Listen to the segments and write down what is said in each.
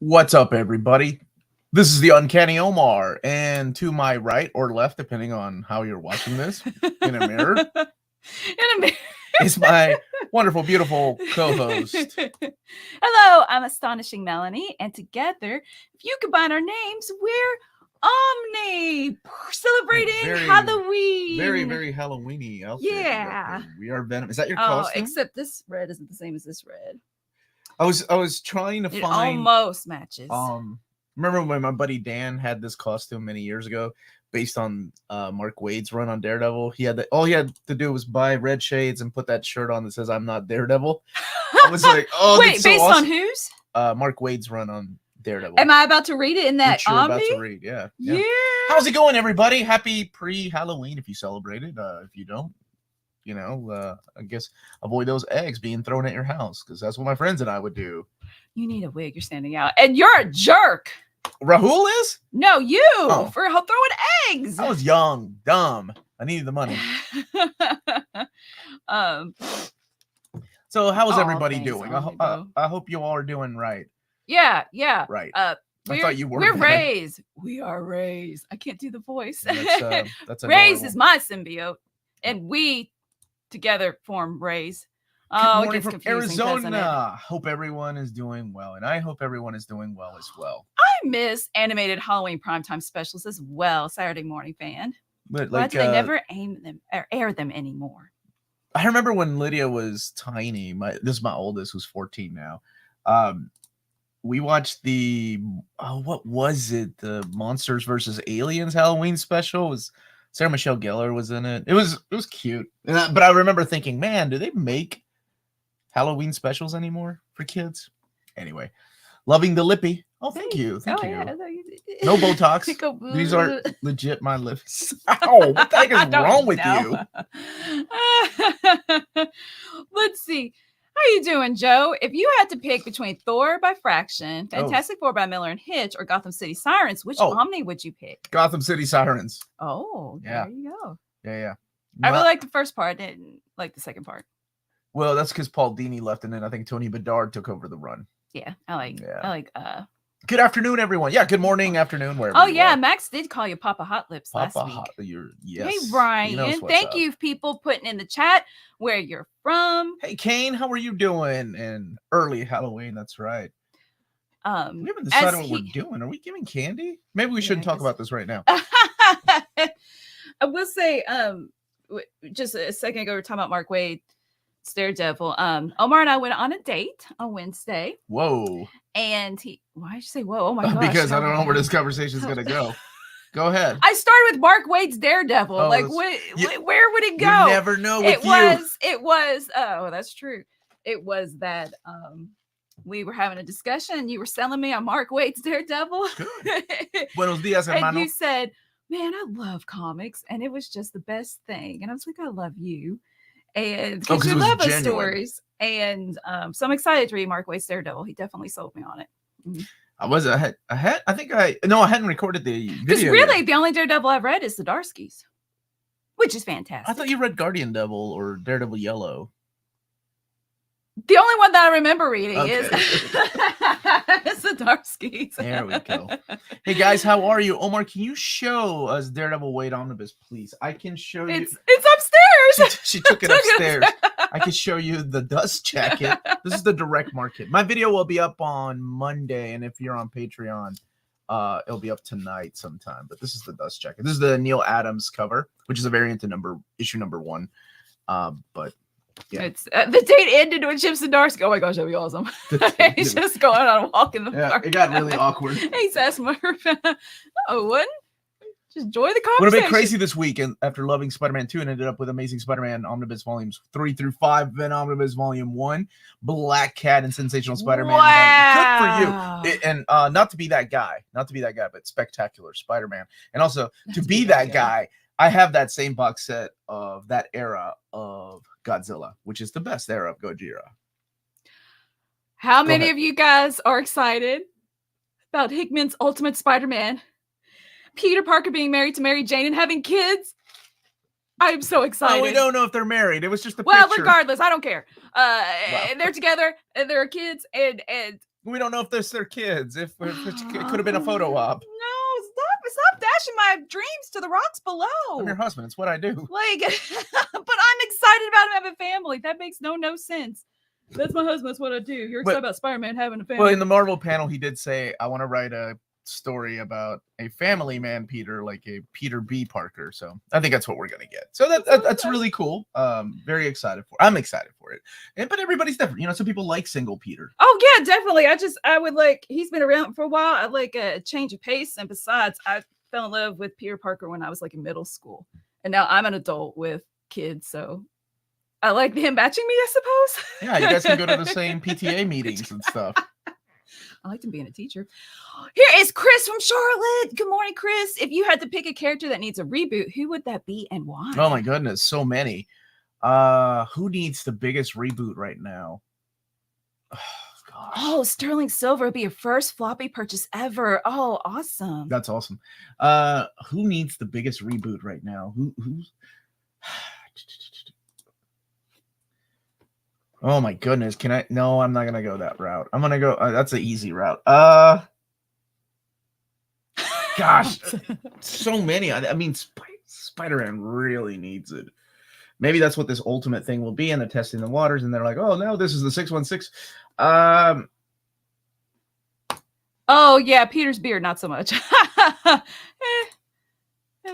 What's up, everybody? This is the Uncanny Omar, and to my right or left, depending on how you're watching this, in a mirror, is my wonderful, beautiful co-host. Hello, I'm Astonishing Melanie, and together, if you combine our names, we're Omni, celebrating Halloween. Very Halloween-y outfit. Yeah. We are Venom. Is that your costume? Except this red isn't the same as this red. I was trying to It find almost matches. Remember when my buddy Dan had this costume many years ago, based on Mark Waid's run on Daredevil? All he had to do was buy red shades and put that shirt on that says "I'm not Daredevil." I was like, "Oh, wait, that's so based awesome. on whose? Mark Waid's run on Daredevil." Am I about to read it in that Omni? Omni? About to read, yeah. Yeah. How's it going, everybody? Happy pre-Halloween if you celebrate it. If you don't, I guess avoid those eggs being thrown at your house, because that's what my friends and I would do. You need a wig. You're standing out, and you're a jerk. Rahul is? No, you for throwing eggs. I was young, dumb. I needed the money. So how is everybody doing? I hope you all are doing right. Yeah. Right. I thought you were. We're raised. We are raised. I can't do the voice. That's raised is my symbiote, and we together form raise. Oh, it gets from Arizona. Hope everyone is doing well, and I hope everyone is doing well as well. I miss animated Halloween primetime specials as well. Saturday morning fan. But why do they never air them anymore? I remember when Lydia was tiny. This is my oldest, who's 14 now. We watched what was it? The Monsters versus Aliens Halloween special. It was Sarah Michelle Gellar was in it. It was cute. But I remember thinking, man, do they make Halloween specials anymore for kids? Anyway, loving the lippy. Oh, thank you. Yeah. No Botox. These are legit my lips. Ow, what the heck is wrong with you? Let's see. How you doing, Joe? If you had to pick between Thor by Fraction, Fantastic Four by Miller and Hitch, or Gotham City Sirens, which Omni would you pick? Gotham City Sirens. Oh, yeah. There you go. Yeah. I really liked the first part. I didn't like the second part. Well, that's because Paul Dini left, and then I think Tony Bedard took over the run. Yeah, I like. Good afternoon, everyone. Yeah, good morning, afternoon, wherever. Oh yeah, Max did call you Papa Hot Lips last week. Yes. Hey Brian, thank you, people putting in the chat where you're from. Hey Kane, how are you doing? And early Halloween, that's right. We haven't decided what we're doing. Are we giving candy? Maybe we shouldn't talk about this right now. I will say, just a second ago, we were talking about Mark Waid. Daredevil. Omar and I went on a date on Wednesday. Whoa. And why did you say whoa? Oh my gosh. Because I don't know where this conversation is gonna go. Go ahead. I started with Mark Waid's Daredevil. Where would it go? You never know with It was that's true. It was that we were having a discussion and you were selling me on Mark Waid's Daredevil. Good. Buenos dias, hermano. And you said, man, I love comics, and it was just the best thing. And I was like, I love you. And because you love us stories, and so I'm excited to read Mark Waid's Daredevil. He definitely sold me on it. Mm-hmm. I hadn't recorded the video. Because really, the only Daredevil I've read is the Darskys, which is fantastic. I thought you read Guardian Devil or Daredevil Yellow. The only one that I remember reading is the Darskys. There we go. Hey guys, how are you? Omar, can you show us Daredevil Waid Omnibus, please? I can show you. It's upstairs. She took it upstairs. I can show you the dust jacket. This is the direct market. My video will be up on Monday, and if you're on Patreon, it'll be up tonight sometime. But this is the dust jacket. This is the Neil Adams cover, which is a variant to issue number 1. But yeah, it's the date ended with Chips and Darsky. Oh my gosh, that'd be awesome. He's just going on a walk in the park. It got really awkward. He says, "Smurf." Oh, wouldn't just enjoy the conversation. Would have been crazy this week, and after loving Spider-Man 2, and ended up with Amazing Spider-Man Omnibus Volumes 3 through 5, then Omnibus Volume 1, Black Cat, and Sensational Spider-Man. Wow. Good for you. And not to be that guy, but Spectacular Spider-Man, and also to be that guy. I have that same box set of that era of Godzilla, which is the best era of Gojira. How many of you guys are excited about Hickman's Ultimate Spider-Man? Peter Parker being married to Mary Jane and having kids? I'm so excited. Oh, we don't know if they're married. It was just a picture. Picture. Regardless, I don't care. Wow. They're together and there are kids, and We don't know if this their kids. If it could have been a photo op. No, stop dashing my dreams to the rocks below. I'm your husband. It's what I do. Like, but I'm excited about him having a family. That makes no sense. That's my husband. That's what I do. You're excited about Spider-Man having a family. Well, in the Marvel panel, he did say, I want to write a story about a family man Peter, like a Peter B. Parker. So I think that's what we're gonna get. So that's really cool. Very excited for I'm excited for it. But everybody's different. You know, some people like single Peter. Oh yeah, definitely. I would like, he's been around for a while. I like a change of pace. And besides, I fell in love with Peter Parker when I was like in middle school. And now I'm an adult with kids, so I like him matching me, I suppose. Yeah, you guys can go to the same PTA meetings and stuff. I liked him being a teacher. Here is Chris from Charlotte. Good morning, Chris. If you had to pick a character that needs a reboot, who would that be and why? Oh my goodness, so many. Who needs the biggest reboot right now? Oh, gosh. Oh, Sterling Silver would be your first floppy purchase ever. Oh, awesome. That's awesome. Who needs the biggest reboot right now? Who's Oh my goodness. Can I? No, I'm not going to go that route. I'm going to go. That's an easy route. Gosh, so many. I mean, Spider-Man really needs it. Maybe that's what this ultimate thing will be. And they're testing the waters and they're like, oh, no, this is the 616. Oh, yeah. Peter's beard, not so much.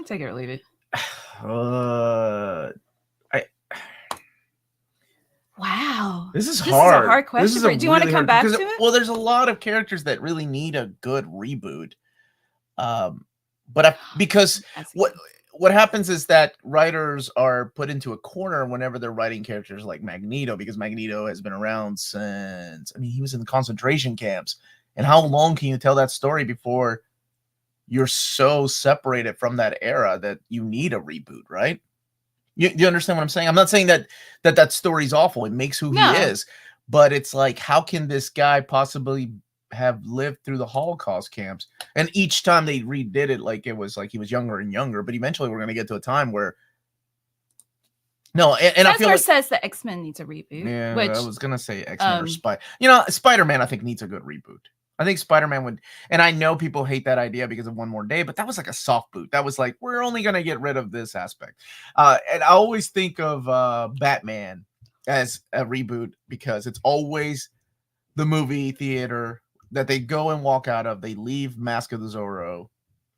Take it or leave it. Wow. This is hard. This is a hard question. Do you want to come back to it? Well, there's a lot of characters that really need a good reboot. Because what happens is that writers are put into a corner whenever they're writing characters like Magneto, because Magneto has been around since, I mean, he was in the concentration camps. And how long can you tell that story before you're so separated from that era that you need a reboot, right? You understand what I'm saying? I'm not saying that story's awful. It makes who he is. But it's like, how can this guy possibly have lived through the Holocaust camps? And each time they redid it, like it was like he was younger and younger. But eventually we're going to get to a time where... No, and I feel like... says that X-Men needs a reboot. Yeah, I was going to say X-Men or Spider-Man, I think, needs a good reboot. I think Spider-Man would, and I know people hate that idea because of One More Day, but that was like a soft boot. That was like, we're only going to get rid of this aspect. And I always think of Batman as a reboot because it's always the movie theater that they go and walk out of. They leave Mask of Zorro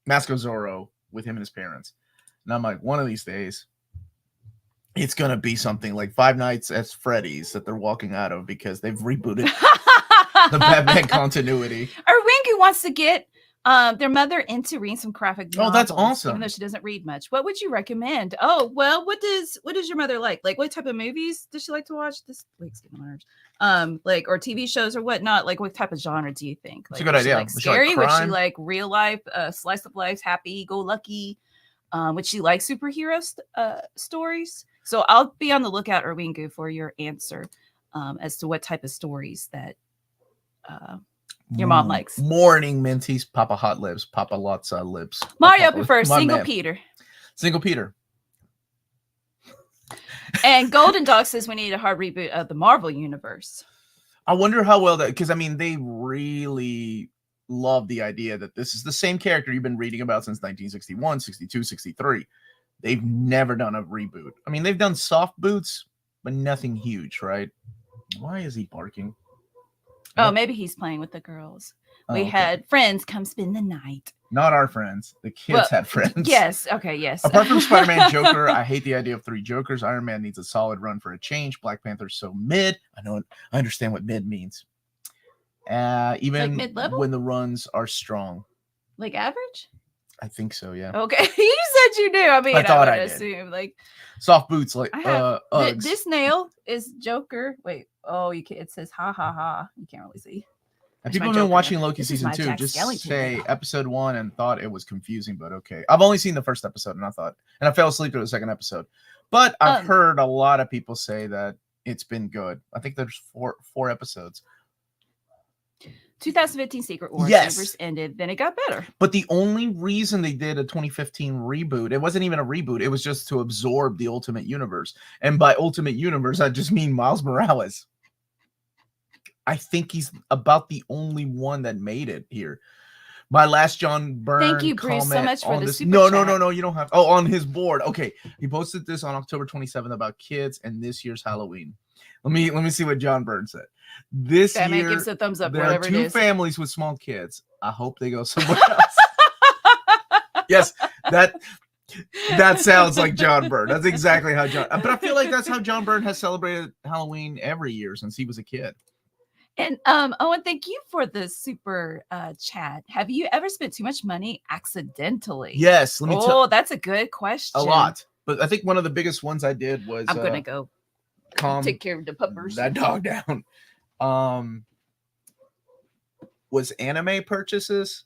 with him and his parents. And I'm like, one of these days, it's going to be something like Five Nights at Freddy's that they're walking out of because they've rebooted the Batman continuity. Winky wants to get their mother into reading some graphic novels. Oh, that's awesome. Even though she doesn't read much. What would you recommend? Oh, well, what does your mother like? Like, what type of movies does she like to watch? This like getting on my nerves. Like, or TV shows or whatnot. Like, what type of genre do you think? Like, it's a good idea. Like scary? Would she like real life, slice of life, happy go lucky? Would she like superhero stories? So I'll be on the lookout, Erwingu, for your answer as to what type of stories that your mom likes. Morning Minties, Papa Hot Lips, Papa Lots of Lips. Mario prefers Single Peter. Single Peter. And Golden Dog says we need a hard reboot of the Marvel Universe. I wonder how well that, because I mean, they really love the idea that this is the same character you've been reading about since 1961, 62, 63. They've never done a reboot. I mean, they've done soft boots, but nothing huge, right? Why is he barking? Oh, maybe he's playing with the girls. We had friends come spend the night. Not our friends. The kids had friends. Yes. Okay. Yes. Apart from Spider-Man, Joker, I hate the idea of 3 Jokers. Iron Man needs a solid run for a change. Black Panther's so mid. I understand what mid means. Even like when the runs are strong. Like average? I think so, yeah. Okay. You said you knew. I mean, I would assume like soft boots, like Uggs. This nail is Joker. Wait. Oh, you can't. It says ha ha ha. You can't really see. And people have been watching Loki season 2. Just say episode 1 and thought it was confusing, but okay. I've only seen the first episode, and I fell asleep through the second episode. But I've heard a lot of people say that it's been good. I think there's four episodes. 2015 Secret Wars Universe ended, then it got better. But the only reason they did a 2015 reboot, it wasn't even a reboot. It was just to absorb the Ultimate Universe. And by Ultimate Universe, I just mean Miles Morales. I think he's about the only one that made it here. My last John Byrne Thank you, Bruce, so much for the this. super No, chat. you don't have. Oh, on his board. Okay, he posted this on October 27th about kids and this year's Halloween. Let me see what John Byrne said. This Batman year, gives a thumbs up. there are Whatever 2 it is. families with small kids. I hope they go somewhere else. Yes, that sounds like John Byrne. That's exactly how John. But I feel like that's how John Byrne has celebrated Halloween every year since he was a kid. And Owen, thank you for the super chat. Have you ever spent too much money accidentally? Yes, let me tell. Oh, that's a good question. A lot, but I think one of the biggest ones I did was. I'm gonna go take care of the puppers. That dog down. Was anime purchases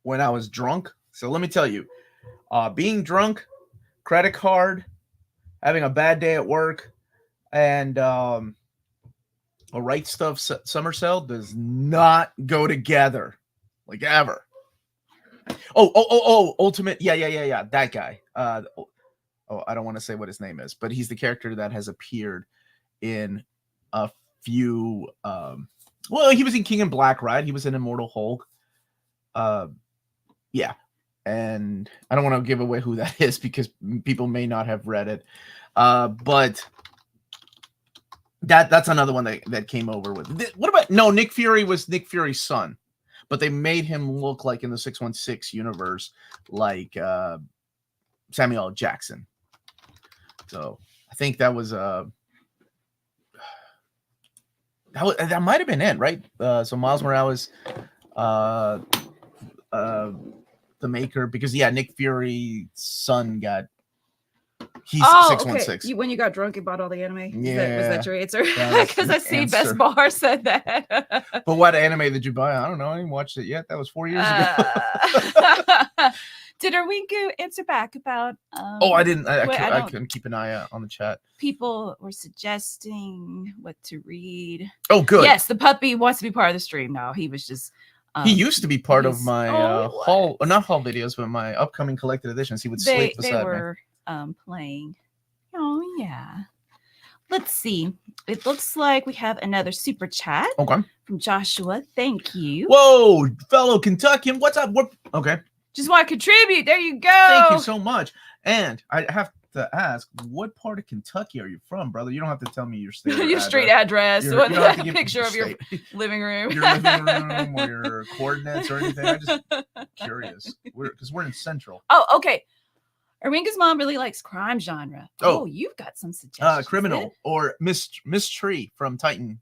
when I was drunk. So let me tell you, being drunk, credit card, having a bad day at work, and a Right Stuff summer sale does not go together, like ever. Oh, Ultimate. Yeah. That guy. I don't want to say what his name is, but he's the character that has appeared in a few. Well, he was in King in Black, right? He was in Immortal Hulk. Yeah. And I don't want to give away who that is because people may not have read it. But that's another one that came over with. What about Nick Fury was Nick Fury's son, but they made him look like in the 616 universe like Samuel L. Jackson. So I think that was that might have been it, right? So Miles Morales, the maker, because Nick Fury's son got. He's 616. Okay. When you got drunk, you bought all the anime. Yeah, was that your answer? That Because was I the see answer. Best Bar said that. But what anime did you buy? I don't know. I didn't watch it yet. That was 4 years ago. Did Erwinku answer back about? I didn't. I couldn't keep an eye out on the chat. People were suggesting what to read. Oh, good. Yes, the puppy wants to be part of the stream now. He was just. He used to be part of my haul, not haul videos, but my upcoming collected editions. He would sleep beside me. They were playing. Oh yeah. Let's see. It looks like we have another super chat. Okay. From Joshua. Thank you. Whoa, fellow Kentuckian. What's up? Okay. Just want to contribute. There you go. Thank you so much. And I have to ask, what part of Kentucky are you from, brother? You don't have to tell me your state. Your street address. You What don't have to a give picture of your state. living room. Your living room or your coordinates or anything. I'm just curious. Because we're in Central. Oh, okay. Erwinka's mom really likes crime genre. Oh, you've got some suggestions. Criminal or Miss Tree from Titan.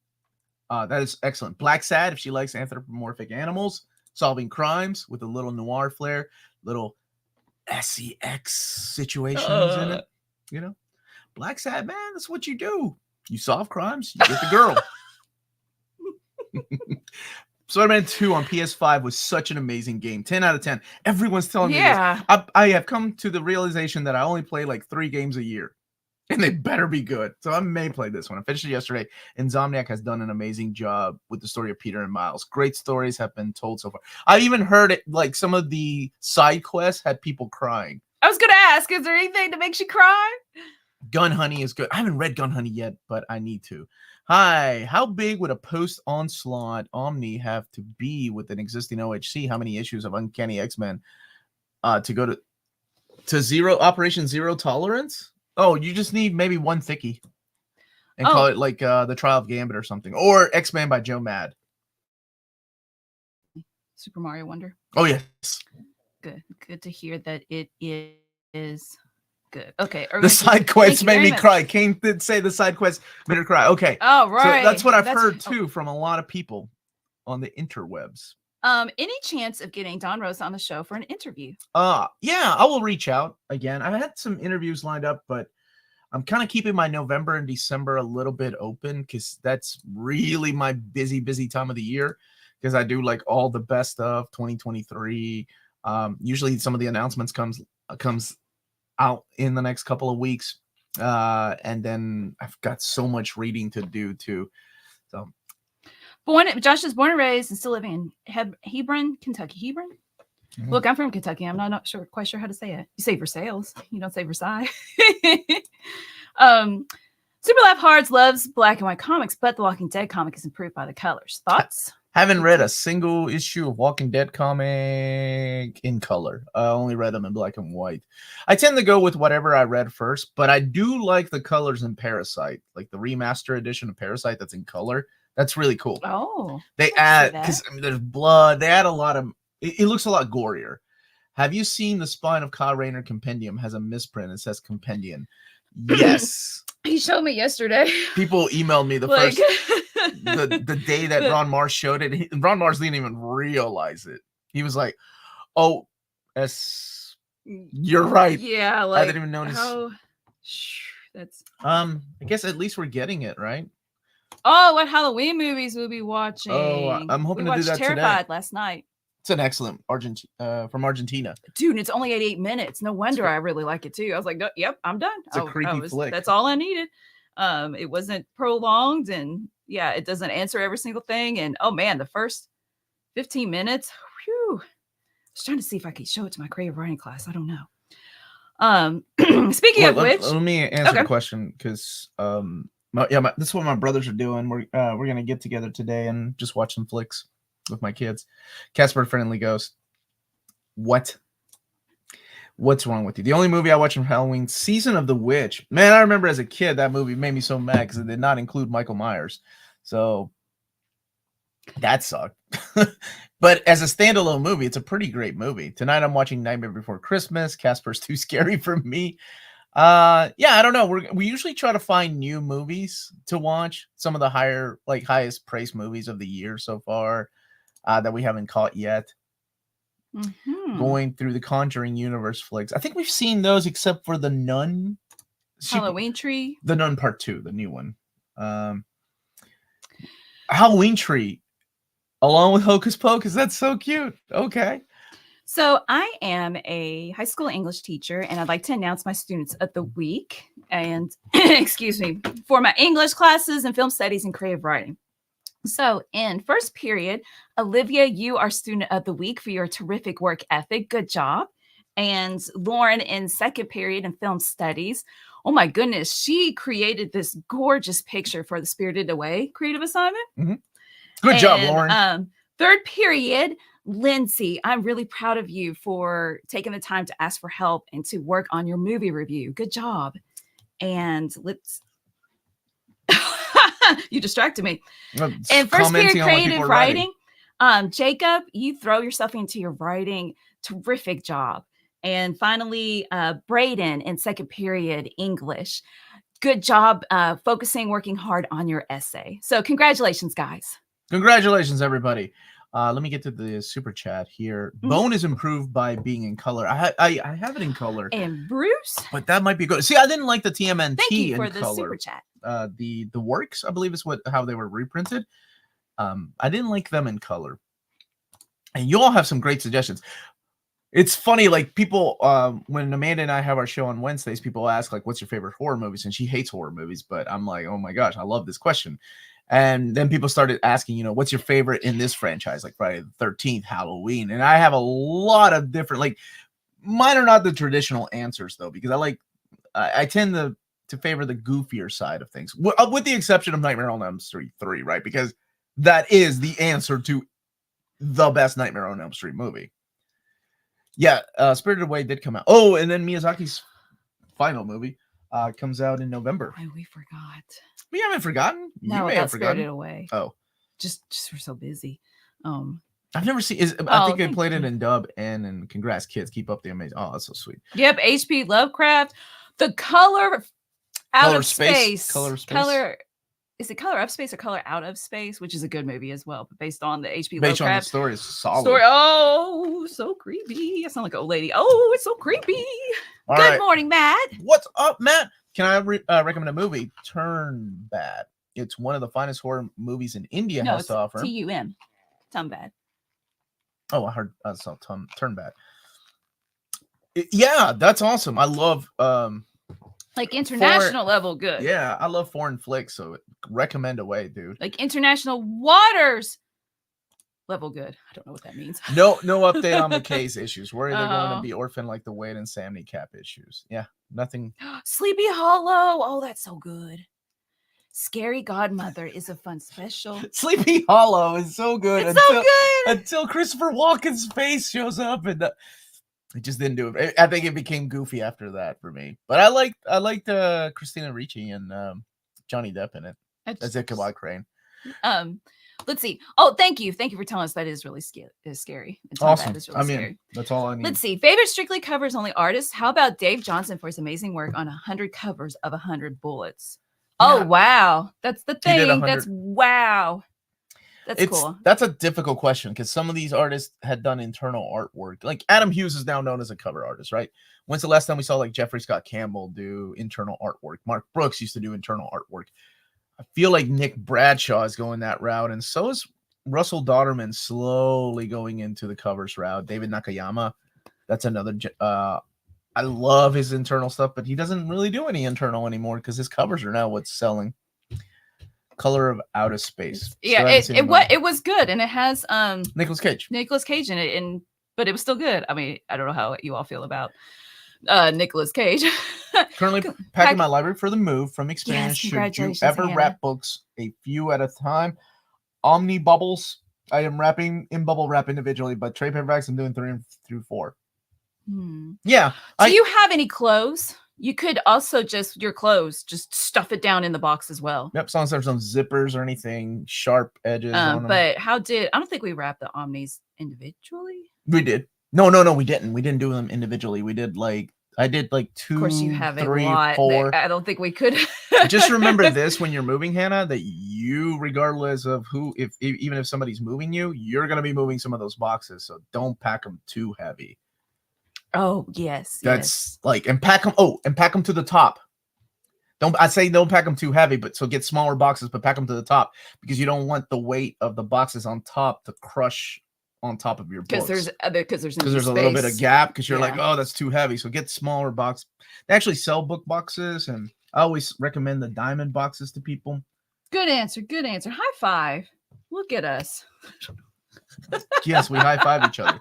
That is excellent. Black Sad, if she likes anthropomorphic animals, solving crimes with a little noir flair, little SEX situations in it. You know, Black Sad, man, that's what you do. You solve crimes, you get the girl. Spider-Man 2 on PS5 was such an amazing game. 10 out of 10. Everyone's telling me this. I have come to the realization that I only play like 3 games a year. And they better be good. So I may play this one. I finished it yesterday. Insomniac has done an amazing job with the story of Peter and Miles. Great stories have been told so far. I even heard it, like some of the side quests had people crying. I was going to ask, is there anything that makes you cry? Gun Honey is good. I haven't read Gun Honey yet, but I need to. Hi, how big would a post-onslaught Omni have to be with an existing OHC? How many issues of Uncanny X-Men to go to zero Operation Zero Tolerance? Oh, you just need maybe one thickie and call it like the Trial of Gambit or something, or X-Men by Joe Mad. Super Mario Wonder. Oh yes, good to hear that it is good. Okay, the side quests made me cry. Kane did say the side quests made her cry. Okay, oh right, so that's what I've heard too from a lot of people on the interwebs. Any chance of getting Don Rose on the show for an interview? Yeah, I will reach out again. I had some interviews lined up, but I'm kind of keeping my November and December a little bit open because that's really my busy time of the year because I do like all the best of 2023. Usually some of the announcements comes out in the next couple of weeks. And then I've got so much reading to do too. So Josh is born and raised and still living in Hebron, Kentucky. Hebron? Mm-hmm. Look, I'm from Kentucky. I'm not quite sure how to say it. You say Versailles. You don't say Versailles. So Super Laugh Hards loves black and white comics, but the Walking Dead comic is improved by the colors. Thoughts? Haven't read a single issue of Walking Dead comic in color. I only read them in black and white. I tend to go with whatever I read first, but I do like the colors in Parasite, like the remaster edition of Parasite that's in color. That's really cool. Oh, they add, because I mean, there's blood. They add a lot of. It looks a lot gorier. Have you seen the spine of Kyle Rayner Compendium has a misprint? It says Compendium. Yes. He showed me yesterday. People emailed me the day that Ron Mars showed it. Ron Mars didn't even realize it. He was like, "Oh, you're right." Yeah, like I didn't even notice. That's. I guess at least we're getting it right. Oh, what Halloween movies we'll be watching? Oh, I'm hoping to do that Terrified today. Last night. It's an excellent from Argentina. Dude, it's only 88 minutes. No wonder I really like it too. I was like, no, yep, I'm done. It's a creepy flick. That's all I needed. It wasn't prolonged, and yeah, it doesn't answer every single thing. And oh man, the first 15 minutes, whew. I was trying to see if I could show it to my creative writing class. I don't know. Speaking of which, let me answer the question, because this is what my brothers are doing. We're gonna get together today and just watch some flicks with my kids. Casper Friendly Ghost. What's wrong with you? The only movie I watched from Halloween, Season of the Witch. Man, I remember as a kid that movie made me so mad because it did not include Michael Myers. So that sucked. But as a standalone movie, it's a pretty great movie. Tonight I'm watching Nightmare Before Christmas. Casper's too scary for me. I don't know. We usually try to find new movies to watch. Some of the highest praised movies of the year so far that we haven't caught yet. Mm-hmm. Going through the Conjuring universe flicks. I think we've seen those except for The Nun. Halloween Tree. The Nun Part 2, the new one. Halloween Tree, along with Hocus Pocus. That's so cute. Okay. So I am a high school English teacher, and I'd like to announce my students of the week. And excuse me, for my English classes and film studies and creative writing. So in first period, Olivia, you are student of the week for your terrific work ethic. Good job. And Lauren in second period in film studies. Oh my goodness. She created this gorgeous picture for the Spirited Away creative assignment. Mm-hmm. Good job, Lauren. Third period, Lindsay, I'm really proud of you for taking the time to ask for help and to work on your movie review. Good job. And let's you distracted me. And first period creative writing, Jacob, you throw yourself into your writing. Terrific job. And finally, Braden in second period English. Good job focusing, working hard on your essay. So congratulations, guys. Congratulations, everybody. Let me get to the super chat here. Mm-hmm. Bone is improved by being in color. I have it in color. And Bruce, but that might be good. See, I didn't like the TMNT. Thank you for the color. Super chat. The works, I believe, is how they were reprinted. I didn't like them in color. And you all have some great suggestions. It's funny, like people, when Amanda and I have our show on Wednesdays, people ask like, "What's your favorite horror movies?" And she hates horror movies, but I'm like, "Oh my gosh, I love this question." And then people started asking, what's your favorite in this franchise? Like Friday the 13th, Halloween. And I have a lot of different, like, mine are not the traditional answers, though, because I tend to favor the goofier side of things, with the exception of Nightmare on Elm Street 3, right? Because that is the answer to the best Nightmare on Elm Street movie. Yeah, Spirited Away did come out. Oh, and then Miyazaki's final movie comes out in November. Oh, we forgot. We haven't forgotten. No, you may have forgotten. Spirited Away. Oh, just we're so busy. I've never seen. I think I played it in dub. And congrats, kids! Keep up the amazing. Oh, that's so sweet. Yep, H.P. Lovecraft. The color out of space. Color of space. Color. Is it Color of Space or Color Out of Space? Which is a good movie as well, but based on the H.P. Lovecraft. Based on the story, is solid. Oh, so creepy. I sound like an old lady. Oh, it's so creepy. All Good right. morning, Matt. What's up, Matt? Can I recommend a movie? Turn Bad. It's one of the finest horror movies in India has to offer. TUM. Turn Bad. Oh, I saw Turn Bad. Yeah, that's awesome. I love like international level good. Yeah, I love foreign flicks, so recommend away, dude. Like international waters level good. I don't know what that means. No update on the case issues. Worried they're going to be orphaned like the Wade and Sam Cap issues. Yeah, nothing. Sleepy Hollow. Oh, that's so good. Scary Godmother is a fun special. Sleepy Hollow is so good. It's so good until Christopher Walken's face shows up, and it just didn't do it. I think it became goofy after that for me. But I liked Christina Ricci and Johnny Depp in it as Ichabod Crane. Let's see. Oh, thank you for telling us that is really scary. It's awesome. It's really scary. That's all I need. Let's see. Favorite Strictly Covers Only artist? How about Dave Johnson for his amazing work on 100 covers of 100 Bullets? Yeah. Oh wow, that's the thing. That's wow. That's cool. That's a difficult question because some of these artists had done internal artwork. Like Adam Hughes is now known as a cover artist, right? When's the last time we saw like Jeffrey Scott Campbell do internal artwork? Mark Brooks used to do internal artwork. I feel like Nick Bradshaw is going that route, and so is Russell Dauterman slowly going into the covers route. David Nakayama, that's another. I love his internal stuff, but he doesn't really do any internal anymore because his covers are now what's selling. Color of Outer Space. Yeah, it was good, and it has Nicolas Cage in it, but it was still good. I mean, I don't know how you all feel about Nicolas Cage. Currently packing my library for the move from experience. Yes, should you ever wrap books a few at a time? Omni bubbles. I am wrapping in bubble wrap individually, but trade paperbacks I'm doing 3 through 4. Yeah. Do you have any clothes? You could also just stuff it down in the box as well. Yep, so there's no zippers or anything, sharp edges on them. But I don't think we wrapped the Omnis individually. We did. No, we didn't. We didn't do them individually. We did I did 2, of course you have 3, a lot 4. I don't think we could. Just remember this when you're moving, Hannah, that you, regardless of who, even if somebody's moving you, you're going to be moving some of those boxes. So don't pack them too heavy. Oh, yes. That's and pack them to the top. Don't pack them too heavy, but so get smaller boxes, but pack them to the top because you don't want the weight of the boxes on top to crush on top of your books. Because there's a little bit of gap because you're like, oh, that's too heavy. So get smaller box. They actually sell book boxes, and I always recommend the diamond boxes to people. Good answer. High five. Look at us. Yes, we high five each other.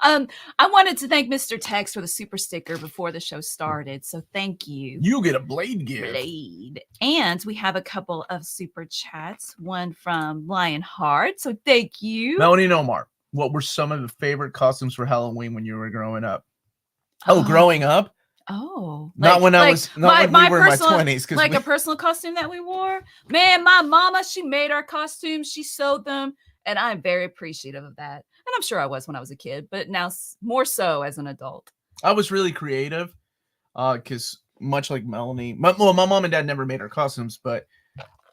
I wanted to thank Mr. Tex for the super sticker before the show started. So thank you. You get a Blade gift. And we have a couple of super chats. One from Lionheart. So thank you. Melanie and Omar, what were some of the favorite costumes for Halloween when you were growing up? Growing up? Oh, not when I was when we were in my 20s. Like a personal costume that we wore. Man, my mama, she made our costumes. She sewed them. And I'm very appreciative of that. And I'm sure I was when I was a kid, but now more so as an adult. I was really creative because much like Melanie, my mom and dad never made our costumes, but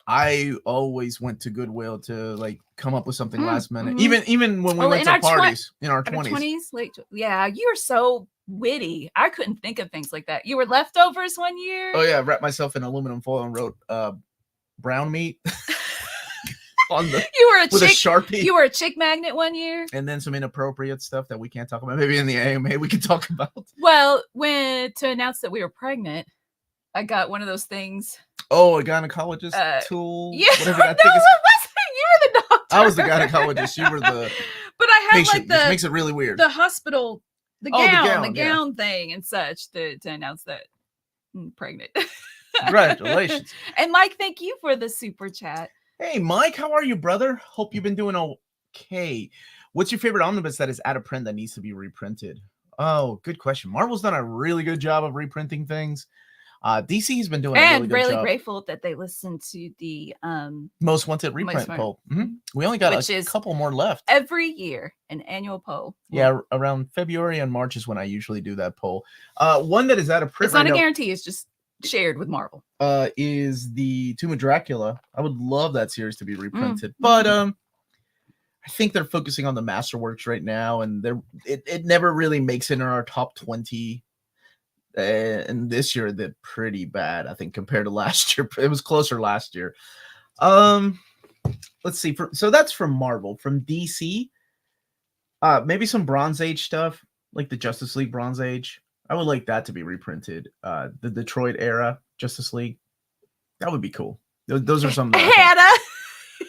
I always went to Goodwill to come up with something last minute. Mm-hmm. Even when we went to parties in our 20s. Yeah, you were so witty. I couldn't think of things like that. You were Leftovers one year. Oh yeah, wrapped myself in aluminum foil and wrote brown meat. You were a Sharpie. You were a chick magnet one year. And then some inappropriate stuff that we can't talk about. Maybe in the AMA we can talk about. Well, to announce that we were pregnant, I got one of those things. Oh, a gynecologist tool. Yeah. Whatever that thing is. It wasn't. You were the doctor. I was the gynecologist. You were the But I had patient, which makes it really weird. The hospital, the gown thing and such to announce that I'm pregnant. Congratulations. And Mike, thank you for the super chat. Hey, Mike, how are you, brother? Hope you've been doing okay. What's your favorite omnibus that is out of print that needs to be reprinted? Oh, good question. Marvel's done a really good job of reprinting things. DC's been doing a really good job. And really grateful that they listened to the Most Wanted reprint poll. Mm-hmm. We only got a couple more left. Every year, an annual poll. Yeah, around February and March is when I usually do that poll. One that is out of print. It's not a guarantee. It's just shared with Marvel. Is the Tomb of Dracula. I would love that series to be reprinted, but I think they're focusing on the Masterworks right now, and it never really makes it in our top 20. And this year they're pretty bad, I think, compared to last year. It was closer last year. Let's see. So that's from Marvel. From DC, maybe some Bronze Age stuff, like the Justice League Bronze Age. I would like that to be reprinted. The Detroit era Justice League. That would be cool. Those are some. Hannah.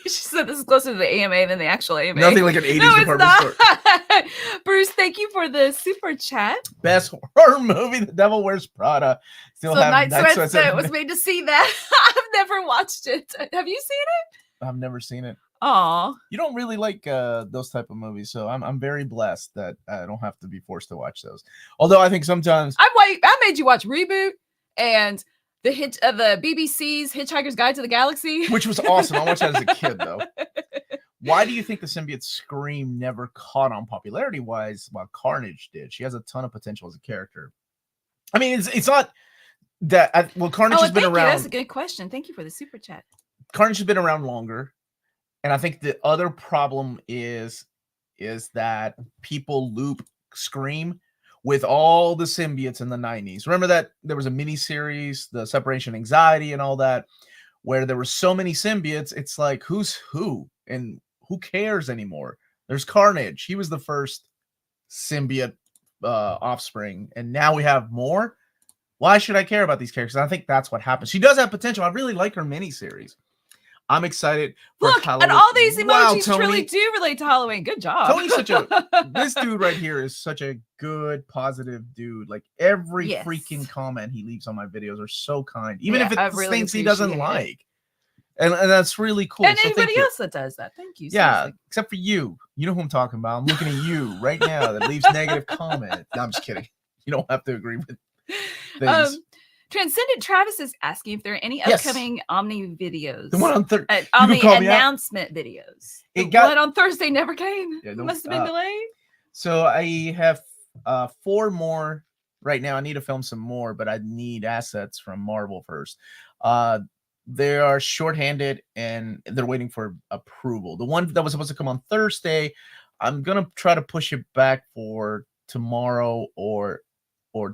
She said this is closer to the AMA than the actual AMA. Nothing like an 80s no, department store. Bruce, thank you for the super chat. Best horror movie, The Devil Wears Prada. Still so have Night Sweats Sweats. was made to see that. I've never watched it. Have you seen it? I've never seen it. Aw. You don't really like those type of movies, so I'm very blessed that I don't have to be forced to watch those. Although I think sometimes I made you watch Reboot and the BBC's Hitchhiker's Guide to the Galaxy, which was awesome. I watched that as a kid, though. Why do you think the symbiote Scream never caught on popularity-wise while Carnage did? She has a ton of potential as a character. I mean, it's not that Carnage has been around. That's a good question. Thank you for the super chat. Carnage has been around longer, and I think the other problem is that people loop Scream with all the symbiotes in the 90s. Remember that there was a mini series, the Separation Anxiety and all that, where there were so many symbiotes. It's like, who's who? And who cares anymore? There's Carnage. He was the first symbiote offspring. And now we have more. Why should I care about these characters? I think that's what happens. She does have potential. I really like her miniseries. I'm excited for Halloween. And all these emojis Tony, truly do relate to Halloween. Good job. Tony's this dude right here is such a good, positive dude. Like every freaking comment he leaves on my videos are so kind, even if it's really things he doesn't like. And that's really cool. And anybody else that does that, thank you. Yeah, seriously. except for you. You know who I'm talking about. I'm looking at you right now that leaves negative comments. No, I'm just kidding. You don't have to agree with things. Transcendent Travis is asking if there are any upcoming Omni videos. The one on Thursday. Omni announcement videos. The one on Thursday never came. Yeah, must have been delayed. So I have 4 more right now. I need to film some more, but I need assets from Marvel first. They are shorthanded and they're waiting for approval. The one that was supposed to come on Thursday, I'm gonna try to push it back for tomorrow or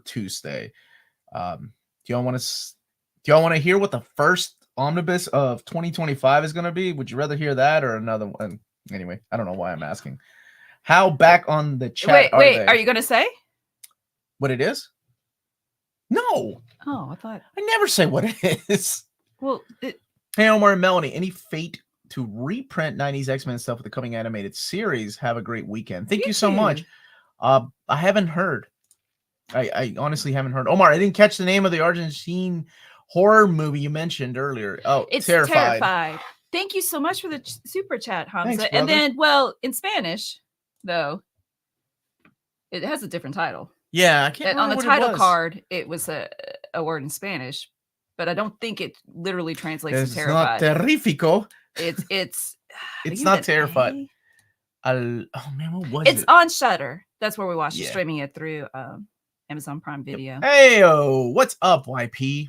Tuesday. Do y'all want to hear what the first omnibus of 2025 is going to be? Would you rather hear that or another one? Anyway, I don't know why I'm asking. How back on the chat are you going to say what it is? No. Oh, I thought. I never say what it is. Well, hey, Omar and Melanie, any fate to reprint 90s X-Men stuff with the coming animated series? Have a great weekend. Thank you so much. I haven't heard. I honestly haven't heard. Omar, I didn't catch the name of the Argentine horror movie you mentioned earlier. Oh, it's Terrified. Thank you so much for the super chat, Hamza. Thanks, and then, in Spanish, though, it has a different title. Yeah, I can't remember on the title card, it was a word in Spanish, but I don't think it literally translates to terrified. It's not terrifico. It's not terrified. Oh man, what was it? It's on Shudder. That's where we watched it, streaming it through Amazon Prime Video. Hey, what's up, YP?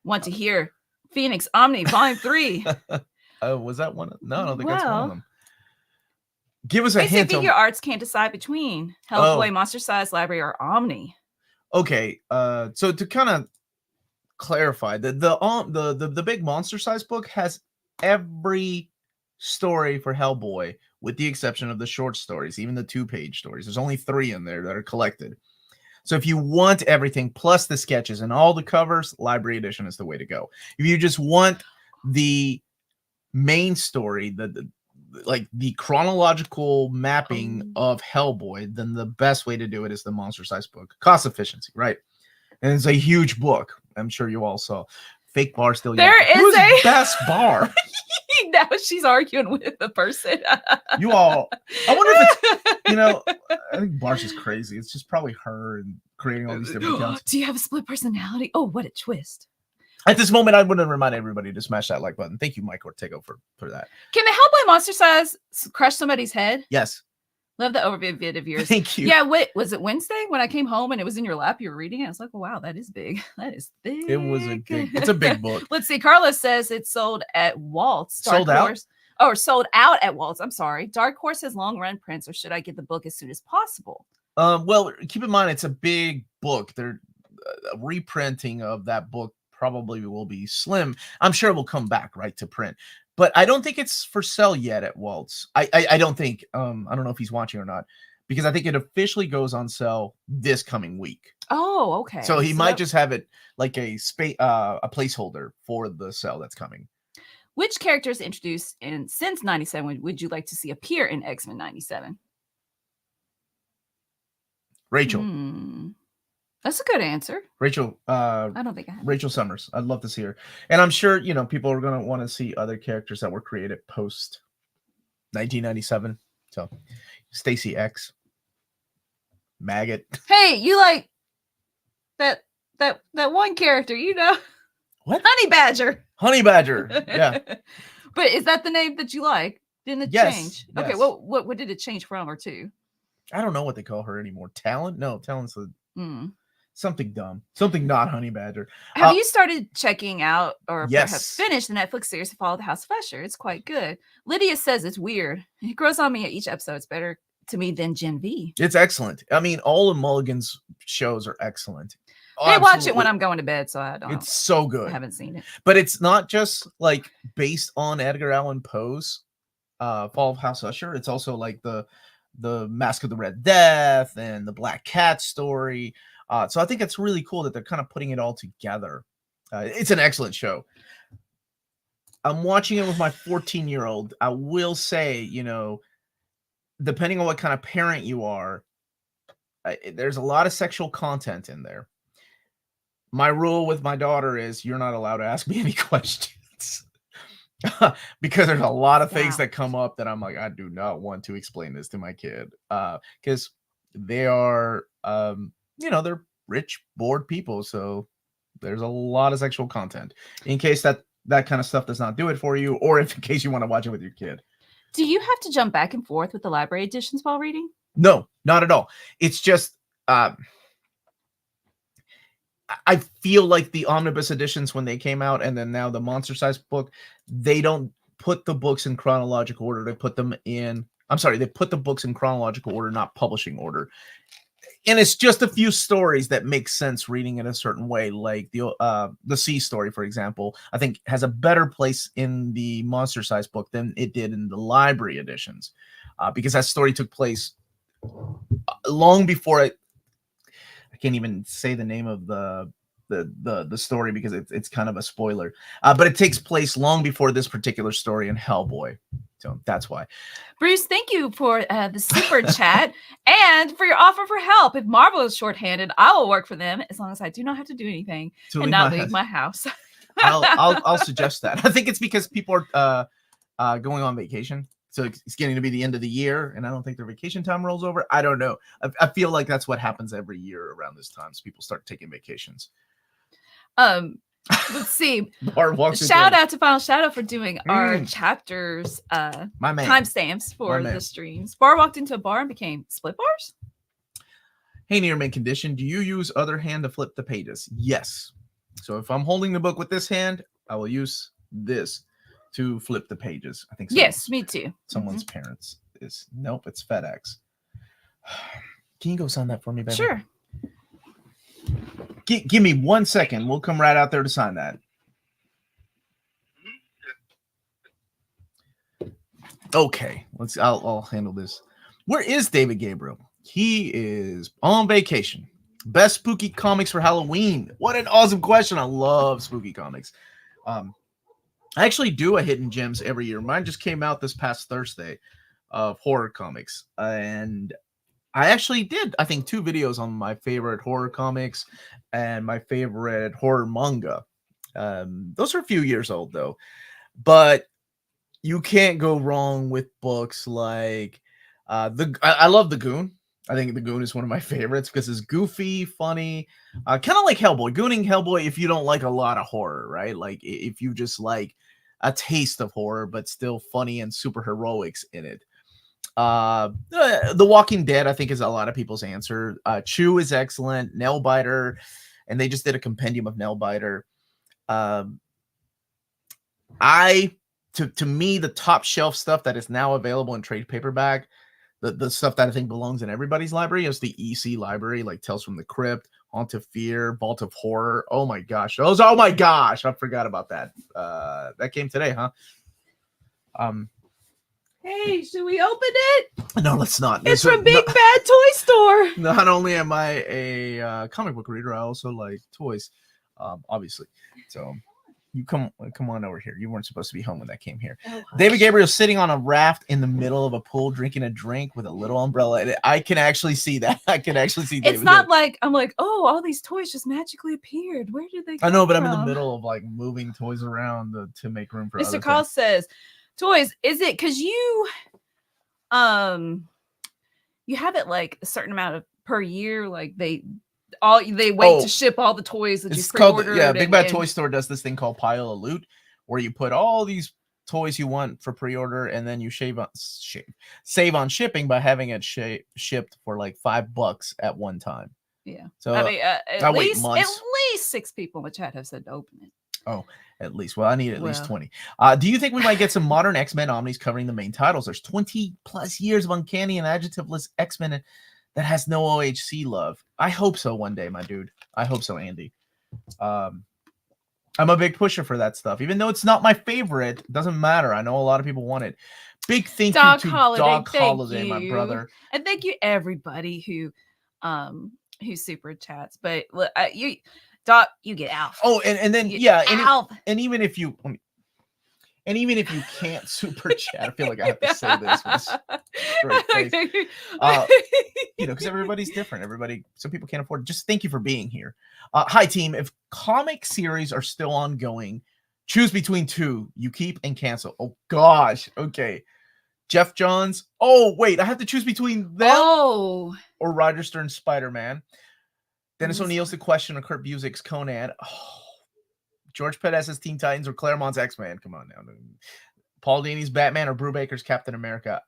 Want to hear Phoenix Omni Volume 3? Was that one? No, I don't think that's one of them. Give us a hint. Figure Arts can't decide between Hellboy, Monster Size Library, or Omni. Okay, so to kind of clarify, the big Monster Size book has every story for Hellboy, with the exception of the short stories, even the 2-page stories. There's only 3 in there that are collected. So if you want everything plus the sketches and all the covers, Library Edition is the way to go. If you just want the main story, the chronological mapping of Hellboy, then the best way to do it is the Monster Size book. Cost efficiency, right? And it's a huge book. I'm sure you all saw. Fake bar still. Who's a best bar. Now she's arguing with the person. You all. I wonder if it's. I think Bar's is crazy. It's just probably her and creating all these different accounts. Do you have a split personality? Oh, what a twist! At this moment, I want to remind everybody to smash that like button. Thank you, Mike Ortega, for that. Can the Hellboy Monster Size crush somebody's head? Yes. Love the overview vid of yours. Thank you. Yeah, was it Wednesday when I came home and it was in your lap? You were reading it. I was like, oh, wow, that is big. That is big. It's a big book. Let's see. Carlos says it's sold at Walt's. Sold out? Or sold out at Walt's. I'm sorry. Dark Horse has long run prints, or should I get the book as soon as possible? Well, keep in mind, it's a big book. They're reprinting of that book probably will be slim. I'm sure it will come back right to print. But I don't think it's for sale yet at Walt's. I don't think. I don't know if he's watching or not, because I think it officially goes on sale this coming week. Oh, okay. So he might just have it like a placeholder for the sale that's coming. Which characters introduced since 97 would you like to see appear in X-Men 97? Rachel. That's a good answer. Rachel. I don't think I have Rachel Summers. I'd love to see her. And I'm sure, people are going to want to see other characters that were created post 1997. So, Stacy X. Maggot. Hey, you like that one character, What? Honey Badger. Honey Badger. Yeah. But is that the name that you like? Didn't it change? Yes. Okay, what did it change from or to? I don't know what they call her anymore. Talent? No, Talent's something dumb. Something not Honey Badger. Have you started checking out or yes. perhaps finished the Netflix series Follow the House of Usher? It's quite good. Lydia says it's weird. It grows on me at each episode. It's better to me than Gen V. It's excellent. I mean, all of Mulligan's shows are excellent. I watch it when I'm going to bed, so I don't. It's so good. I haven't seen it, but it's not just like based on Edgar Allan Poe's Fall of House Usher. It's also like the Mask of the Red Death and the Black Cat story. So I think it's really cool that they're kind of putting it all together. It's an excellent show. I'm watching it with my 14-year-old. I will say, depending on what kind of parent you are, there's a lot of sexual content in there. My rule with my daughter is you're not allowed to ask me any questions because there's a lot of things that come up that I'm like, I do not want to explain this to my kid because they are, they're rich, bored people. So there's a lot of sexual content in case that kind of stuff does not do it for you, or if in case you want to watch it with your kid. Do you have to jump back and forth with the library editions while reading? No, not at all. It's just, I feel like the omnibus editions when they came out, and then now the monster size book, they don't put the books in chronological order. They put them in, they put the books in chronological order, not publishing order. And it's just a few stories that make sense reading it a certain way. Like the Sea story, for example, I think has a better place in the monster size book than it did in the library editions. Because that story took place long before it. I can't even say the name of the story because it's kind of a spoiler. But it takes place long before this particular story in Hellboy. So that's why. Bruce, thank you for the super chat and for your offer for help. If Marvel is shorthanded, I will work for them as long as I do not have to do anything and not leave my house. I'll suggest that. I think it's because people are going on vacation. So it's getting to be the end of the year, and I don't think their vacation time rolls over. I don't know. I feel like that's what happens every year around this time. So people start taking vacations. Let's see. Shout out to Final Shadow for doing our chapters timestamps for the streams. Bar walked into a bar and became split bars. Hey, near mint condition. Do you use other hand to flip the pages? Yes. So if I'm holding the book with this hand, I will use this to flip the pages. I think yes, me too. Someone's parents is nope, it's FedEx. Can you go sign that for me, baby? Sure. Give me 1 second. We'll come right out there to sign that. Okay, I'll handle this. Where is David Gabriel? He is on vacation. Best spooky comics for Halloween. What an awesome question. I love spooky comics. I actually do a Hidden Gems every year. Mine just came out this past Thursday of horror comics. And I actually did, I think, 2 videos on my favorite horror comics and my favorite horror manga. Those are a few years old, though. But you can't go wrong with books like I love The Goon. I think The Goon is one of my favorites because it's goofy, funny, kind of like Hellboy. Gooning Hellboy if you don't like a lot of horror, right? Like if you just like a taste of horror, but still funny and super heroics in it. The Walking Dead, I think, is a lot of people's answer. Chew is excellent. Nailbiter, and they just did a compendium of Nailbiter. To me, the top shelf stuff that is now available in trade paperback, the stuff that I think belongs in everybody's library is the EC library, like Tales from the Crypt, Haunt of Fear, Vault of Horror. Oh my gosh, oh my gosh, I forgot about that. That came today, huh? Hey, should we open it? No, let's not. It's from Big Bad Toy Store. Not only am I a comic book reader, I also like toys, obviously. So You come on over here. You weren't supposed to be home when that came here. Oh, David Gabriel sitting on a raft in the middle of a pool drinking a drink with a little umbrella. I can actually see that. I can actually see David. It's not like I'm like, oh, all these toys just magically appeared. Where did they come I know, but from? I'm in the middle of like moving toys around to make room for Mr. Call says, toys, is it because you have it like a certain amount of per year, like they wait to ship all the toys that you pre-ordered. Big Bad Toy Store does this thing called Pile of Loot, where you put all these toys you want for pre-order, and then you save on shipping by having it shipped for like $5 at one time. Yeah, so I mean, at least 6 people in the chat have said to open it. Oh, at least. Well, I need at least 20. Do you think we might get some modern X-Men Omnis covering the main titles? There's 20 plus years of Uncanny and adjectiveless X-Men that has no OHC love. I hope so one day, my dude. I hope so, Andy. I'm a big pusher for that stuff. Even though it's not my favorite, it doesn't matter. I know a lot of people want it. Big thank you to Dog Holiday, my brother. And thank you everybody who super chats. But you Doc, you get out. Oh, and then and even if you can't super chat, I feel like I have to say this with a straight face. Because everybody's different. Some people can't afford it. Just thank you for being here. Hi team. If comic series are still ongoing, choose between 2. You keep and cancel. Oh gosh. Okay. Jeff Johns. Oh wait, I have to choose between them. Oh. Or Roger Stern's Spider-Man. Dennis O'Neill's The Question, or Kurt Busiek's Conan. Oh, George Perez's Teen Titans, or Claremont's X-Men. Come on now. Paul Dini's Batman, or Brubaker's Captain America.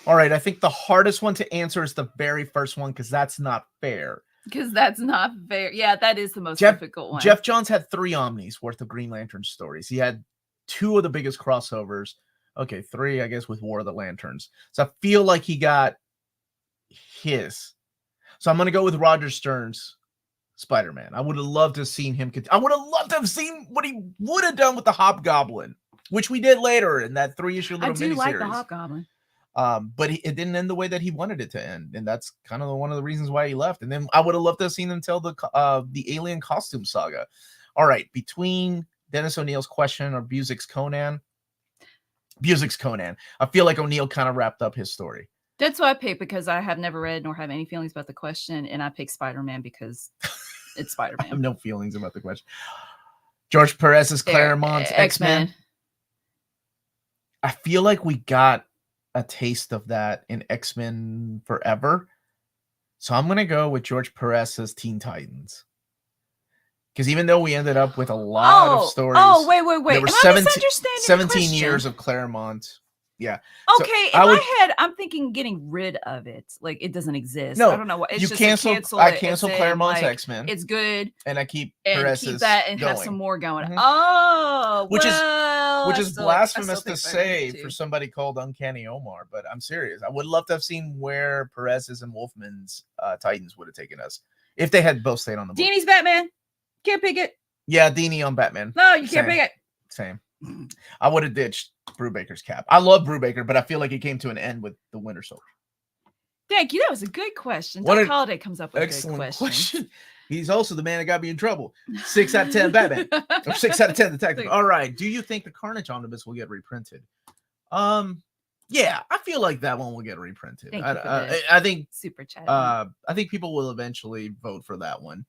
All right, I think the hardest one to answer is the very first one, because that's not fair. Because that's not fair. Yeah, that is the most difficult one. Jeff Johns had 3 Omnis worth of Green Lantern stories. He had 2 of the biggest crossovers. Okay, 3, I guess, with War of the Lanterns. So I feel like he got his. So I'm going to go with Roger Stern's Spider-Man. I would have loved to have seen him. I would have loved to have seen what he would have done with the Hobgoblin, which we did later in that 3-issue little miniseries. I do like the Hobgoblin. But it didn't end the way that he wanted it to end. And that's kind of one of the reasons why he left. And then I would have loved to have seen them tell the alien costume saga. All right. Between Dennis O'Neill's Question or Busiek's Conan. Busiek's Conan. I feel like O'Neill kind of wrapped up his story. That's what I picked, because I have never read nor have any feelings about the Question, and I picked Spider-Man because it's Spider-Man. I have no feelings about the Question. George Perez's Claremont's X-Men. I feel like we got a taste of that in X-Men Forever. So I'm going to go with George Perez's Teen Titans. Because even though we ended up with a lot of stories. Oh, wait. There were 17 years of Claremont. Yeah. Okay. So in my head, I'm thinking getting rid of it. Like it doesn't exist. No, I don't know what. It's you just cancel. I cancel Claremont's X-Men. It's good. And I keep Perez's that and going. have some more going. Mm-hmm. Oh, which is blasphemous to say for somebody called Uncanny Omar. But I'm serious. I would love to have seen where Perez's and Wolfman's Titans would have taken us if they had both stayed on the board. Dini's Batman. Can't pick it. Yeah, Dini on Batman. No, you can't pick it. Same. I would have ditched Brubaker's Cap. I love Brubaker, but I feel like it came to an end with the Winter Soldier. Thank you. That was a good question. Doc Holiday comes up with excellent good question. He's also the man that got me in trouble. 6 out of 10 Batman. Or 6 out of 10 Detective. All right. Do you think the Carnage Omnibus will get reprinted? Yeah, I feel like that one will get reprinted. I think super chat. I think people will eventually vote for that one.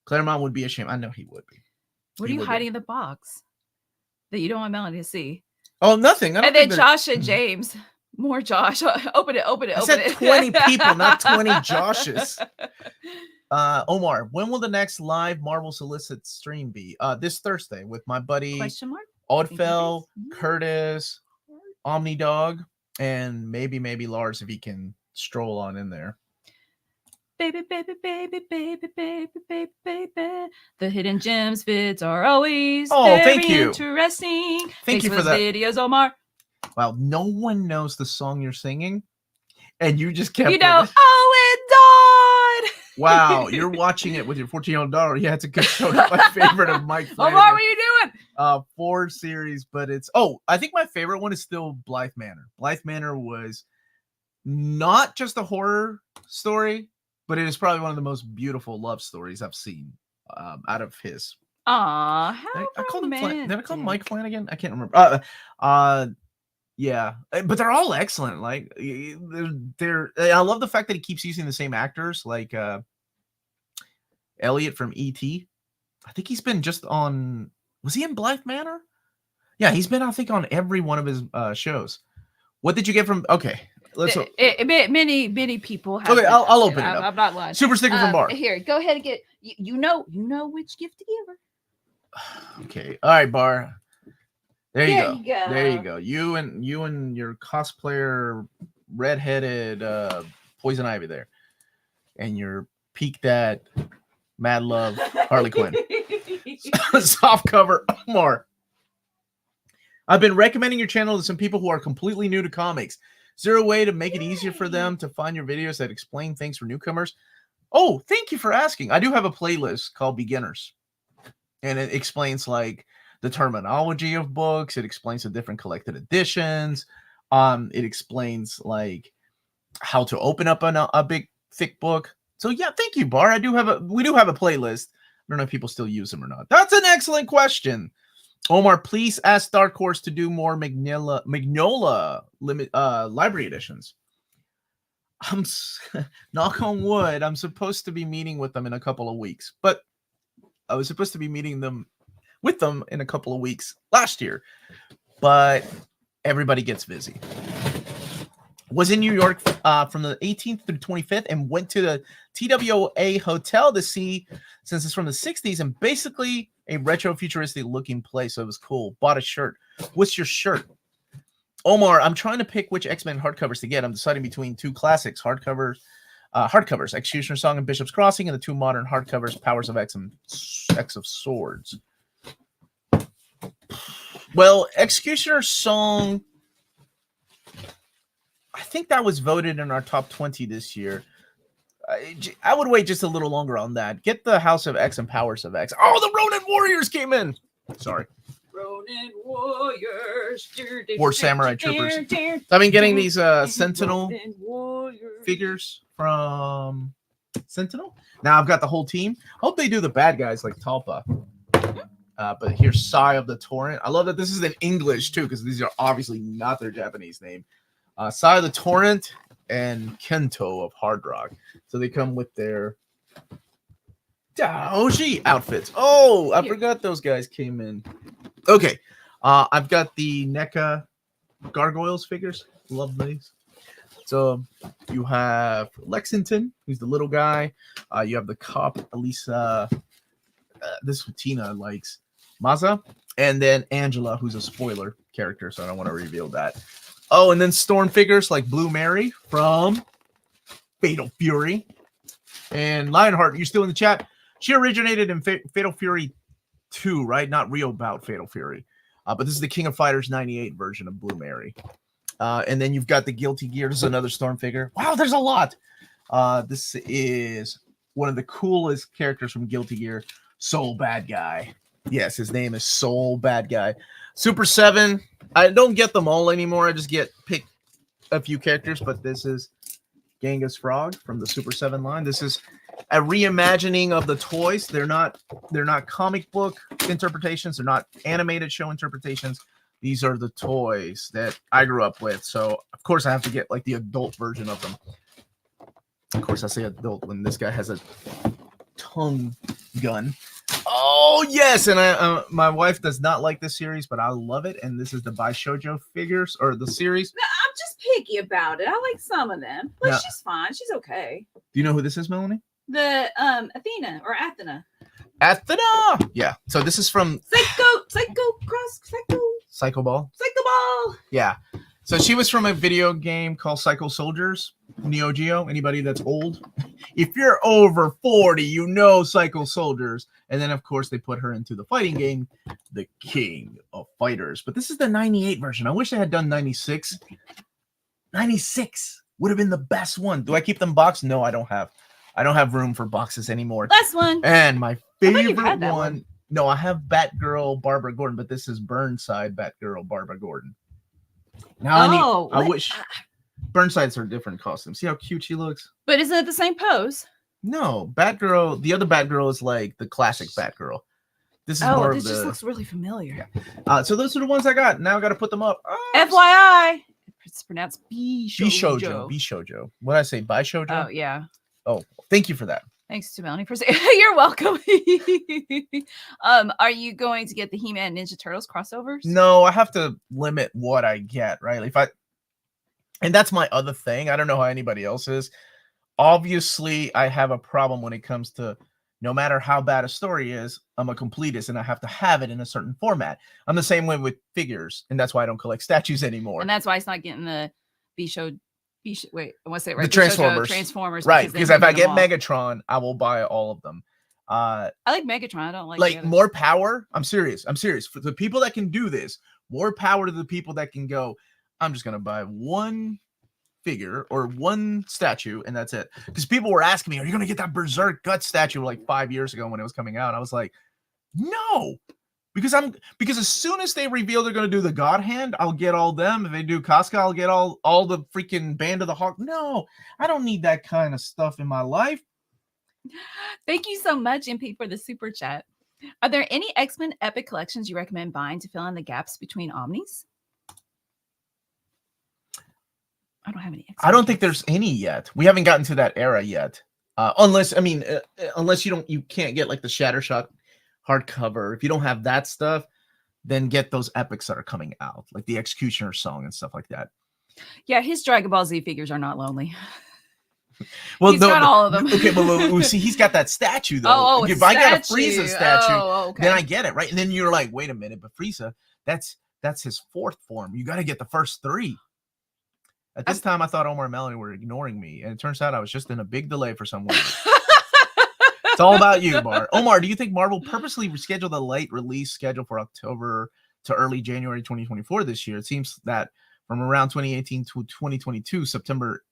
Claremont would be ashamed. I know he would be. What are you hiding in the box that you don't want Melanie to see? Oh, nothing. And then Josh and James. More Josh. Open it. I said 20 people, not 20 Joshes. Omar, when will the next live Marvel Solicit stream be? This Thursday with my buddy Oddfell, Curtis, Omnidog, and maybe Lars if he can stroll on in there. Baby, baby, baby, baby, baby, baby, baby. The hidden gems vids are always very interesting. Thank you for that. Videos, Omar. Wow, no one knows the song you're singing, and you just kept. It died. Wow, you're watching it with your 14-year-old daughter. Yeah, it's a good show. Not my favorite of Mike. Omar, what are you doing? 4 series, but it's. I think my favorite one is still Blythe Manor. Blythe Manor was not just a horror story, but it is probably one of the most beautiful love stories I've seen out of his Aw, how I called him romantic. Did I call him Mike Flanagan? I can't remember. Yeah, but they're all excellent. Like they're I love the fact that he keeps using the same actors, like Elliot from E.T. I think he's been just on. Was he in Blythe Manor? Yeah, he's been, I think, on every one of his shows. What did you get from? Okay, let's. Many people have. Okay, I'll open it up. I'm not lying. Super sticker from Bar. Here, go ahead and get. You know which gift to give her. Okay, all right, Bar. There you go. go. There you go. You and your cosplayer, redheaded Poison Ivy there, and your peaked at Mad Love Harley Quinn. Soft cover Omar. I've been recommending your channel to some people who are completely new to comics. Is there a way to make it easier for them to find your videos that explain things for newcomers? Oh, thank you for asking. I do have a playlist called Beginners, and it explains like the terminology of books. It explains the different collected editions. It explains like how to open up a big thick book. So yeah, thank you, Bar. We do have a playlist. I don't know if people still use them or not. That's an excellent question. Omar, please ask Dark Horse to do more Magnola library editions. Knock on wood, I'm supposed to be meeting with them in a couple of weeks, but I was supposed to be meeting with them in a couple of weeks last year, but everybody gets busy. Was in New York from the 18th through 25th and went to the TWA Hotel to see, since it's from the 60s and basically a retro futuristic looking place. So it was cool. Bought a shirt. What's your shirt? Omar, I'm trying to pick which X-Men hardcovers to get. I'm deciding between two classics hardcovers, Executioner's Song and Bishop's Crossing, and the two modern hardcovers, Powers of X and X of Swords. Well, Executioner's Song, I think that was voted in our top 20 this year. I would wait just a little longer on that. Get the House of X and Powers of X. Oh, the Ronin Warriors came in. Sorry. Ronin Warriors. War Samurai Troopers. I've been getting these Sentinel figures from Sentinel. Now I've got the whole team. Hope they do the bad guys like Talpa. But here's Sai of the Torrent. I love that this is in English too, because these are obviously not their Japanese name. Sai of the Torrent and Kento of Hard Rock. So they come with their Daoji outfits. Oh, I forgot those guys came in. Okay. I've got the NECA Gargoyles figures. Love these. So you have Lexington, who's the little guy. You have the cop, Elisa. This Tina likes Maza. And then Angela, who's a spoiler character, so I don't want to reveal that. Oh, and then Storm figures like Blue Mary from Fatal Fury. And Lionheart, you still in the chat? She originated in Fatal Fury 2, right? Not real about Fatal Fury. But this is the King of Fighters 98 version of Blue Mary. And then you've got the Guilty Gear. This is another Storm figure. Wow, there's a lot. This is one of the coolest characters from Guilty Gear, Soul Bad Guy. Yes, his name is Soul Bad Guy. Super 7. I don't get them all anymore. I just pick a few characters, but this is Genghis Frog from the Super 7 line. This is a reimagining of the toys. They're not comic book interpretations. They're not animated show interpretations. These are the toys that I grew up with. So, of course, I have to get like the adult version of them. Of course, I say adult when this guy has a tongue gun. Oh, yes. And my wife does not like this series, but I love it. And this is the Baishoujo figures, or the series. No, I'm just picky about it. I like some of them, but she's fine. She's okay. Do you know who this is, Melanie? The Athena or Athena. Athena! Yeah. So this is from Psycho Ball. Yeah. So she was from a video game called Psycho Soldiers, Neo Geo. Anybody that's old? If you're over 40, you know Psycho Soldiers. And then, of course, they put her into the fighting game, The King of Fighters. But this is the 98 version. I wish they had done 96. 96 would have been the best one. Do I keep them boxed? No, I don't have room for boxes anymore. Last one. And my favorite one. No, I have Batgirl Barbara Gordon, but this is Burnside Batgirl Barbara Gordon. Now I wish Burnside's are different costumes. See how cute she looks? But isn't it the same pose? No, Batgirl. The other Batgirl is like the classic Batgirl. This is more of this just looks really familiar. Yeah. So those are the ones I got. Now I got to put them up. FYI, it's pronounced Bishoujo. Bishoujo. What did I say? Bishoujo? Oh, yeah. Oh, thank you for that. Thanks to Melanie for saying. You're welcome. Are you going to get the He-Man Ninja Turtles crossovers? No, I have to limit what I get, right? And that's my other thing. I don't know how anybody else is. Obviously, I have a problem when it comes to no matter how bad a story is, I'm a completist and I have to have it in a certain format. I'm the same way with figures, and that's why I don't collect statues anymore. And that's why it's not getting the wait, I want to say it right. The Transformers. Transformers. Right, because if I get Megatron, I will buy all of them. I like Megatron. I don't like more power. I'm serious. For the people that can do this, more power to the people that can go, I'm just going to buy one figure or one statue and that's it. Because people were asking me, are you going to get that Berserk Guts statue like 5 years ago when it was coming out? I was like, no. Because as soon as they reveal they're going to do the God Hand, I'll get all them. If they do Casca, I'll get all the freaking Band of the Hawk. No, I don't need that kind of stuff in my life. Thank you so much, MP, for the super chat. Are there any X-Men Epic collections you recommend buying to fill in the gaps between Omnis? I don't have any. I don't think there's any yet. We haven't gotten to that era yet. Unless you can't get like the Shattershot hardcover. If you don't have that stuff, then get those epics that are coming out, like the Executioner song and stuff like that. Yeah, his Dragon Ball Z figures are not lonely. Well, he's got all of them. Okay, but see, he's got that statue though. If I got a Frieza statue, then I get it, right? And then you're like, wait a minute, but Frieza, that's his fourth form. You got to get the first three. At this time, I thought Omar and Melanie were ignoring me, and it turns out I was just in a big delay for some reason. It's all about you, Bar. Omar, do you think Marvel purposely rescheduled the late release schedule for October to early January 2024 this year? It seems that from around 2018 to 2022, September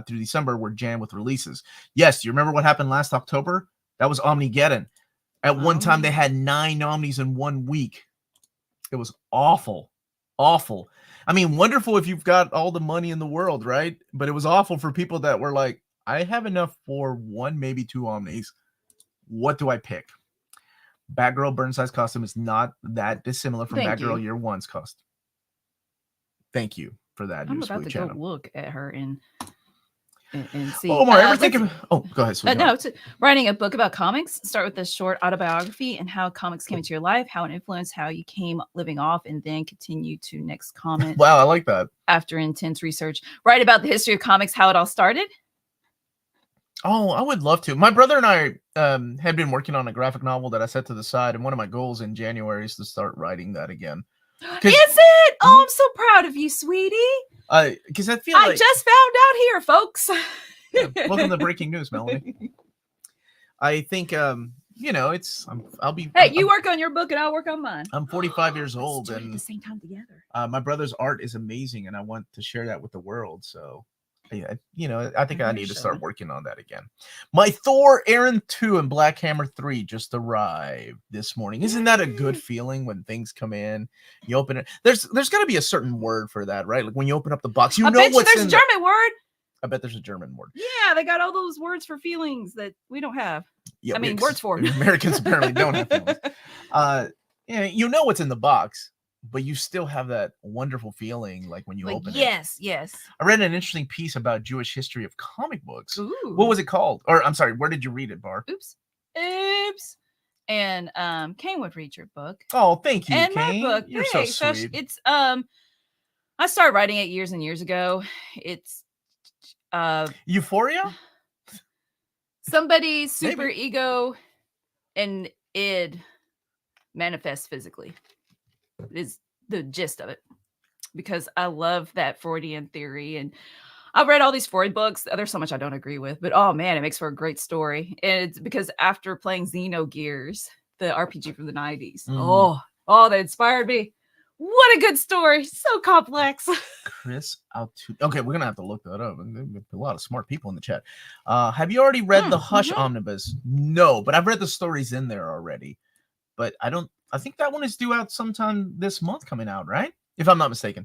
through December were jammed with releases. Yes, do you remember what happened last October? That was Omnigeddon. At one time, they had 9 Omnis in 1 week. It was awful. Awful. I mean, wonderful if you've got all the money in the world, right? But it was awful for people that were like, I have enough for 1, maybe 2 Omnis. What do I pick? Batgirl Burnside's costume is not that dissimilar from Batgirl Year One's costume. Thank you for that. I'm about to go look at her and see. Omar, ever think of? Oh, go ahead. No, it's writing a book about comics. Start with a short autobiography and how comics came into your life, how it influenced how you came living off, and then continue to next comment. Wow, I like that. After intense research, write about the history of comics, how it all started. Oh, I would love to. My brother and I had been working on a graphic novel that I set to the side, and one of my goals in January is to start writing that again. Is it? Oh, I'm so proud of you, sweetie. Because I feel like just found out here, folks. Welcome to breaking news, Melanie. I think I'll be. Hey, you work on your book and I'll work on mine. I'm 45 years old, and at the same time together. My brother's art is amazing, and I want to share that with the world. So. Yeah, I think I need to start working on that again. My Thor Aaron 2 and Black Hammer 3 just arrived this morning. Isn't that a good feeling when things come in? You open it. There's got to be a certain word for that, right? Like when you open up the box, you know what's in. There's a German word. I bet there's a German word. Yeah, they got all those words for feelings that we don't have. Yeah, words for them. Americans apparently don't have feelings. You know what's in the box, but you still have that wonderful feeling like when you open it. Yes. I read an interesting piece about Jewish history of comic books. Ooh. What was it called? Or I'm sorry, where did you read it, Bar? Oops. And Kane would read your book. Oh, thank you, and Kane. My book. You're so sweet. It's I started writing it years and years ago. It's Euphoria? Somebody's super ego and id manifests physically. Is the gist of it, because I love that Freudian theory, and I've read all these Freud books. There's so much I don't agree with, but oh man, it makes for a great story. And it's because after playing Xenogears, the RPG from the 90s, that inspired me. What a good story, so complex. Chris okay, we're gonna have to look that up. There's a lot of smart people in the chat. Have you already read the Hush Omnibus? No, but I've read the stories in there already. But I think that one is due out sometime this month coming out, right? If I'm not mistaken.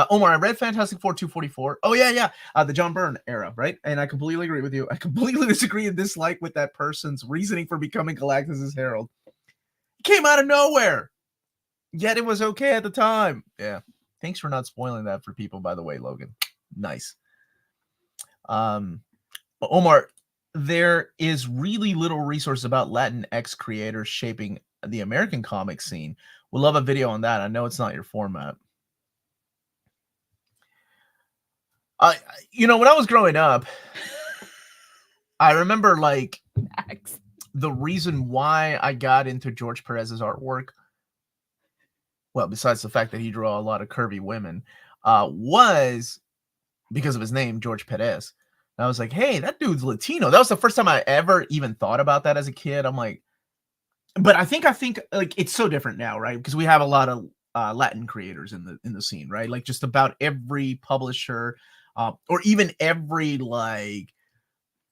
Omar, I read Fantastic Four 244. Oh, yeah. The John Byrne era, right? And I completely agree with you. I completely disagree and dislike with that person's reasoning for becoming Galactus' herald. came out of nowhere. Yet it was okay at the time. Yeah. Thanks for not spoiling that for people, by the way, Logan. Nice. Omar, there is really little resource about Latinx creators shaping the American comic scene. We'll love a video on that. I know it's not your format. When I was growing up, I remember like the reason why I got into George Perez's artwork, well, besides the fact that he drew a lot of curvy women, was because of his name, George Perez. And I was like, hey, that dude's Latino. That was the first time I ever even thought about that as a kid. I'm like, but I think like it's so different now, right? Because we have a lot of Latin creators in the scene, right? Like just about every publisher, or even every like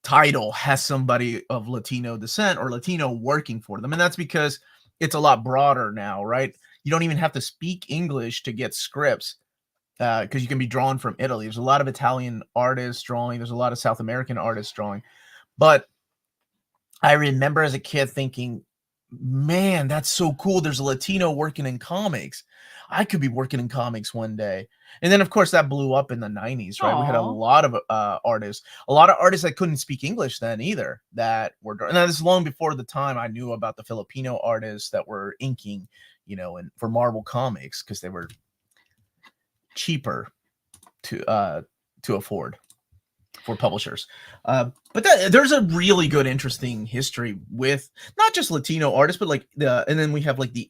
title has somebody of Latino descent or Latino working for them. And that's because it's a lot broader now, right? You don't even have to speak English to get scripts because you can be drawn from Italy. There's a lot of Italian artists drawing. There's a lot of South American artists drawing. But I remember as a kid thinking, man, that's so cool. There's a Latino working in comics. I could be working in comics one day. And then, of course, that blew up in the 90s, right? Aww. We had a lot of artists that couldn't speak English then either that were, and that is long before the time I knew about the Filipino artists that were inking, and for Marvel Comics because they were cheaper to afford for publishers. But there's a really good, interesting history with not just Latino artists, but like and then we have like the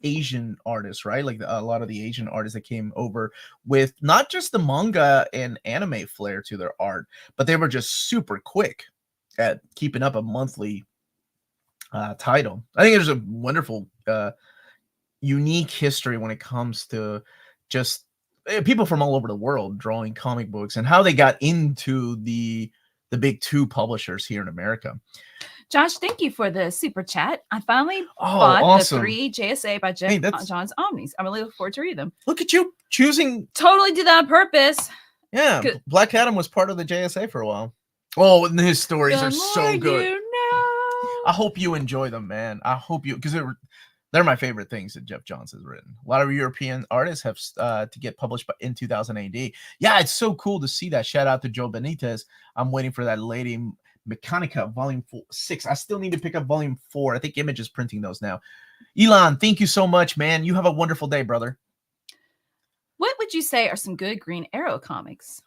Asian artists, right? Like a lot of the Asian artists that came over with not just the manga and anime flair to their art, but they were just super quick at keeping up a monthly title. I think there's a wonderful, unique history when it comes to just people from all over the world drawing comic books and how they got into the big two publishers here in America. Josh, thank you for the super chat. I finally bought the 3 JSA by John's Omnis. I really look forward to reading them. Look at you choosing. Totally did that on purpose. Yeah, Black Adam was part of the JSA for a while. Oh, and his stories are so good. I hope you enjoy them, man. I hope you, because they're my favorite things that Jeff Johns has written. A lot of European artists have to get published in 2000 AD. Yeah, it's so cool to see that. Shout out to Joe Benitez. I'm waiting for that Lady Mechanica Volume 6. I still need to pick up Volume 4. I think Image is printing those now. Elon, thank you so much, man. You have a wonderful day, brother. What would you say are some good Green Arrow comics?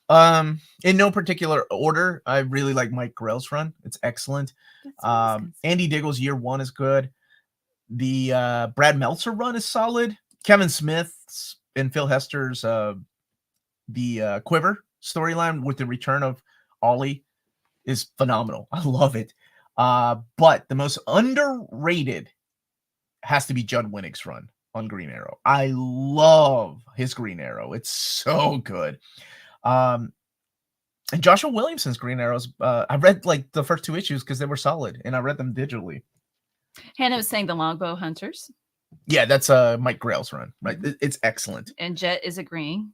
In no particular order. I really like Mike Grell's run. It's excellent. Andy Diggle's Year 1 is good. The Brad Meltzer run is solid. Kevin Smith's and Phil Hester's the Quiver storyline with the return of Ollie is phenomenal. I love it. But the most underrated has to be Judd Winnick's run on Green Arrow. I love his Green Arrow. It's so good. And Joshua Williamson's Green Arrows. I read like the first 2 issues because they were solid, and I read them digitally. Hannah was saying the Longbow Hunters. Yeah, that's Mike Grell's run, right? It's excellent. And Jet is agreeing.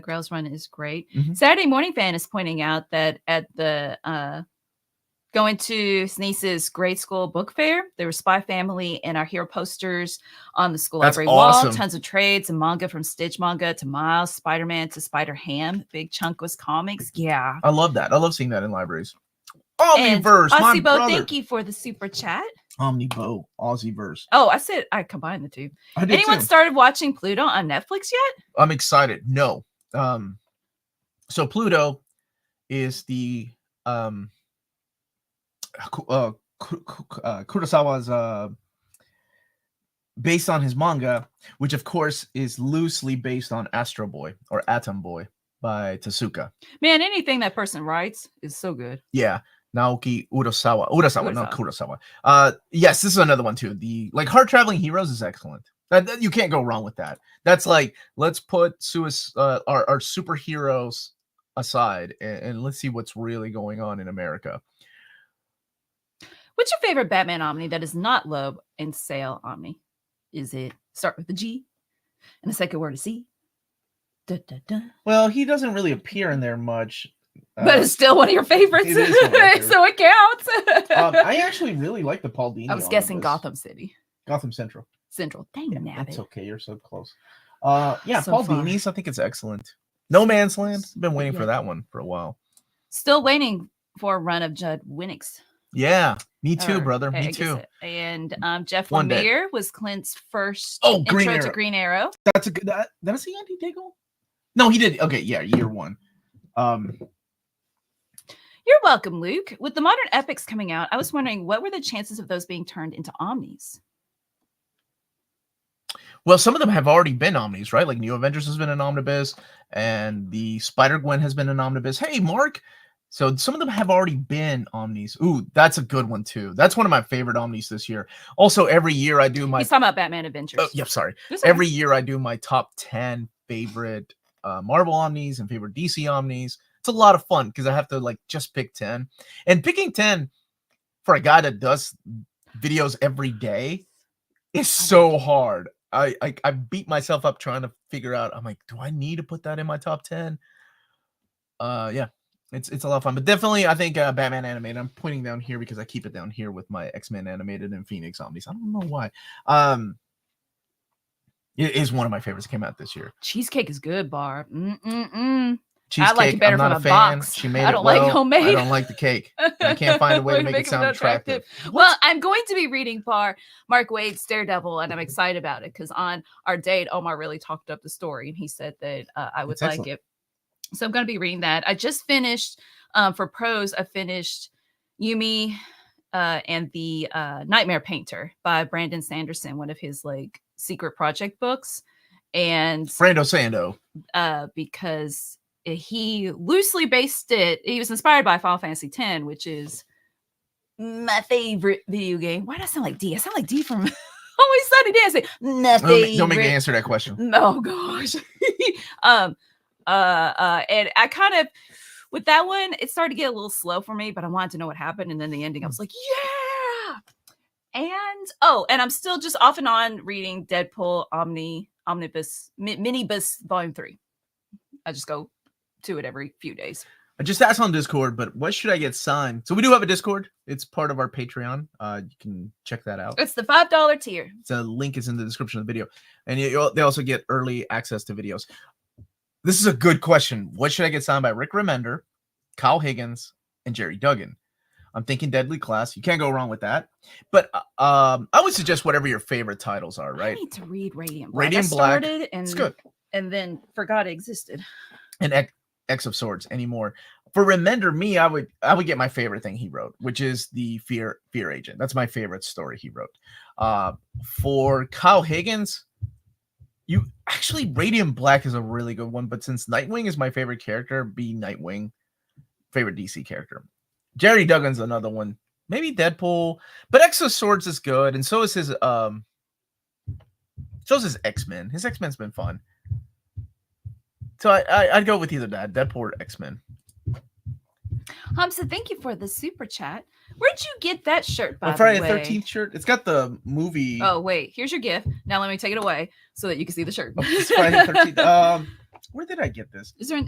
Grell's run is great. Mm-hmm. Saturday Morning Fan is pointing out that at the going to Sneeze's grade school book fair, there was Spy Family and our hero posters on the school library wall. Tons of trades and manga from Stitch Manga to Miles, Spider-Man to Spider-Ham. Big chunk was comics. Yeah. I love that. I love seeing that in libraries. Omniverse, my brother. Thank you for the super chat. Omnibo, Aussieverse. Oh, I said I combined the two. Anyone started watching Pluto on Netflix yet? I'm excited. No. So Pluto is the Kurosawa's based on his manga, which of course is loosely based on Astro Boy or Atom Boy by Tezuka. Man, anything that person writes is so good. Yeah. Naoki Urasawa, not Kurosawa. Yes, this is another one too. The Hard Traveling Heroes is excellent. That you can't go wrong with that. That's like, let's put our superheroes aside and let's see what's really going on in America. What's your favorite Batman Omni that is not Loeb and Sale Omni? Is it start with a G and the second word is C? Da, da, da. Well, he doesn't really appear in there much. But it's still one of your favorites, so it counts. I actually really like the Paul Dini. I was guessing Gotham City. Gotham Central. Dang, Yeah, nabbit. that's okay. You're so close. Yeah, So Paul far. Dini's. I think it's excellent. No Man's Land. I've been waiting for that one for a while. Still waiting for a run of Judd Winnick's. Yeah, me too, brother. Me too. And Jeff Lemire was Clint's first intro to Green Arrow. That's a good. That was the Andy Diggle. No, he did. Okay, yeah, year one. You're welcome, Luke. With the modern epics coming out, I was wondering what were the chances of those being turned into omnis? Well, some of them have already been omnis, right? Like New Avengers has been an omnibus, and the Spider-Gwen has been an omnibus. Hey, Mark. So some of them have already been omnis. Ooh, that's a good one too. That's one of my favorite omnis this year. Also, every year I do my. He's talking about Batman Adventures. Oh, yeah, sorry. Every year I do my top 10 favorite Marvel omnis and favorite DC omnis. It's a lot of fun because I have to like just pick 10. And picking 10 for a guy that does videos every day is so hard. I beat myself up trying to figure out. I'm like, do I need to put that in my top 10? Yeah. It's a lot of fun, but definitely I think Batman animated. I'm pointing down here because I keep it down here with my X-Men animated and Phoenix omnis. I don't know why. It is one of my favorites that came out this year. Cheesecake is good, Barb. Cheesecake, I like it better I'm not from a a fan. box. She made I don't like homemade. I don't like the cake. I can't find a way to make it sound attractive. Well, I'm going to be reading Mark Waid's Daredevil, and I'm excited about it because on our date, Omar really talked up the story, and he said that I would like it. So I'm going to be reading that. I just finished, for prose, I finished Yumi and the Nightmare Painter by Brandon Sanderson, one of his like secret project books. And Brando Sando. Because he loosely based it, he was inspired by Final Fantasy X, which is my favorite video game. Why do I sound like D? I sound like D from Always Sunny Dancing. Don't make me answer that question. Oh gosh. And I kind of, with that one, it started to get a little slow for me, but I wanted to know what happened. And then the ending, I was like, yeah. And I'm still just off and on reading Deadpool Omnibus Minibus Volume 3. I just go to it every few days. I just asked on Discord, but what should I get signed? So we do have a Discord. It's part of our Patreon. You can check that out. It's the $5 tier. The link is in the description of the video. And they also get early access to videos. This is a good question. What should I get signed by Rick Remender, Kyle Higgins, and Jerry Duggan? I'm thinking Deadly Class. You can't go wrong with that. But I would suggest whatever your favorite titles are, right? I need to read Radiant Black. Radiant Black. It's good. And then forgot it existed. And X of Swords anymore. For Remender, me, I would get my favorite thing he wrote, which is the Fear Agent. That's my favorite story he wrote. For Kyle Higgins, Radiant Black is a really good one, but since Nightwing is my favorite character, be Nightwing, favorite DC character. Jerry Duggan's another one. Maybe Deadpool, but X of Swords is good, and so is his X-Men. His X-Men's been fun. So I'd go with either that, Deadpool or X-Men. So thank you for the super chat. Where'd you get that shirt, by the way? Friday the 13th shirt. It's got the movie. Oh, wait. Here's your gift. Now let me take it away so that you can see the shirt. It's Friday the 13th. Where did I get this? Is there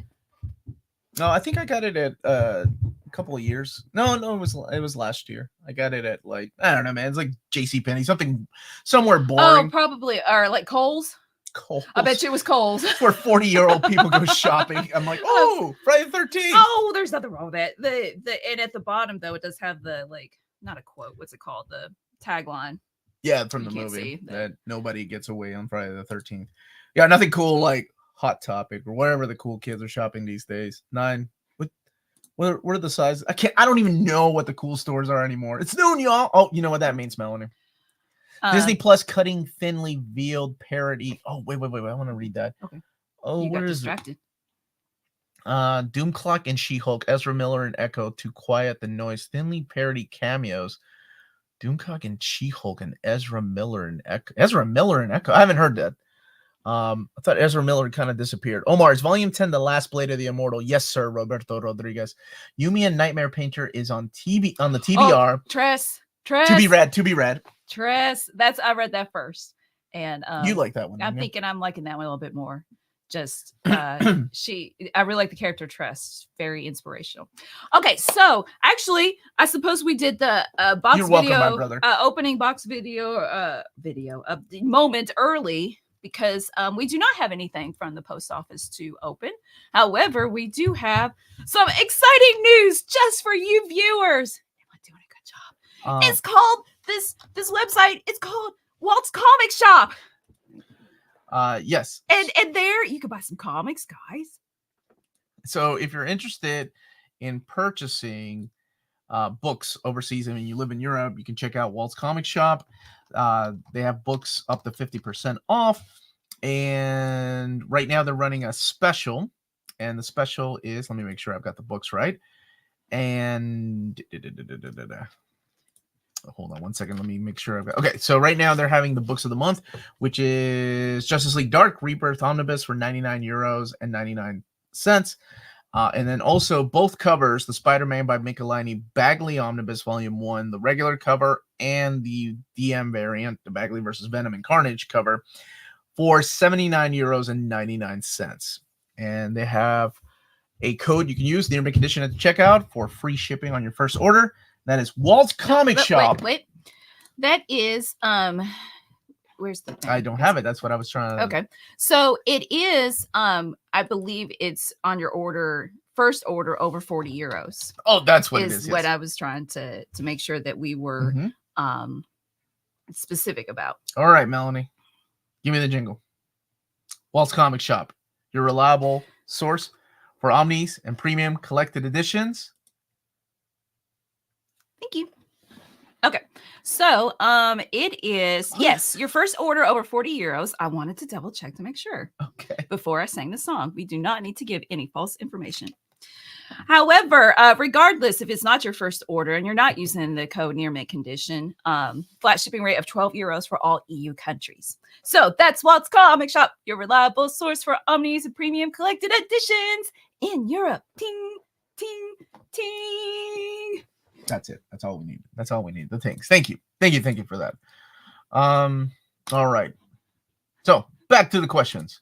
No, I think I got it at a couple of years. No, it was last year. I got it at like, I don't know, man. It's like JCPenney, somewhere boring. Oh, probably. Or like Kohl's. I bet you it was Kohl's. It's where 40-year-old people go shopping. I'm like, oh, Friday the 13th. Oh, there's nothing wrong with that. And at the bottom though, it does have the like, not a quote. What's it called? The tagline. Yeah, from the movie that nobody gets away on Friday the 13th. Yeah, nothing cool like Hot Topic or whatever the cool kids are shopping these days. 9. What are the sizes? I don't even know what the cool stores are anymore. It's noon, y'all. Oh, you know what that means, Melanie. Disney Plus cutting thinly veiled parody. Oh, wait. I want to read that. Okay. Oh, you where got is distracted. it? Doom Clock and She-Hulk, Ezra Miller and Echo to quiet the noise. Thinly parody cameos. Doomcock and She-Hulk and Ezra Miller and Echo. I haven't heard that. I thought Ezra Miller kind of disappeared. Omar, is Volume 10 the last Blade of the Immortal? Yes, sir, Roberto Rodriguez. Yumi and Nightmare Painter is on the TBR. Oh, Tress. To be read. Tress. I read that first. And you like that one. I'm thinking I'm liking that one a little bit more. just I really like the character Tress. Very inspirational. Okay, so actually, I suppose we did the box You're video, welcome, my brother. Opening box video of the moment early because we do not have anything from the post office to open. However, we do have some exciting news just for you viewers. Am I doing a good job? It's called this website. It's called Walt's Comic Shop. Yes. And there you can buy some comics, guys. So if you're interested in purchasing books overseas, I mean, you live in Europe, you can check out Walt's Comic Shop. They have books up to 50% off. And right now they're running a special. And the special is, let me make sure I've got the books right. And hold on one second. Let me make sure I've got. Okay, so right now they're having the books of the month, which is Justice League Dark, Rebirth, Omnibus for €99.99. And then also both covers, the Spider-Man by MICHELINIE Bagley Omnibus Volume 1, the regular cover, and the DM variant, the Bagley versus Venom and Carnage cover, for €79.99. And they have a code you can use, the Urban Condition at the checkout, for free shipping on your first order. That is Walt's Comic Shop. Wait. That is where's the thing? I don't have it. That's what I was trying to. Okay. So it is I believe it's on your first order over €40. Oh, that's what it is. What I was trying to make sure that we were specific about. All right, Melanie. Give me the jingle. Walt's Comic Shop, your reliable source for omnis and premium collected editions. Thank you. Okay, so it is yes, your first order over €40. I wanted to double check to make sure. Okay. Before I sang the song, we do not need to give any false information. However, regardless if it's not your first order and you're not using the code near mint condition, flat shipping rate of €12 for all EU countries. So that's Walt's Comic Shop, your reliable source for omnis and premium collected editions in Europe. Ting, ting, ting. That's it. That's all we need. That's all we need. The things. Thank you for that. All right. So back to the questions.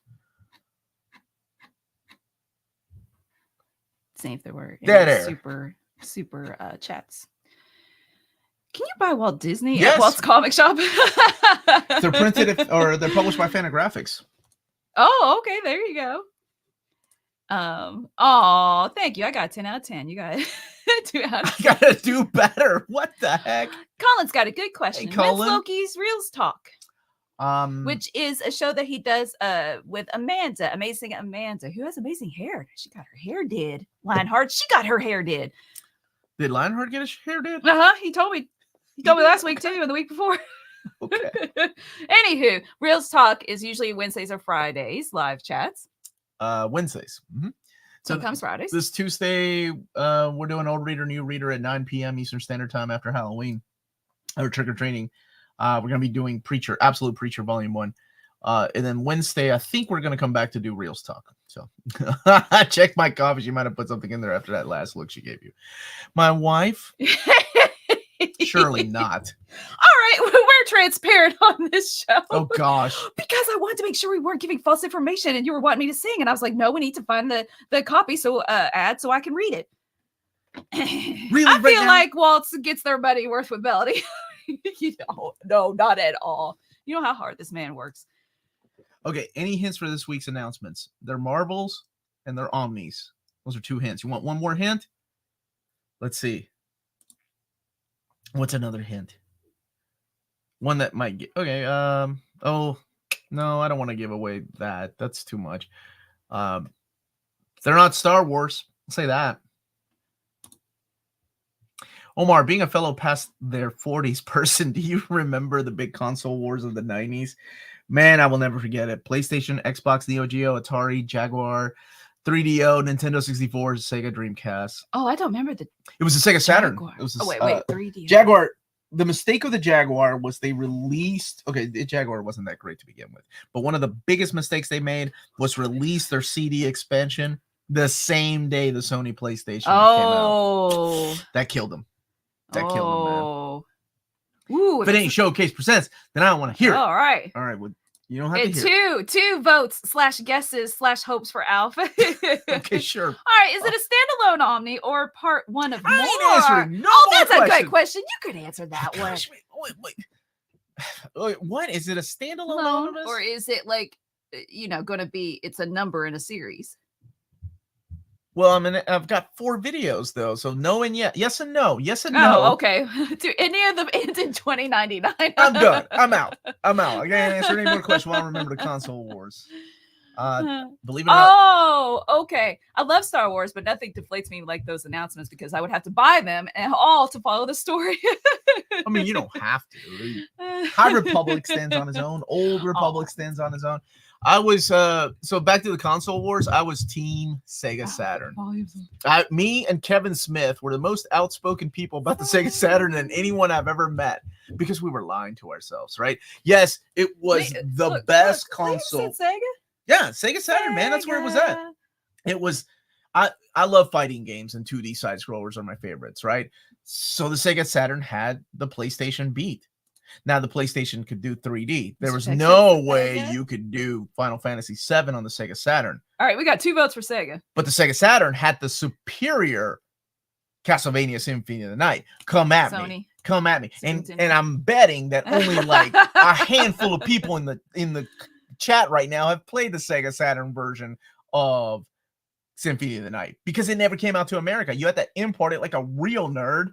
See if there were Dead air. super chats. Can you buy Walt Disney Yes. at Walt's Comic Shop? They're printed or they're published by Fantagraphics. Oh, okay. There you go. Oh, thank you. I got 10 out of 10. You got 2 out of 10. I gotta do better. What the heck? Colin's got a good question. Hey, Colin. When's Loki's Reels Talk? Which is a show that he does with Amanda, amazing Amanda, who has amazing hair. She got her hair did. Lionheart, she got her hair did. Did Lionheart get his hair did? He told me. He told me last week too, and the week before. Okay. Anywho, Reels Talk is usually Wednesdays or Fridays, live chats. Wednesdays. Mm-hmm. So it comes Fridays. This Tuesday, we're doing Old Reader, New Reader at 9 p.m. Eastern Standard Time after Halloween, or trick or treating. We're going to be doing Preacher, Absolute Preacher Volume 1. And then Wednesday, I think we're going to come back to do Reels Talk. So I checked my coffee. She might have put something in there after that last look she gave you. My wife? Surely not. All right, we're transparent on this show. Oh, gosh. Because I wanted to make sure we weren't giving false information and you were wanting me to sing. And I was like, no, we need to find the copy so so I can read it. Really? I feel like Walt gets their money worth with Melanie. No, not at all. You know how hard this man works. Okay, any hints for this week's announcements? They're Marvels and they're Omnis. Those are 2 hints. You want one more hint? Let's see. What's another hint? One that might get... Okay, oh, no, I don't want to give away that. That's too much. They're not Star Wars. I'll say that. Omar, being a fellow past their 40s person, do you remember the big console wars of the 90s? Man, I will never forget it. PlayStation, Xbox, Neo Geo, Atari, Jaguar, 3DO, Nintendo 64, Sega Dreamcast. Oh, I don't remember It was a Sega Saturn. Jaguar. It was a, wait, 3DO. Jaguar. The mistake of the Jaguar was they released... Okay, the Jaguar wasn't that great to begin with. But one of the biggest mistakes they made was release their CD expansion the same day the Sony PlayStation came out. That killed them. That killed him, man. Ooh, If it ain't Showcase Presents, then I don't want to hear it. All right. All right. Well, You don't have to hear. Two votes / guesses / hopes for Alpha. Okay, sure. All right, is it a standalone Omni or part one of more? I ain't answering no more that's questions. a great question. You could answer that one. Wait, what? Is it a standalone Omnibus? Or is it like, going to be, it's a number in a series? Well, I mean, I've got 4 videos though, so no and yes and no, yes and no. no. Okay. Do any of them end in 2099? I'm done. I'm out. I can't answer any more questions. While I remember the console wars. Believe it or not. Oh, okay. I love Star Wars, but nothing deflates me like those announcements because I would have to buy them and all to follow the story. I mean, you don't have to. High Republic stands on its own. Old Republic stands on its own. I was so back to the console wars. I was team Sega Saturn. Me and Kevin Smith were the most outspoken people about the Sega Saturn than anyone I've ever met because we were lying to ourselves, right? Yes, it was the best console. Sega? Yeah, Sega Saturn, man. That's where it was at. It was. I love fighting games, and 2D side scrollers are my favorites, right? So the Sega Saturn had the PlayStation Beat. Now the PlayStation could do 3D. There was no way you could do Final Fantasy VII on the Sega Saturn. All right, we got 2 votes for Sega. But the Sega Saturn had the superior Castlevania Symphony of the Night. Come at me. And I'm betting that only like a handful of people in the chat right now have played the Sega Saturn version of Symphony of the Night because it never came out to America. You had to import it like a real nerd,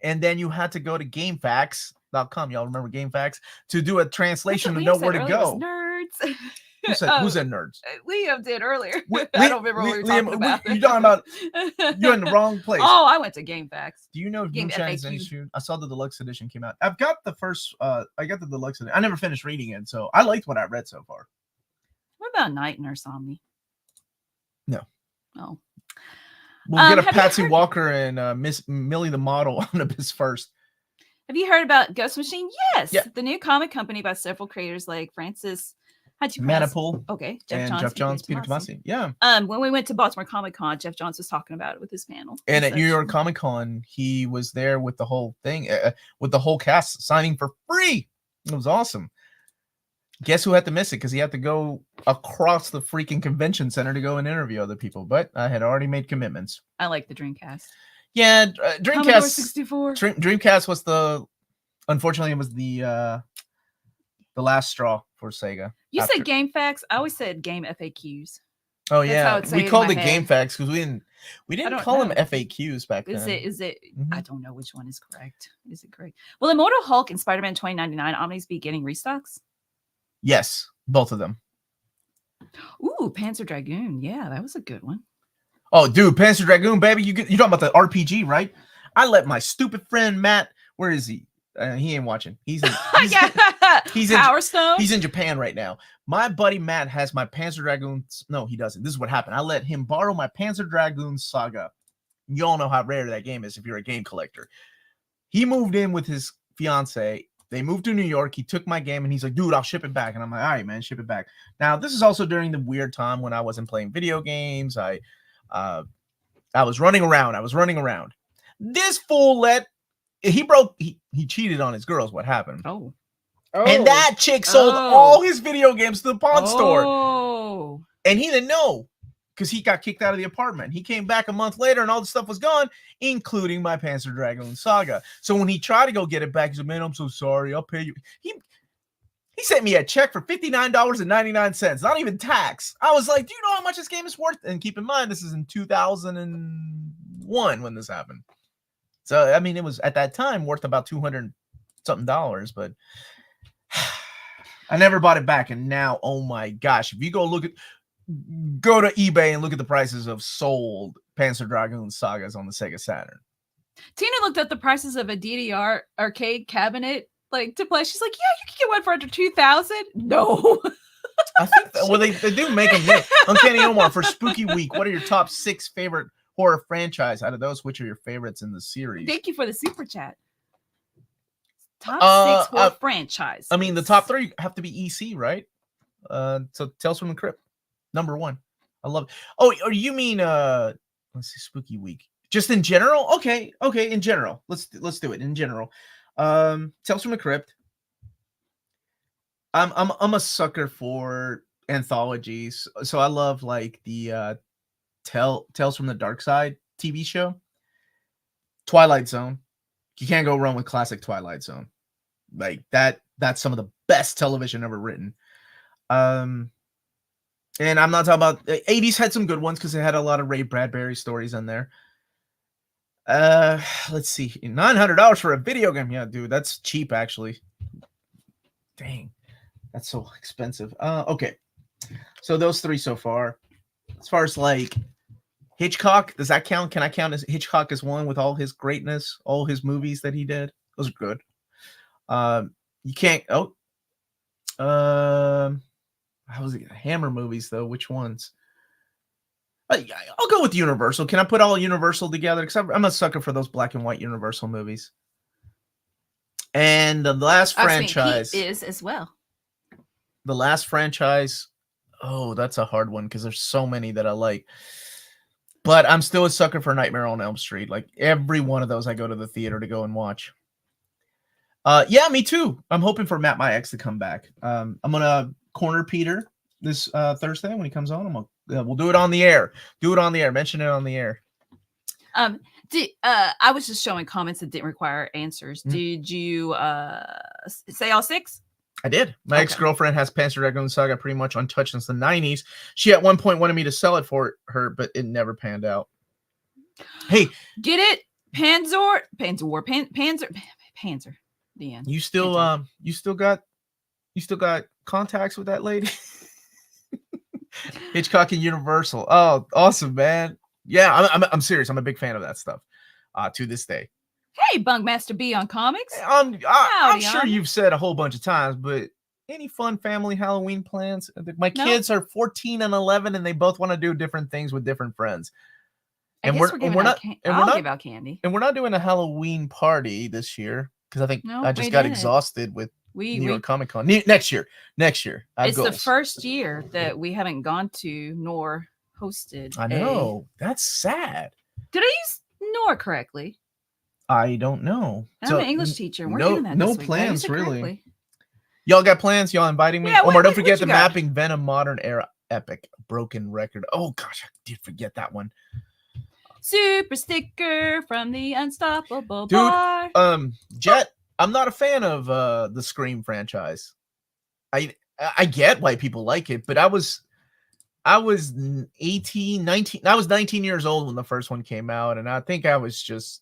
and then you had to go to GameFAQs.com. Y'all remember GameFAQs to do a translation to know where to go. Nerds. Who said nerds? Liam did earlier. I don't remember what we were talking about. You're talking about you're in the wrong place. Oh, I went to GameFAQs. Do you know Moonshine's Edition? I saw the deluxe edition came out. I've got the first. I got the deluxe edition. I never finished reading it, so I liked what I read so far. What about Night Nurse Omni? No. Oh. We'll get a Patsy Walker and Miss Millie the Model Omnibus first. Have you heard about Ghost Machine? Yes. Yeah. The new comic company by several creators like Francis Manipool. Okay. Jeff Johns, Peter Tomasi. Yeah. When we went to Baltimore Comic Con, Jeff Johns was talking about it with his panel. And at New York Comic Con, he was there with the whole thing, with the whole cast signing for free. It was awesome. Guess who had to miss it? Because he had to go across the freaking convention center to go and interview other people. But I had already made commitments. I like the Dreamcast. Yeah, Dreamcast. 64. Dreamcast was unfortunately, it was the last straw for Sega. You said GameFAQs. I always said Game FAQs. Oh yeah, we called it GameFAQs because we didn't call them FAQs back then. Is it? Mm-hmm. I don't know which one is correct. Is it correct? Will Immortal Hulk and Spider-Man 2099 Omnis be getting restocks? Yes, both of them. Ooh, Panzer Dragoon. Yeah, that was a good one. Oh, dude, Panzer Dragoon, baby. You're talking about the RPG, right? I let my stupid friend Matt. Where is he? He ain't watching. He's in Power Stone. He's in Japan right now. My buddy Matt has my Panzer Dragoon. No, he doesn't. This is what happened. I let him borrow my Panzer Dragoon Saga. You all know how rare that game is if you're a game collector. He moved in with his fiance. They moved to New York. He took my game and he's like, dude, I'll ship it back. And I'm like, all right, man, ship it back. Now, this is also during the weird time when I wasn't playing video games. I was running around. This fool he cheated on his girls. What happened? Oh. And that chick sold all his video games to the pawn store. Oh. And he didn't know because he got kicked out of the apartment. He came back a month later and all the stuff was gone, including my Panzer Dragoon Saga. So when he tried to go get it back, he said, man, I'm so sorry. I'll pay you. He sent me a check for $59.99, not even tax. I was like, do you know how much this game is worth? And keep in mind, this is in 2001 when this happened. So, I mean, it was at that time worth about $200-something, but I never bought it back. And now, oh my gosh, if you go to eBay and look at the prices of sold Panzer Dragoon Sagas on the Sega Saturn. Tina looked at the prices of a DDR arcade cabinet to play. She's like, yeah, you can get one for under $2,000. No. I think they do make them new. Uncanny Omar, for Spooky Week, what are your top 6 favorite horror franchise? Out of those, which are your favorites in the series? Thank you for the super chat. Top 6 horror franchise. I mean, the top 3 have to be EC, right? So Tales from the Crypt, number 1. I love it. Oh, or you mean let's see, Spooky Week. Just in general? Okay, in general. Let's do it in general. Tales from the Crypt. I'm a sucker for anthologies. So I love like the Tales from the Dark Side TV show. Twilight Zone. You can't go wrong with classic Twilight Zone. Like that's some of the best television ever written. And I'm not talking about the 80s had some good ones because they had a lot of Ray Bradbury stories in there. Let's see. $900 for a video game. Yeah, dude, that's cheap actually. Dang. That's so expensive. Okay. So those three so far. As far as like Hitchcock, does that count? Can I count as Hitchcock as one with all his greatness, all his movies that he did? Those are good. You can't. Oh, how was it? Hammer movies though. Which ones? I'll go with Universal. Can I put all Universal together? Because I'm a sucker for those black and white Universal movies. And the last franchise he is as well. The last franchise. Oh, that's a hard one because there's so many that I like. But I'm still a sucker for Nightmare on Elm Street. Like every one of those, I go to the theater to go and watch. Yeah, me too. I'm hoping for Matt My Ex to come back. I'm gonna corner Peter this Thursday when he comes on. We'll do it on the air. Do it on the air. Mention it on the air. I was just showing comments that didn't require answers. Mm-hmm. Did you say all 6? I did. My ex-girlfriend has Panzer Dragoon Saga pretty much untouched since the 90s. She at one point wanted me to sell it for her, but it never panned out. Hey, get it? Panzer. The end. You still got contacts with that lady? Hitchcock and Universal. Oh, awesome, man. Yeah, I'm serious. I'm a big fan of that stuff. To this day. Hey, Bunkmaster B on comics. I'm sure you've said a whole bunch of times, but any fun family Halloween plans? My kids are 14 and 11, and they both want to do different things with different friends. And we're not give out candy. And we're not doing a Halloween party this year because I think I just got exhausted with New York Comic Con. Next year. It's the first year that we haven't gone to nor hosted. I know. That's sad. Did I use nor correctly? I don't know. I'm an English teacher. And we're doing that no this week. Plans, really. Y'all got plans? Y'all inviting me? Yeah, Omar, don't forget the Mapping Venom Modern Era Epic Broken Record. Oh, gosh, I did forget that one. Super sticker from the Unstoppable Bar. Jet, I'm not a fan of the Scream franchise. I get why people like it, but I was 18, 19. I was 19 years old when the first one came out, and I think I was just...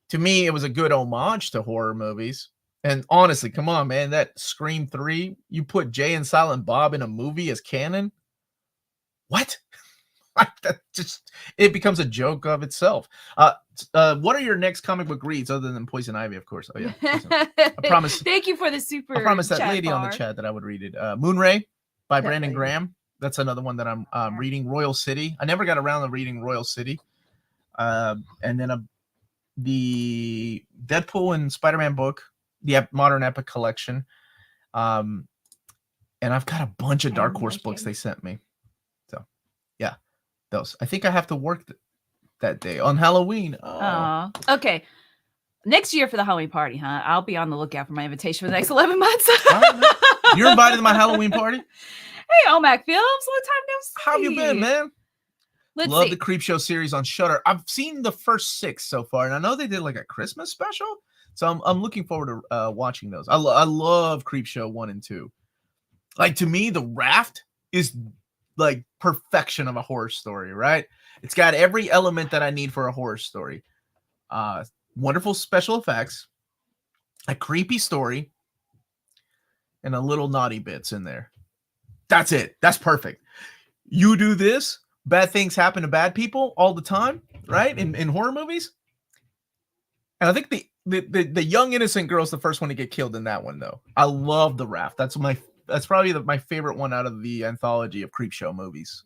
To me, it was a good homage to horror movies. And honestly, come on, man, that Scream 3, you put Jay and Silent Bob in a movie as canon? What? It becomes a joke of itself. What are your next comic book reads other than Poison Ivy, of course? Oh, yeah. I promise. Thank you for the super. I promised that lady on the chat that I would read it. Moonray by Brandon Graham. That's another one that I'm reading. Royal City. I never got around to reading Royal City. And then the Deadpool and Spider-Man book, the Modern Epic Collection. And I've got a bunch of Dark Horse books they sent me. So, yeah, those. I think I have to work that day on Halloween. Oh. Okay. Next year for the Halloween party, huh? I'll be on the lookout for my invitation for the next 11 months. You're invited to my Halloween party? Hey, Omac Films. Long time no see. How you been, man? Love the Creepshow series on Shudder. I've seen the first 6 so far, and I know they did like a Christmas special, so I'm looking forward to watching those. I love Creepshow 1 and 2. Like, to me, The Raft is like perfection of a horror story, right? It's got every element that I need for a horror story. Wonderful special effects, a creepy story, and a little naughty bits in there. That's it. That's perfect. You do this, bad things happen to bad people all the time, right? In horror movies. And I think the young innocent girl's the first one to get killed in that one, though. I love The Raft. That's probably my favorite one out of the anthology of Creepshow movies.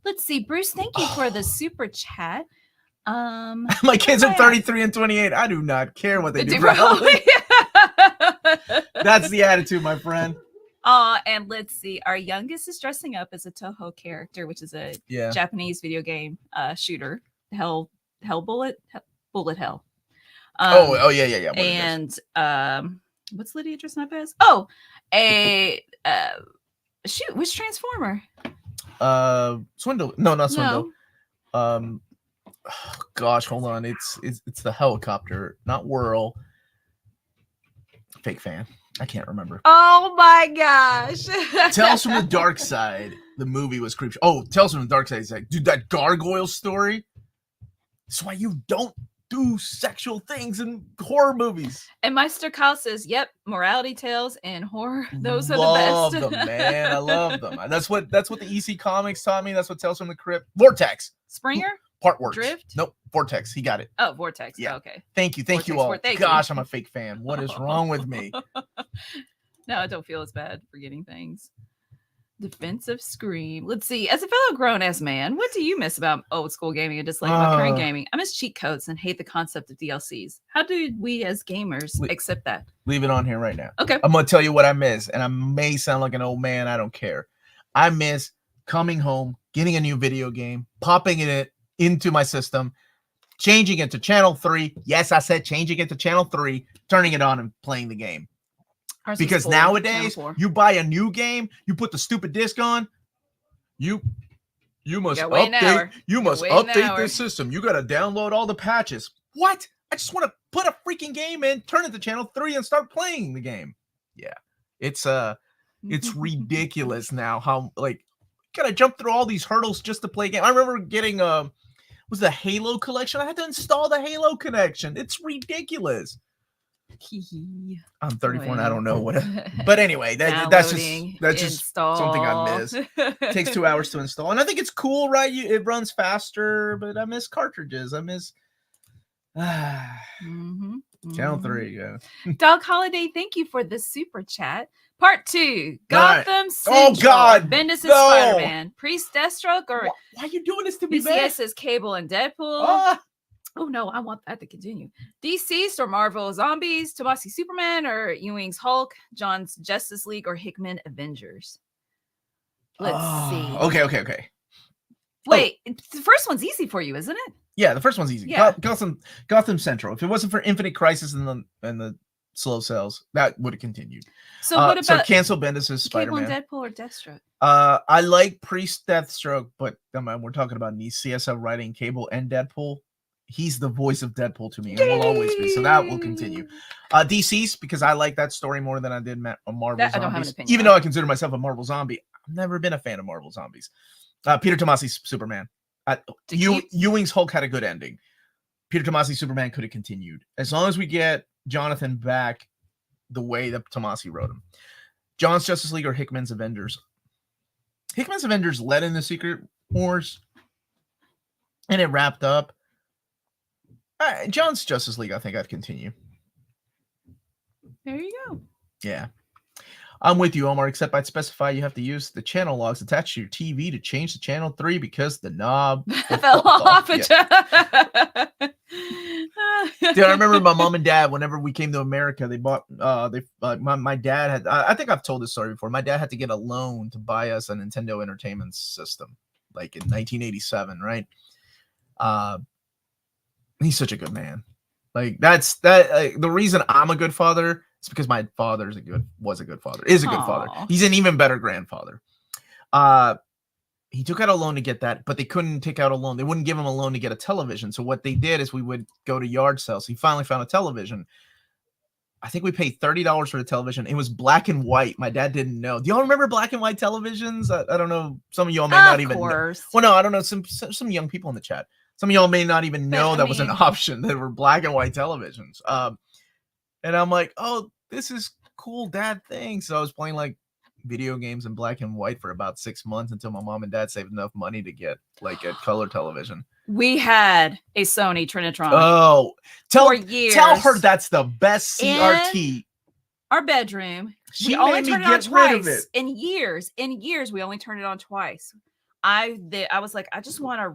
Let's see, Bruce. Thank you for the super chat. My kids are 33 and 28. I do not care what they do. That's the attitude, my friend. And let's see. Our youngest is dressing up as a Toho character, which is a Japanese video game shooter. Bullet Hell. Yeah. And What's Lydia dressing up as? Oh, a shoot, which Transformer? Swindle. No, not Swindle. No. Oh, gosh, hold on. It's the helicopter, not Whirl. Fake fan. I can't remember. Oh my gosh. Tales from the Dark Side. The movie was creepy. Oh, Tales from the Dark Side is like, dude, that gargoyle story. That's why you don't do sexual things in horror movies. And Meister Kyle says, yep, morality tales and horror. Those are the love best. Love them, man. I love them. That's what the EC Comics taught me. That's what Tales from the Crypt. Vortex. Springer? Part works. Drift? Nope. Vortex. He got it. Oh, Vortex. Yeah. Oh, okay. Thank you. Thank you all. Gosh, I'm a fake fan. What is wrong with me? No, I don't feel as bad forgetting things. Defensive Scream. Let's see. As a fellow grown-ass man, what do you miss about old school gaming and dislike about current gaming? I miss cheat codes and hate the concept of DLCs. How do we as gamers accept that? Leave it on here right now. Okay. I'm going to tell you what I miss, and I may sound like an old man. I don't care. I miss coming home, getting a new video game, popping it into my system, changing it to channel 3. Yes, I said changing it to channel 3, turning it on and playing the game. Because nowadays, you buy a new game, you put the stupid disc on, you must update. You must update this system. You got to download all the patches. What? I just want to put a freaking game in, turn it to channel 3, and start playing the game. Yeah, it's ridiculous now. How gotta jump through all these hurdles just to play a game. I remember getting was the Halo collection. I had to install the Halo connection. It's ridiculous. I'm 34 and I don't know what. But anyway, that's just something I miss. It takes 2 hours to install, and I think it's cool, right? It runs faster, but I miss cartridges. I miss channel 3. Yeah. Dog Holiday, thank you for the super chat. Part 2, Gotham Central. Oh God, Bendis' Spider-Man, Priest Deathstroke, or why are you doing this to me? BCS's Cable and Deadpool. Oh no, I want that to continue. DCeased or Marvel Zombies, Tomasi Superman or Ewing's Hulk, John's Justice League or Hickman Avengers. Let's see. Okay. Wait, the first one's easy for you, isn't it? Yeah, the first one's easy. Yeah. Gotham Central. If it wasn't for Infinite Crisis and the slow cells, that would have continued. So what about cancel Bendis' Spider-Man? Cable and Deadpool or Deathstroke? I like Priest Deathstroke, but we're talking about CSL writing Cable and Deadpool. He's the voice of Deadpool to me, and will always be. So that will continue. DCeased, because I like that story more than I did Marvel Zombies. I don't have an opinion. Even though I consider myself a Marvel zombie, I've never been a fan of Marvel Zombies. Peter Tomasi's Superman. Ewing's Hulk had a good ending. Peter Tomasi's Superman could have continued. As long as we get Jonathan back the way that Tomasi wrote him. John's Justice League or Hickman's Avengers. Hickman's Avengers led in the Secret Wars, and it wrapped up. John's Justice League, I think I'd continue. There you go. Yeah. I'm with you, Omar, except I'd specify you have to use the channel logs attached to your TV to change to channel 3 because the knob fell off. Yeah. Dude, I remember my mom and dad, whenever we came to America, they bought, my dad had, I think I've told this story before. My dad had to get a loan to buy us a Nintendo Entertainment System, like in 1987, right? He's such a good man. Like the reason I'm a good father is because my father is a good father. He's an even better grandfather. He took out a loan to get that, but they couldn't take out a loan. They wouldn't give him a loan to get a television. So what they did is we would go to yard sales. He finally found a television. I think we paid $30 for the television. It was black and white. My dad didn't know. Do y'all remember black and white televisions? I don't know. Some of y'all may not even know. Well, no, I don't know. Some young people in the chat. Some of y'all may not even know that was an option. There were black and white televisions. And I'm like, oh, this is cool, Dad thing. So I was playing like video games in black and white for about 6 months until my mom and dad saved enough money to get like a color television. We had a Sony Trinitron. Oh, tell her that's the best CRT. In our bedroom. We only turned it on twice. In years, we only turned it on twice. I was like, I just want our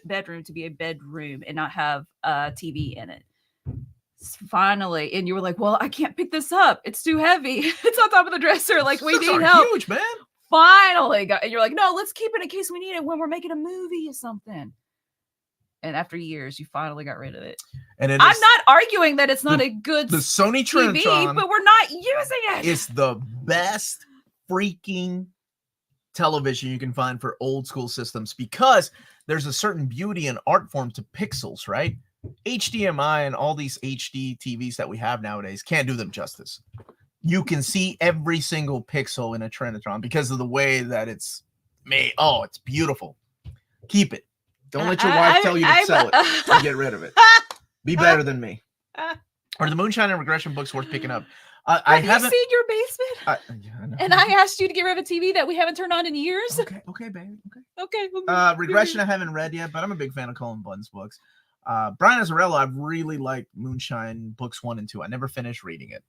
bedroom to be a bedroom and not have a TV in it. Finally, and you were like, well, I can't pick this up. It's too heavy. It's on top of the dresser. Like, we need help. Huge, man. Finally, and you're like, no, let's keep it in case we need it when we're making a movie or something. And after years, you finally got rid of it. And I'm not arguing that it's not a good the Sony TV, Trinitron, but we're not using it. It's the best freaking television you can find for old school systems because there's a certain beauty and art form to pixels, right? HDMI and all these HD TVs that we have nowadays can't do them justice. You can see every single pixel in a Trinitron because of the way that it's made. Oh, it's beautiful. Keep it. Don't let your wife tell you to sell it and get rid of it. Be better than me. Are the Moonshine and Regression books worth picking up? I haven't seen your basement. Yeah, and I asked you to get rid of a TV that we haven't turned on in years. Okay, baby. Okay. Regression I haven't read yet, but I'm a big fan of Colin Bunn's books. Brian Azzarello, I really liked Moonshine books 1 and 2. I never finished reading it.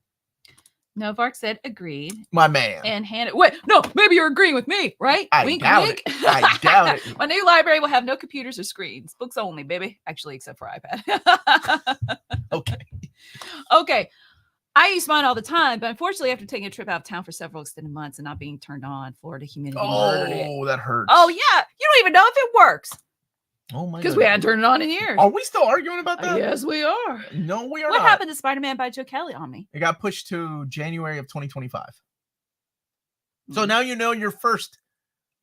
Novark said agreed. My man. And Hannah, wait, no, maybe you're agreeing with me, right? I doubt it. I doubt it. My new library will have no computers or screens. Books only, baby. Actually, except for iPad. Okay. I use mine all the time, but unfortunately, after taking a trip out of town for several extended months and not being turned on, Florida humidity murdered it. Oh, that hurts. Oh, yeah. You don't even know if it works. Oh, my God. Because we hadn't turned it on in years. Are we still arguing about that? Yes, we are. No, we are What not. happened to Spider-Man by Joe Kelly on me? It got pushed to January of 2025. So now you know your first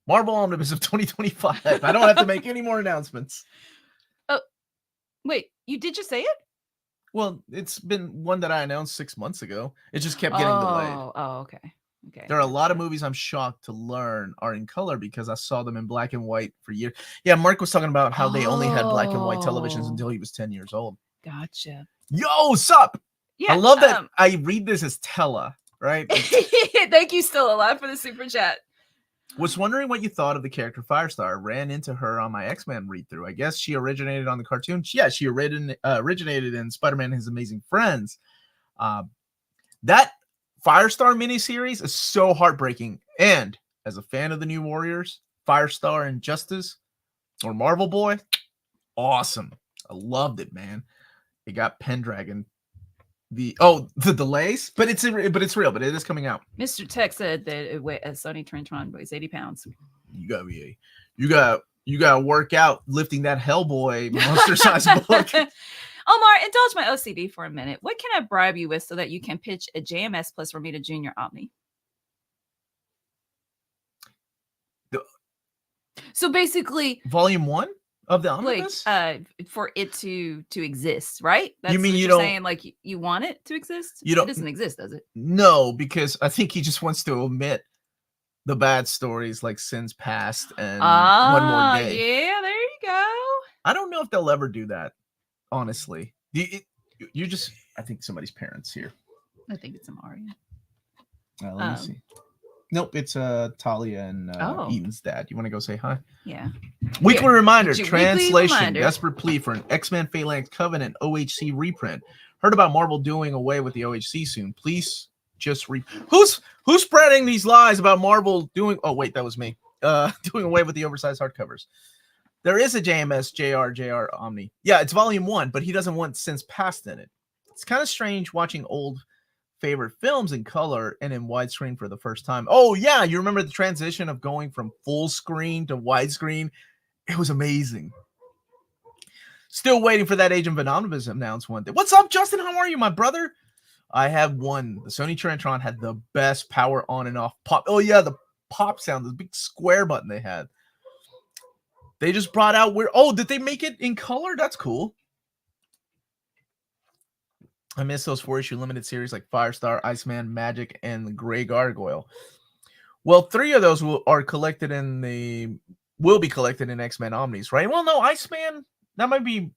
Marvel Omnibus of 2025. I don't have to make any more announcements. Oh, wait. You did just say it? Well, it's been one that I announced 6 months ago. It just kept getting delayed. Oh, okay. Okay. There are a lot of movies I'm shocked to learn are in color because I saw them in black and white for years. Yeah, Mark was talking about how they only had black and white televisions until he was 10 years old. Gotcha. Yo, sup? Yeah, I love that I read this as Tella, right? Thank you, Still Alive, for the super chat. Was wondering what you thought of the character Firestar. Ran into her on my X-Men read-through. I guess she originated on the cartoon. Yeah, she originated in Spider-Man and His Amazing Friends. That Firestar miniseries is so heartbreaking. And as a fan of the New Warriors, Firestar and Justice, or Marvel Boy, awesome. I loved it, man. It got Pendragon. The delays, but it's real, but it is coming out. Mr. Tech said that Sony Trintron weighs 80 pounds. You gotta work out lifting that Hellboy monster size book. Omar, indulge my OCD for a minute. What can I bribe you with so that you can pitch a JMS plus Romita Jr. Omni? So basically, Volume 1 of the Omnibus? For it to exist, right? That's you mean what you you're don't saying, like you want it to exist? You don't. It doesn't exist, does it? No, because I think he just wants to omit the bad stories like Sins Past and One More Day. Yeah, there you go. I don't know if they'll ever do that, honestly. I think somebody's parents here. I think it's Amari. Let me see. Nope, it's Talia and Eaton's dad. You want to go say hi? Yeah. Weekly reminder, translation, weekly reminder. Desperate plea for an X-Men Phalanx Covenant OHC reprint. Heard about Marvel doing away with the OHC soon. Please just Who's spreading these lies about Marvel doing... Oh, wait, that was me. Doing away with the oversized hardcovers. There is a JMS JR Omni. Yeah, it's volume 1, but he doesn't want Since Past in it. It's kind of strange watching old favorite films in color and in widescreen for the first time. Oh yeah, you remember the transition of going from full screen to widescreen? It was amazing. Still waiting for that Agent Venomibus announcement. What's up, Justin? How are you, my brother? I have one. The Sony Trinitron had the best power on and off pop. Oh yeah, the pop sound, the big square button they had. They just brought out did they make it in color? That's cool. I miss those 4-issue limited series like Firestar, Iceman, Magic, and the Gray Gargoyle. Well, 3 of those will be collected in X-Men Omnis, right? Well, no, Iceman, that might be,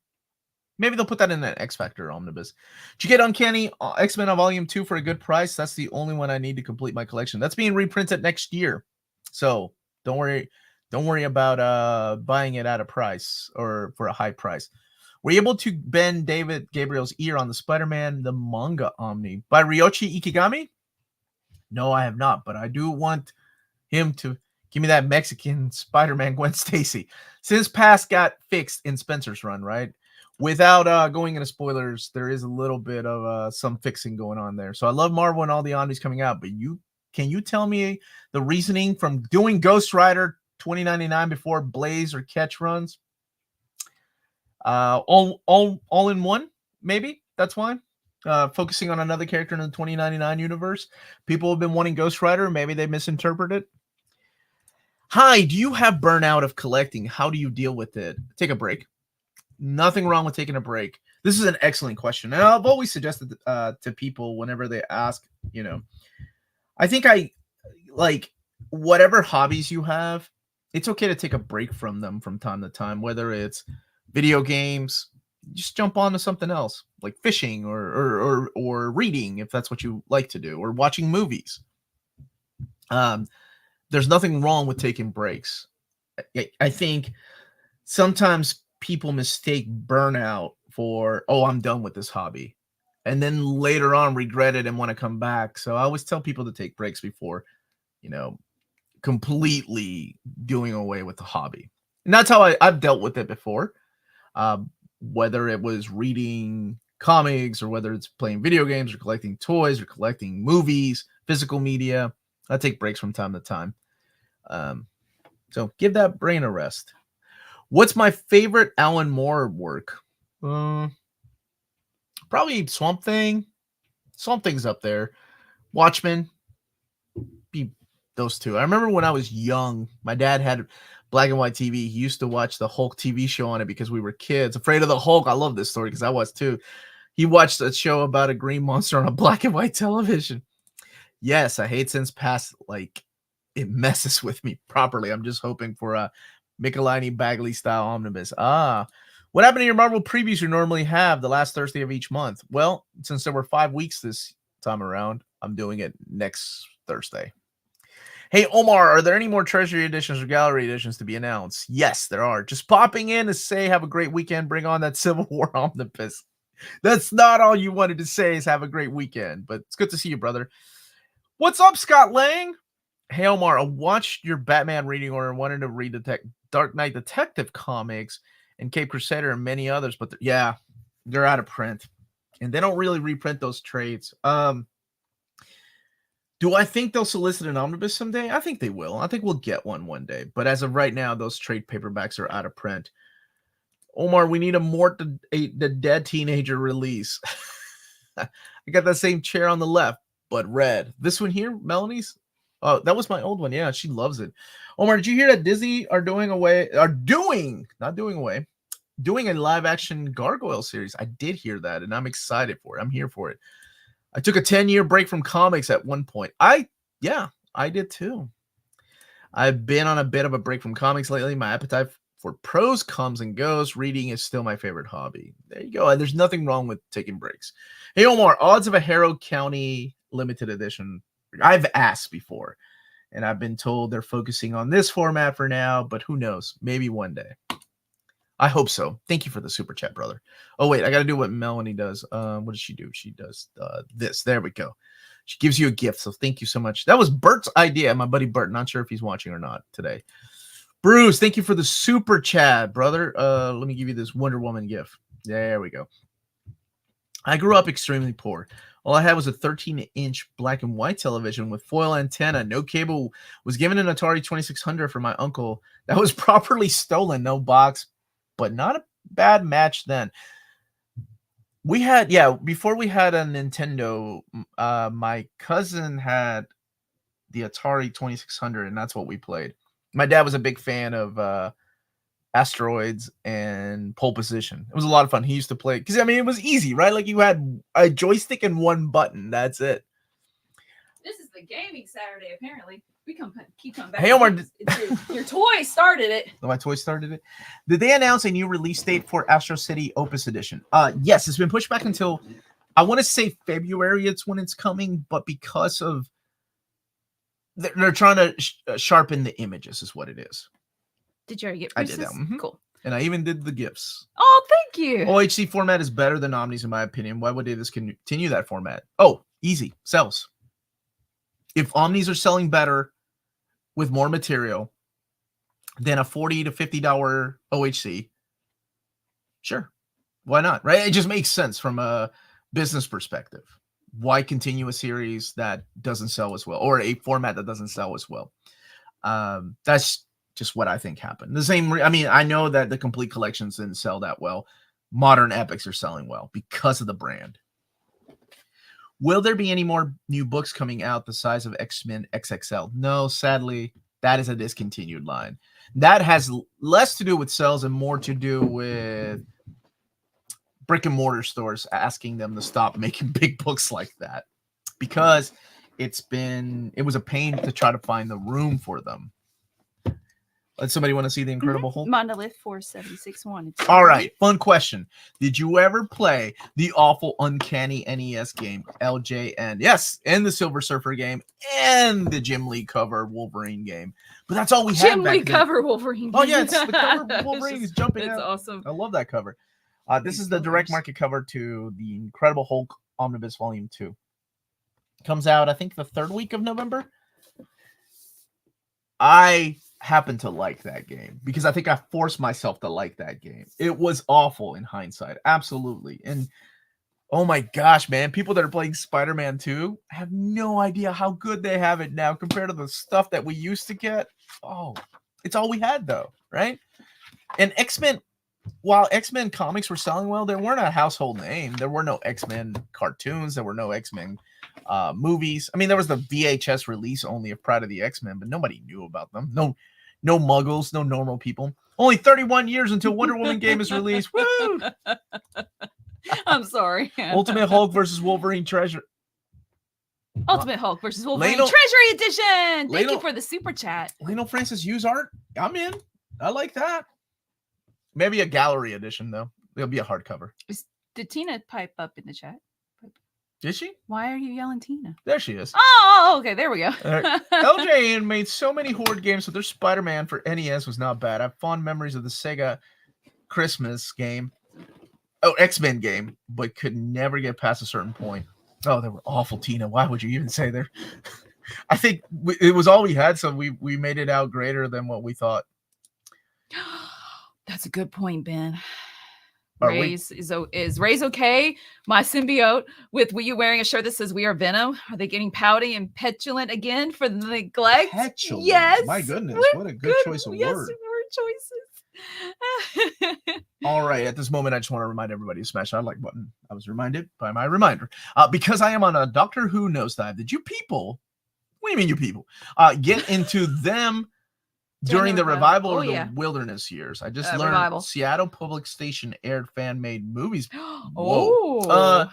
maybe they'll put that in an X-Factor Omnibus. Did you get Uncanny X-Men on Volume 2 for a good price? That's the only one I need to complete my collection. That's being reprinted next year. So don't worry about buying it at a price or for a high price. Were you able to bend David Gabriel's ear on the Spider-Man, the manga Omni by Ryoichi Ikigami? No, I have not, but I do want him to give me that Mexican Spider-Man Gwen Stacy. Since Past got fixed in Spencer's run, right? Without going into spoilers, there is a little bit of some fixing going on there. So I love Marvel and all the Omnis coming out, but can you tell me the reasoning from doing Ghost Rider 2099 before Blaze or Catch runs? All in one, maybe. That's why. Focusing on another character in the 2099 universe. People have been wanting Ghost Rider. Maybe they misinterpreted it. Hi, do you have burnout of collecting? How do you deal with it? Take a break. Nothing wrong with taking a break. This is an excellent question. And I've always suggested to people whenever they ask, I think like whatever hobbies you have, it's okay to take a break from them from time to time, whether it's video games, just jump on to something else like fishing or reading if that's what you like to do, or watching movies. There's nothing wrong with taking breaks. I think sometimes people mistake burnout for, oh, I'm done with this hobby, and then later on regret it and want to come back. So I always tell people to take breaks before, completely doing away with the hobby. And that's how I've dealt with it before. Whether it was reading comics or whether it's playing video games or collecting toys or collecting movies, physical media, I take breaks from time to time. So give that brain a rest. What's my favorite Alan Moore work? Probably Swamp Thing. Swamp Thing's up there. Watchmen. Be those two. I remember when I was young, my dad had black and white TV. He used to watch the Hulk TV show on it because we were kids. Afraid of the Hulk. I love this story because I was too. He watched a show about a green monster on a black and white television. Yes, I hate since past, like, it messes with me properly. I'm just hoping for a MICHELINIE Bagley style omnibus. What happened to your Marvel previews you normally have the last Thursday of each month? Well, since there were 5 weeks this time around, I'm doing it next Thursday. Hey, Omar, are there any more Treasury editions or Gallery editions to be announced? Yes, there are. Just popping in to say have a great weekend. Bring on that Civil War omnibus. That's not all you wanted to say is have a great weekend, but it's good to see you, brother. What's up, Scott Lang? Hey, Omar, I watched your Batman reading order and wanted to read the Dark Knight Detective comics and Cape Crusader and many others, but they're out of print, and they don't really reprint those trades. Do I think they'll solicit an omnibus someday? I think they will. I think we'll get one day. But as of right now, those trade paperbacks are out of print. Omar, we need a Mort the Dead Teenager release. I got that same chair on the left, but red. This one here, Melanie's? Oh, that was my old one. Yeah, she loves it. Omar, did you hear that Disney are doing a live action Gargoyle series? I did hear that, and I'm excited for it. I'm here for it. I took a 10-year break from comics at one point. I did too. I've been on a bit of a break from comics lately. My appetite for prose comes and goes. Reading is still my favorite hobby. There you go. There's nothing wrong with taking breaks. Hey, Omar, odds of a Harrow County limited edition. I've asked before, and I've been told they're focusing on this format for now, but who knows? Maybe one day. I hope so. Thank you for the super chat, brother. Oh, wait, I got to do what Melanie does. What does she do? She does this. There we go. She gives you a gift, so thank you so much. That was Bert's idea, my buddy Bert. Not sure if he's watching or not today. Bruce, thank you for the super chat, brother. Let me give you this Wonder Woman gift. There we go. I grew up extremely poor. All I had was a 13-inch black and white television with foil antenna. No cable. Was given an Atari 2600 for my uncle. That was properly stolen. No box, but not a bad match then. We had, before we had a Nintendo, my cousin had the Atari 2600, and that's what we played. My dad was a big fan of Asteroids and Pole Position. It was a lot of fun. He used to play, because, it was easy, right? Like, you had a joystick and one button. That's it. This is the gaming Saturday, apparently. We keep coming back. Hey, Omar. Your toy started it. My toy started it. Did they announce a new release date for Astro City Opus Edition? Yes, it's been pushed back until, I want to say February. It's when it's coming, but because of they're trying to sharpen the images, is what it is. Did you already get? I did that. Mm-hmm. Cool. And I even did the gifts. Oh, thank you. OHC format is better than Omnis, in my opinion. Why would they discontinue that format? Oh, easy. Sells. If Omnis are selling better with more material than a $40 to $50 OHC, sure. Why not? Right? It just makes sense from a business perspective. Why continue a series that doesn't sell as well, or a format that doesn't sell as well? That's just what I think happened. The same, I mean, I know that the complete collections didn't sell that well. Modern epics are selling well because of the brand. Will there be any more new books coming out the size of X-Men XXL? No, sadly, that is a discontinued line. That has less to do with sales and more to do with brick and mortar stores asking them to stop making big books like that, because it was a pain to try to find the room for them. Does somebody want to see the Incredible Hulk? Monolith 4761. All right, fun question. Did you ever play the awful Uncanny NES game, LJN? Yes, and the Silver Surfer game, and the Jim Lee cover Wolverine game. But that's all we had Jim back Lee then. cover Wolverine. Oh, yeah, it's the cover Wolverine is jumping It's out. awesome. I love that cover. This is the direct market cover to the Incredible Hulk Omnibus Volume 2. Comes out, I think, the 3rd week of November. I happen to like that game because I think I forced myself to like that game. It was awful in hindsight. Absolutely. And oh my gosh, man, people that are playing Spider-Man 2 have no idea how good they have it now compared to the stuff that we used to get. Oh, it's all we had though, right? And X-Men, while X-Men comics were selling well, they weren't a household name. There were no X-Men cartoons. There were no X-Men movies. I mean, there was the VHS release only of Pride of the X-Men, but nobody knew about them. No muggles, no normal people. Only 31 years until Wonder Woman game is released. Woo! I'm sorry. Ultimate Hulk versus Wolverine Treasure. Ultimate Hulk versus Wolverine Leno, Treasury Edition. Thank Leno, you for the super chat. Leno Francis use art. I'm in. I like that. Maybe a gallery edition though. It'll be a hardcover. Did Tina pipe up in the chat? Did she? Why are you yelling Tina? There she is. Oh, okay. There we go. LJN made so many Horde games, so their Spider-Man for NES was not bad. I have fond memories of the Sega Christmas game. Oh, X-Men game, but could never get past a certain point. Oh, they were awful, Tina. Why would you even say there? I think it was all we had, so we made it out greater than what we thought. That's a good point, Ben. Ray's is Ray's okay? My symbiote with you wearing a shirt that says "We are Venom." Are they getting pouty and petulant again for the neglect? Petulant. Yes. My goodness, what a good choice of word. Word choices. All right, at this moment, I just want to remind everybody to smash that like button. I was reminded by my reminder because I am on a Doctor Who nosedive. Did you people? What do you mean, you people? Get into them. During the revival or the wilderness years. I just learned revival. Seattle Public Station aired fan-made movies. Oh.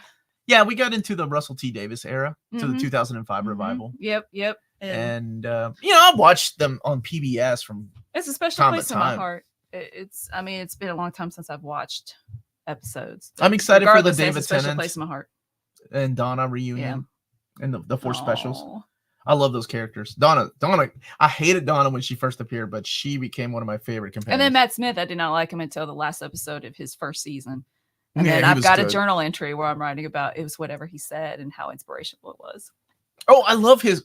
Yeah, we got into the Russell T. Davis era to the 2005 revival. Yep. And I watched them on PBS from it's a special place in my heart. It's been a long time since I've watched episodes. I'm excited for the David Tennant special place in my heart. And Donna reunion and the four specials. I love those characters. Donna, I hated Donna when she first appeared, but she became one of my favorite companions. And then Matt Smith, I did not like him until the last episode of his first season. And then I've got a journal entry where I'm writing about it was whatever he said and how inspirational it was. Oh, I love his,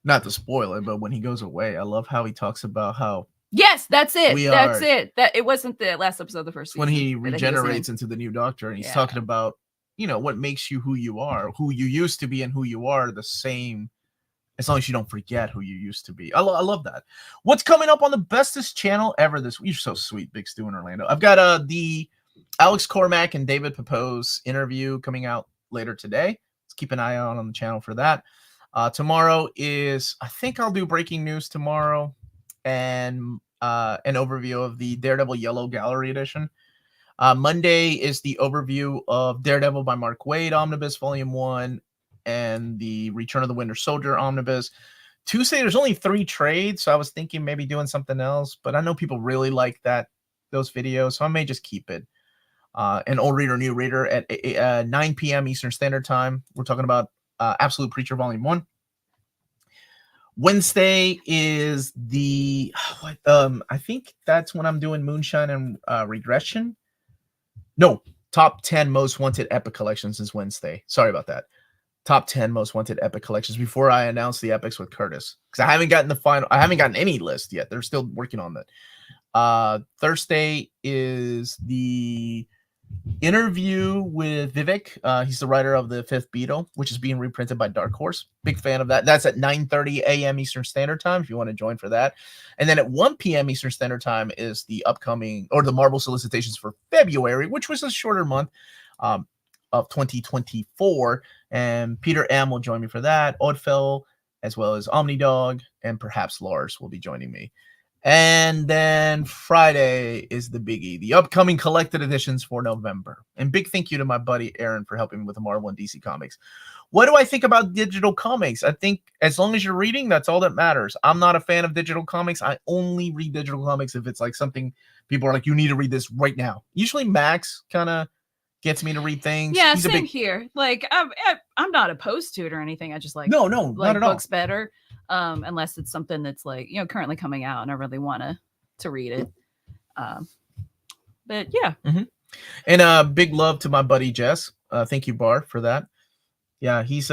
not to spoil it, but when he goes away, I love how he talks about how. Yes, that's it. That's it. That it wasn't the last episode of the first season. When he regenerates into the new Doctor and he's talking about, what makes you who you are, who you used to be and who you are the same. As long as you don't forget who you used to be. I love that. What's coming up on the bestest channel ever this week? You're so sweet, Big Stu in Orlando. I've got the Alex Cormack and David Papo's interview coming out later today. Let's keep an eye on the channel for that. Tomorrow is, I think I'll do breaking news tomorrow and an overview of the Daredevil Yellow Gallery Edition. Monday is the overview of Daredevil by Mark Waid, Omnibus Volume 1. And the Return of the Winter Soldier Omnibus. Tuesday, there's only 3 trades, so I was thinking maybe doing something else, but I know people really like those videos, so I may just keep it. An old reader, new reader at 9 p.m. Eastern Standard Time. We're talking about Absolute Preacher Volume 1. Wednesday is I think that's when I'm doing Moonshine and Regression. No, Top 10 Most Wanted Epic Collections is Wednesday. Sorry about that. Top 10 Most Wanted Epic Collections before I announce the epics with Curtis. Because I haven't gotten any list yet. They're still working on that. Thursday is the interview with Vivek. He's the writer of the Fifth Beatle, which is being reprinted by Dark Horse. Big fan of that. That's at 9:30 a.m. Eastern Standard Time if you want to join for that. And then at 1 p.m. Eastern Standard Time is the upcoming, or the Marvel solicitations for February, which was a shorter month of 2024. And Peter M. will join me for that. Oddfell, as well as Omnidog, and perhaps Lars will be joining me. And then Friday is the biggie, the upcoming collected editions for November. And big thank you to my buddy Aaron for helping me with the Marvel and DC comics. What do I think about digital comics? I think as long as you're reading, that's all that matters. I'm not a fan of digital comics. I only read digital comics if it's like something people are like, you need to read this right now. Usually Max kind of gets me to read things. Yeah, same here. Like I'm not opposed to it or anything. I just like no, like not at books all. better. Unless it's something that's like, you know, currently coming out and I really want to read it. But yeah. Mm-hmm. And big love to my buddy Jess. Thank you, Bar, for that. Yeah, he's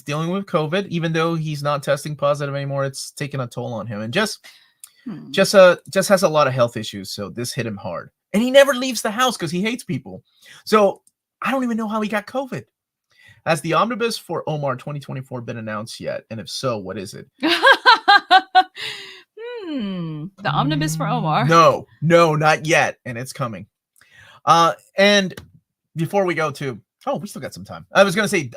dealing with COVID, even though he's not testing positive anymore. It's taking a toll on him. And Jess has a lot of health issues, so this hit him hard. And he never leaves the house because he hates people. So I don't even know how he got COVID. Has the Omnibus for Omar 2024 been announced yet? And if so, what is it? The Omnibus for Omar. No, not yet. And it's coming. And before we go to, we still got some time. I was going to say,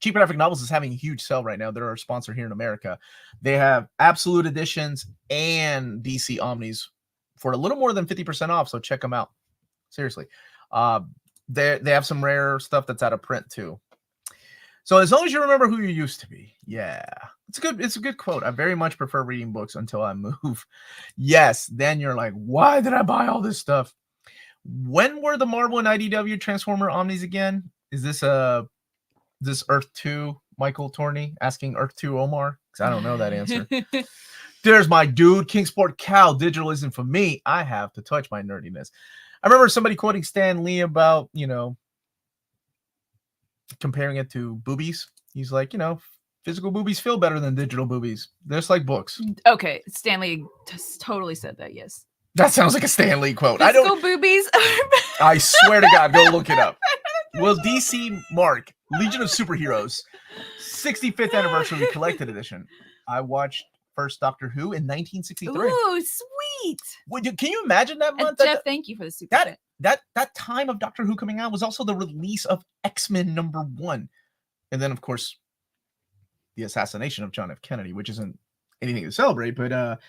Cheap Graphic Novels is having a huge sale right now. They're our sponsor here in America. They have Absolute Editions and DC Omnis for a little more than 50% off. So check them out. Seriously. They have some rare stuff that's out of print too. So as long as you remember who you used to be. Yeah. It's a good quote. I very much prefer reading books until I move. Yes. Then you're like, why did I buy all this stuff? When were the Marvel and IDW Transformer Omnis again? Is this this Earth 2 Michael Torney asking Earth 2 Omar? Because I don't know that answer. There's my dude. Kingsport Cow. Digital isn't for me. I have to touch my nerdiness. I remember somebody quoting Stan Lee about, comparing it to boobies. He's like, physical boobies feel better than digital boobies. They're just like books. Okay. Stan Lee totally said that, yes. That sounds like a Stan Lee quote. Physical boobies. I swear to God, go look it up. Will DC mark Legion of Superheroes 65th anniversary collected edition? I watched first Doctor Who in 1963. Ooh, sweet. Can you imagine that month? Jeff, thank you for the super chat. That time of Doctor Who coming out was also the release of X-Men #1. And then, of course, the assassination of John F. Kennedy, which isn't anything to celebrate, but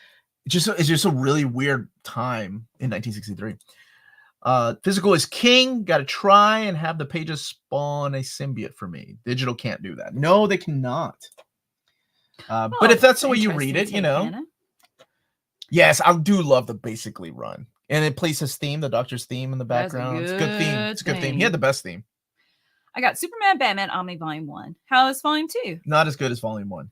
it's just a really weird time in 1963. Physical is king. Got to try and have the pages spawn a symbiote for me. Digital can't do that. No, they cannot. But if that's the way you read it, Yes, I do love the Basically run. And it plays his theme, the Doctor's theme in the background. It's a good theme. It's a good theme. He had the best theme. I got Superman Batman Omni Volume 1. How is Volume 2? Not as good as Volume 1,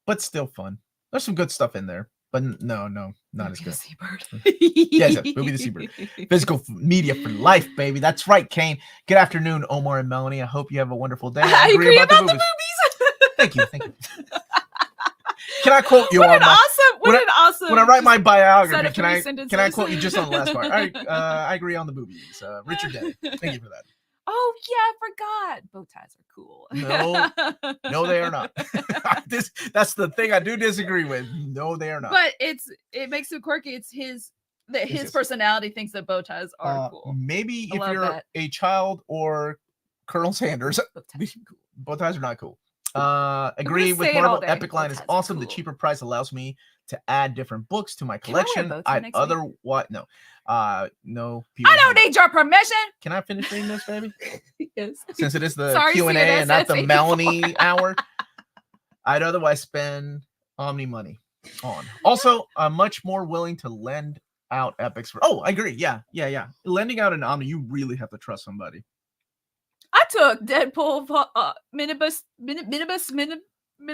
but still fun. There's some good stuff in there. But no, not as good. Seabird. Yes, Movie the Seabird. Physical media for life, baby. That's right, Kane. Good afternoon, Omar and Melanie. I hope you have a wonderful day. I agree about the movies. Thank you. Can I quote you What an awesome. When I write my biography, can I sentences. quote you just on the last part? I agree on the boobies. Richard Day. Thank you for that. Oh yeah, I forgot. Bow ties are cool. No, they are not. That's the thing I do disagree with. No, they are not. But it makes it quirky. It's his personality thinks that bow ties are cool. Maybe if you're a child or Colonel Sanders, bow ties are not cool. Agree with Marvel. Epic Line is awesome. Cool. The cheaper price allows me to add different books to my collection. No. No. I don't need your permission. Can I finish reading this, baby? Yes. Since it is the Q&A and not the Melanie hour, I'd otherwise spend Omni money on. Also, I'm much more willing to lend out epics for. Oh, I agree. Yeah. Lending out an Omni, you really have to trust somebody. I took Deadpool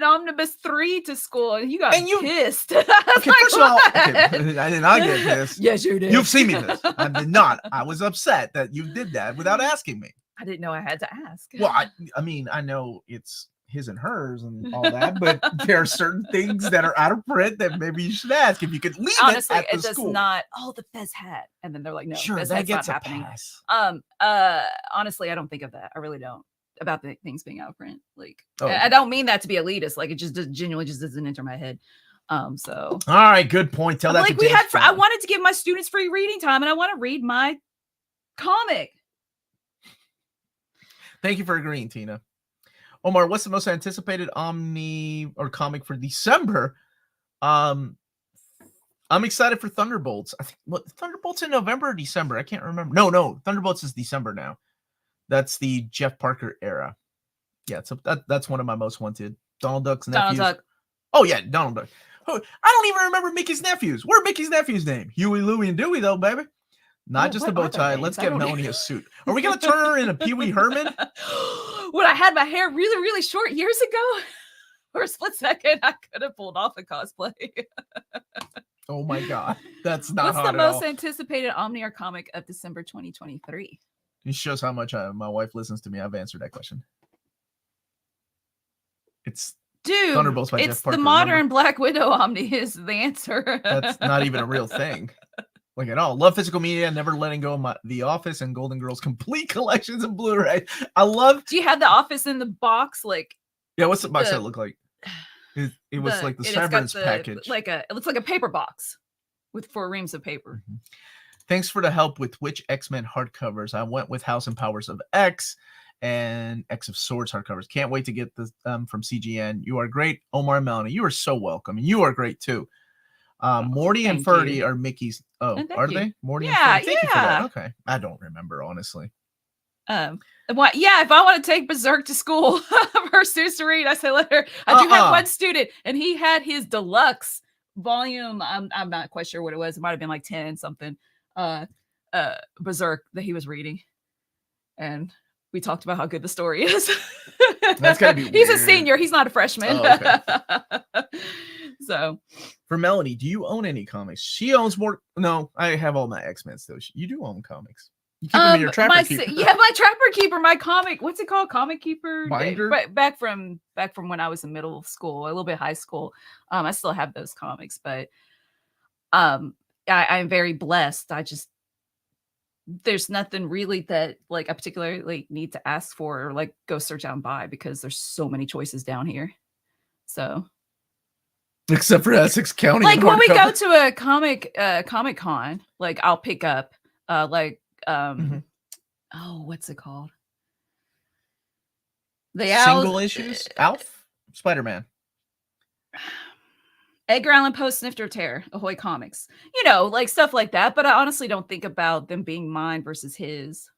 Omnibus 3 to school, and you got pissed. First of all, I did not get pissed. Yes, you did. You've seen me pissed. I did not. I was upset that you did that without asking me. I didn't know I had to ask. Well, I mean, I know it's his and hers and all that, but there are certain things that are out of print that maybe you should ask if you could leave Honestly, it at the it does school. not. Oh, the Fez hat, and then they're like, no, Sure, Fez that hat's gets not a happening. pass. Honestly, I don't think of that. I really don't about the things being out of print. Like, Oh. I don't mean that to be elitist. Like, it just genuinely just doesn't enter my head. So all right, good point. Tell that like to I wanted to give my students free reading time, and I want to read my comic. Thank you for agreeing, Tina. Omar, what's the most anticipated Omni or comic for December? I'm excited for Thunderbolts. I think Thunderbolts in November or December. I can't remember. No, Thunderbolts is December now. That's the Jeff Parker era. Yeah, so that's one of my most wanted. Donald Duck's nephews. Donald Duck. Oh yeah, Donald Duck. I don't even remember Mickey's nephews. Where's Mickey's nephew's name? Huey, Louie, and Dewey, though, baby. Not just a bow tie. Let's get Melanie a suit. Are we gonna turn her into Pee Wee Herman? When I had my hair really, really short years ago, for a split second, I could have pulled off a cosplay. Oh my god, that's not. What's the most anticipated Omni or comic of December 2023? It shows how much my wife listens to me. I've answered that question. It's Thunderbolts by Jeff Parker. The modern Black Widow Omni is the answer. That's not even a real thing. Like at all. Love physical media, never letting go of The Office and Golden Girls complete collections of Blu-ray. I love. Do you have The Office in the box? Like, yeah, what's the box set look like? It was like the severance package. It looks like a paper box with 4 reams of paper. Mm-hmm. Thanks for the help with which X-Men hardcovers. I went with House and Powers of X and X of Swords hardcovers. Can't wait to get this from CGN. You are great, Omar and Melanie. You are so welcome. And you are great too. Morty and Ferdy are Mickey's. Oh, are they? Morty and Ferdy? Thank you for that. Okay. I don't remember, honestly. If I want to take Berserk to school for students to read, I say let her. I do have one student, and he had his deluxe volume. I'm not quite sure what it was. It might have been like 10 something. Berserk that he was reading, and we talked about how good the story is. That's gotta be weird. He's a senior. He's not a freshman. Oh, okay. So, for Melanie, do you own any comics? She owns more. No, I have all my X-Men still. You do own comics. You keep them in your Trapper Keeper. Yeah, my Trapper Keeper, my comic. What's it called? Comic Keeper binder. Back from when I was in middle school, a little bit high school. I still have those comics, but I'm very blessed. There's nothing really that like I particularly need to ask for or like go search out and buy because there's so many choices down here. So. Except for Essex County. Like when we go to a comic con, like I'll pick up what's it called? The single issues? Alf? Spider-Man. Edgar Allan Poe, Snifter of Terror, Ahoy Comics. You know, like stuff like that. But I honestly don't think about them being mine versus his.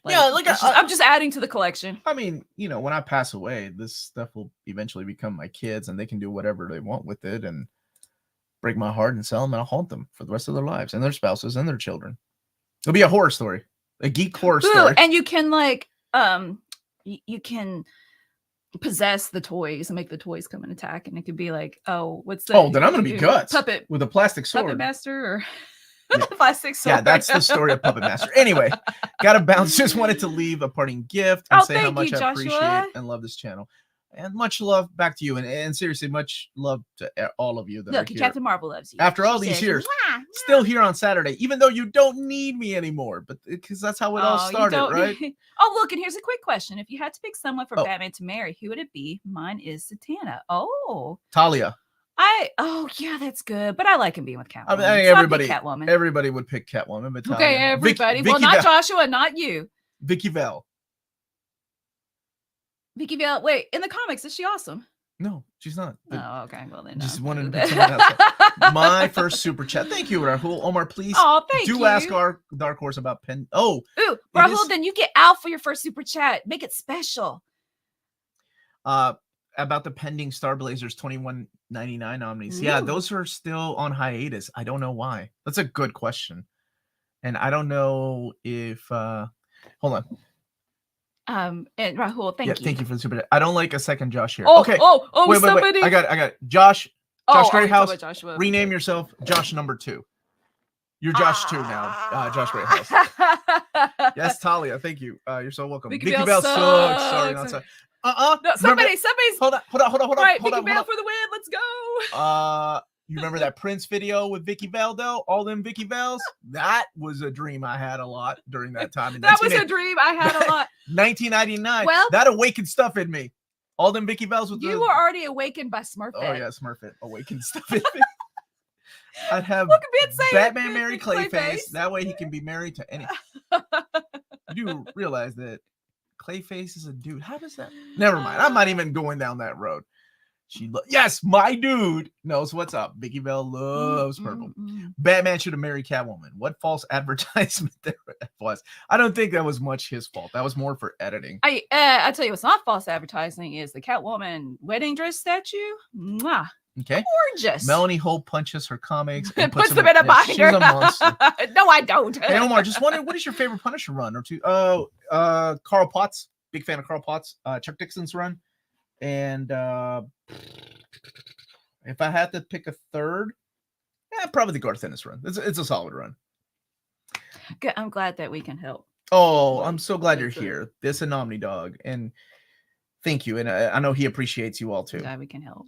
I'm just adding to the collection. I mean, you know, when I pass away, this stuff will eventually become my kids and they can do whatever they want with it and break my heart and sell them and I'll haunt them for the rest of their lives and their spouses and their children. It'll be a horror story, a geek horror story. And you can like, you can possess the toys and make the toys come and attack. And it could be like, oh, what's that? Oh, then I'm going to be Guts. Puppet. With a plastic sword. Puppet Master or... Yeah. Plastic sword. Yeah, that's the story of Puppet Master. Anyway, gotta bounce. Just wanted to leave a parting gift and say how much I appreciate and love this channel. And much love back to you. And seriously, much love to all of you that are here. Captain Marvel loves you. After all these years, still here on Saturday, even though you don't need me anymore. But because that's how it all started, right? Oh, look, and here's a quick question. If you had to pick someone for Batman to marry, who would it be? Mine is Zatanna. Oh. Talia. Yeah, that's good. But I like him being with Catwoman. I mean, everybody would pick Catwoman. But okay, everybody. Well, not Joshua, not you. Vicky Vale. Vicky Vale. Wait, in the comics, is she awesome? No, she's not. Oh, okay. Well, then just wanted to pick someone else. My first super chat. Thank you, Rahul. Omar, please ask our Dark Horse about pen. Oh, ooh, Rahul, then you get out for your first super chat. Make it special. About the pending Star Blazers 21.99 Omnis. Yeah, those are still on hiatus. I don't know why. That's a good question. And I don't know if hold on. And Rahul, thank you. Thank you for the super chat. I don't like a second Josh here. Oh, okay. Wait. I got it. Josh Greyhouse. Rename yourself Josh number 2. You're Josh too now. Josh Greathouse. Yes, Talia. Thank you. You're so welcome. Vicky Bell Bell sucks. Sorry, not sorry. No, somebody's. Hold on. Right, hold Vicky on. Bell for the win. Let's go. You remember that Prince video with Vicky Bell though? All them Vicky Bells? That was a dream I had a lot during that time. That was a dream I had a lot. 1999. Well, that awakened stuff in me. All them Vicky Bells with you were already awakened by Smurfette. Oh yeah, Smurfette awakened stuff in me. I'd have say Batman marry Clayface. That way he can be married to any. You do realize that Clayface is a dude. How does that? Never mind. I'm not even going down that road. Yes, my dude knows what's up. Vicky Bell loves purple. Batman should have married Catwoman. What false advertisement there was? I don't think that was much his fault. That was more for editing. I tell you what's not false advertising is the Catwoman wedding dress statue. Mwah. Okay. Gorgeous. Melanie Hope punches her comics and puts them in a binder. She's a monster. No, I don't. Hey, Omar, just wondering, what is your favorite Punisher run? Or two? Carl Potts. Big fan of Carl Potts. Chuck Dixon's run. And if I had to pick a third, probably the Garth Ennis run. It's a solid run. Good. I'm glad that we can help. Oh, I'm so glad you're here. This and Omni Dog. And thank you. And I know he appreciates you all too. Glad we can help.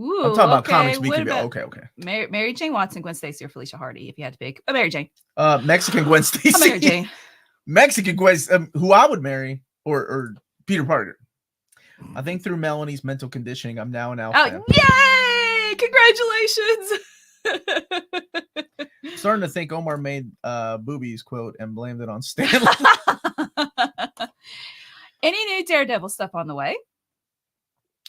Ooh, I'm talking about comics we can go. Okay. Mary Jane Watson, Gwen Stacy, or Felicia Hardy, if you had to pick. Mary Jane. Mexican Gwen Stacy. Mary Jane. Mexican Gwen, who I would marry, or Peter Parker. I think through Melanie's mental conditioning, I'm now an alpha. Yay! Congratulations. Starting to think Omar made boobies quote and blamed it on Stanley. Any new Daredevil stuff on the way?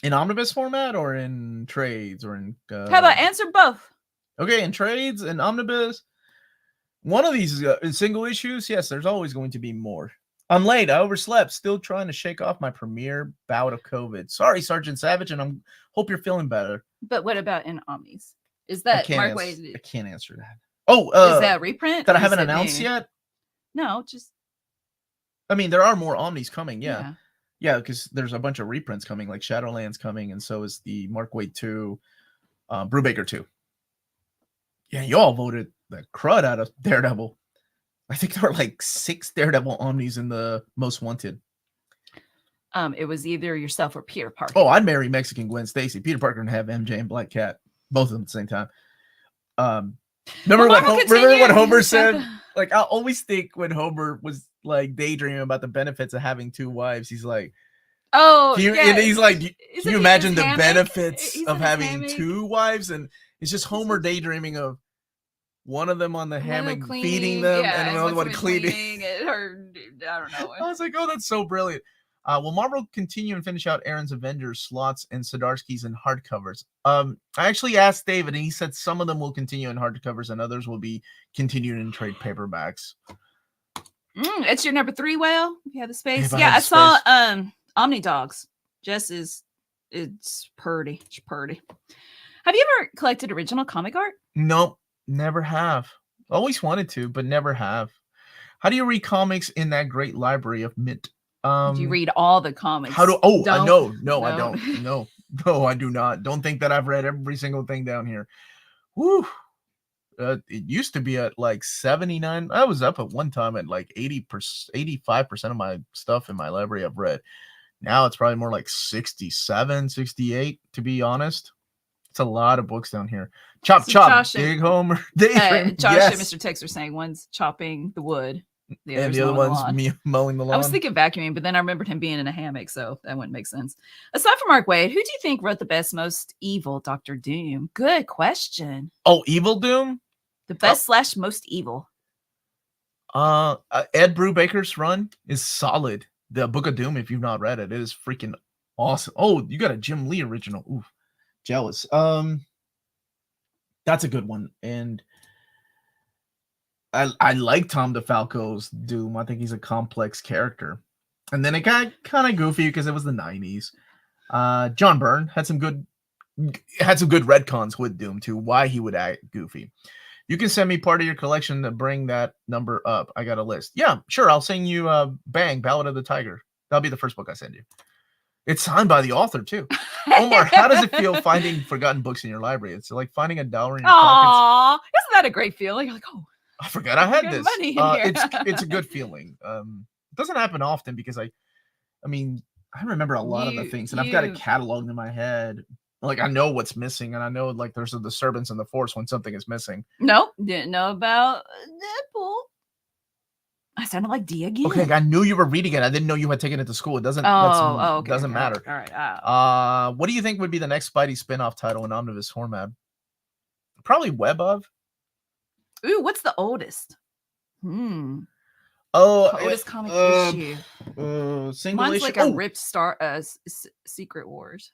In omnibus format or in trades or in how about answer both? Okay, in trades and omnibus, one of these is single issues. Yes, there's always going to be more. I'm late. I overslept. Still trying to shake off my premiere bout of COVID. Sorry, Sergeant Savage, and I hope you're feeling better. But what about in omnis? Is that Mark Waid? I can't answer that. Oh, is that a reprint that I haven't announced yet? No, just. I mean, there are more omnis coming. Yeah, because there's a bunch of reprints coming, like Shadowlands coming, and so is the Mark Waid 2, Brubaker 2. Yeah, y'all voted the crud out of Daredevil. I think there were like 6 Daredevil omnis in the Most Wanted. It was either yourself or Peter Parker. Oh, I'd marry Mexican Gwen Stacy. Peter Parker and have MJ and Black Cat, both of them at the same time. Remember what Homer said? Like, I always think when Homer was like daydreaming about the benefits of having 2 wives, he's like, "Oh, and he's like, can you imagine the benefits of having 2 wives?" And it's just Homer daydreaming of one of them on the hammock feeding them and another one cleaning. I don't know. I was like, oh, that's so brilliant. Will Marvel continue and finish out Aaron's Avengers slots and Zdarsky's in hardcovers? I actually asked David, and he said some of them will continue in hardcovers and others will be continued in trade paperbacks. It's your number 3, Whale. If you have the space. I saw Omni Dogs. It's purdy. It's purdy. Have you ever collected original comic art? Nope, never have. Always wanted to, but never have. How do you read comics in that great library of Mint? Do you read all the comics? No, I don't. No, I do not. Don't think that I've read every single thing down here. Woo. It used to be at like 79. I was up at one time at like 85% of my stuff in my library I've read. Now it's probably more like 67, 68, to be honest. It's a lot of books down here. Chop. Big Homer. Josh and Mr. Tex are saying one's chopping the wood. The other one's me mowing the lawn. I was thinking vacuuming, but then I remembered him being in a hammock, so that wouldn't make sense. Aside from Mark Waid, who do you think wrote the best, most evil Dr. Doom? Good question. Oh, Evil Doom? The best / most evil. Ed Brubaker's run is solid. The Book of Doom, if you've not read it, it is freaking awesome. Oh, you got a Jim Lee original. Ooh, jealous. That's a good one. And I like Tom DeFalco's Doom. I think he's a complex character. And then it got kind of goofy because it was the 90s. John Byrne had some good retcons with Doom too, why he would act goofy. You can send me part of your collection to bring that number up. I got a list. Yeah, sure. I'll send you Bang, Ballad of the Tiger. That'll be the first book I send you. It's signed by the author too. Omar, how does it feel finding forgotten books in your library? It's like finding a dollar in your pockets. Isn't that a great feeling? You're like, oh, I forgot I had this. Money in here. It's a good feeling. It doesn't happen often because I mean, I remember a lot of the things, and I've got it cataloged in my head. Like I know what's missing, and I know like there's a disturbance in the force when something is missing. Nope, didn't know about Deadpool. I sounded like D again. Okay, I knew you were reading it. I didn't know you had taken it to school. It doesn't. Okay, doesn't matter. All right. What do you think would be the next Spidey spin-off title in Omnibus format? Probably Web of. Ooh, what's the oldest? Oldest comic issue. Single Mine's issue. Like a ripped star. Secret Wars.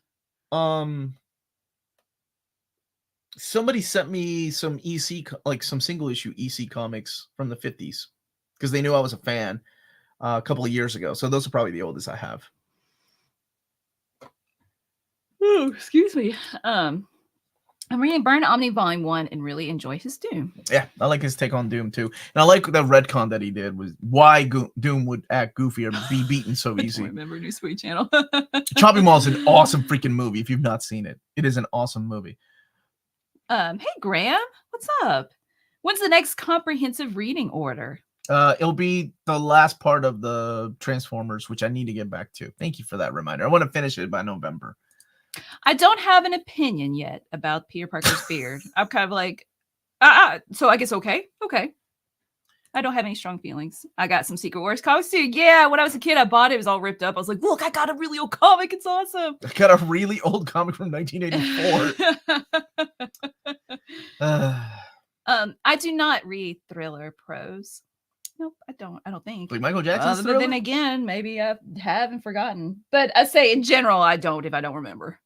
Somebody sent me some EC, like some single issue EC comics from the 50s because they knew I was a fan a couple of years ago. So those are probably the oldest I have. Oh, excuse me. I'm reading Burn Omni Volume 1 and really enjoy his Doom. Yeah, I like his take on Doom too. And I like the retcon that he did was why Doom would act goofy or be beaten so easy. I remember New Sweet Channel. Chopping Mall is an awesome freaking movie if you've not seen it. It is an awesome movie. Hey Graham, what's up? When's the next comprehensive reading order? It'll be the last part of the Transformers, which I need to get back to. Thank you for that reminder. I want to finish it by November. I don't have an opinion yet about Peter Parker's beard. I'm kind of like, so I guess okay. I don't have any strong feelings. I got some Secret Wars comics too. Yeah, when I was a kid, I bought it. It was all ripped up. I was like, look, I got a really old comic. It's awesome. I got a really old comic from 1984. I do not read thriller prose. Nope, I don't think. Like Michael Jackson's But then again, maybe I haven't forgotten. But I say in general, I don't if I don't remember.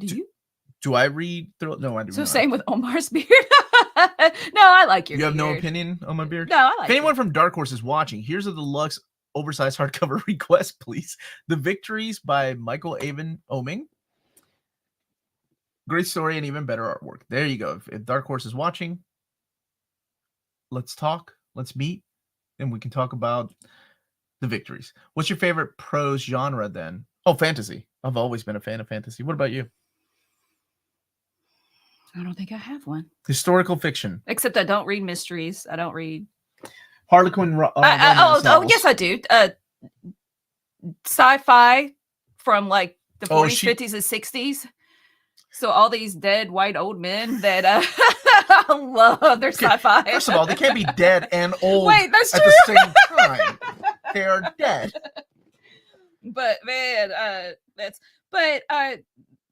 Do you? Do I read thriller? No, I do so not. Same with Omar's beard. No, I like your beard. You have no opinion on my beard? No, I like If anyone from Dark Horse is watching, here's a deluxe oversized hardcover request, please. The Victories by Michael Avon Oming. Great story and even better artwork. There you go. If Dark Horse is watching, let's talk. Let's meet, and we can talk about the Victories. What's your favorite prose genre then? Oh, fantasy. I've always been a fan of fantasy. What about you? I don't think I have one. Historical fiction. Except I don't read mysteries. I don't read Harlequin. Yes, I do. Sci-fi from like the 40s, 50s, and 60s. So all these dead white old men that love their sci-fi. First of all, they can't be dead and old. Wait, that's at true. the same time. They are dead. But man,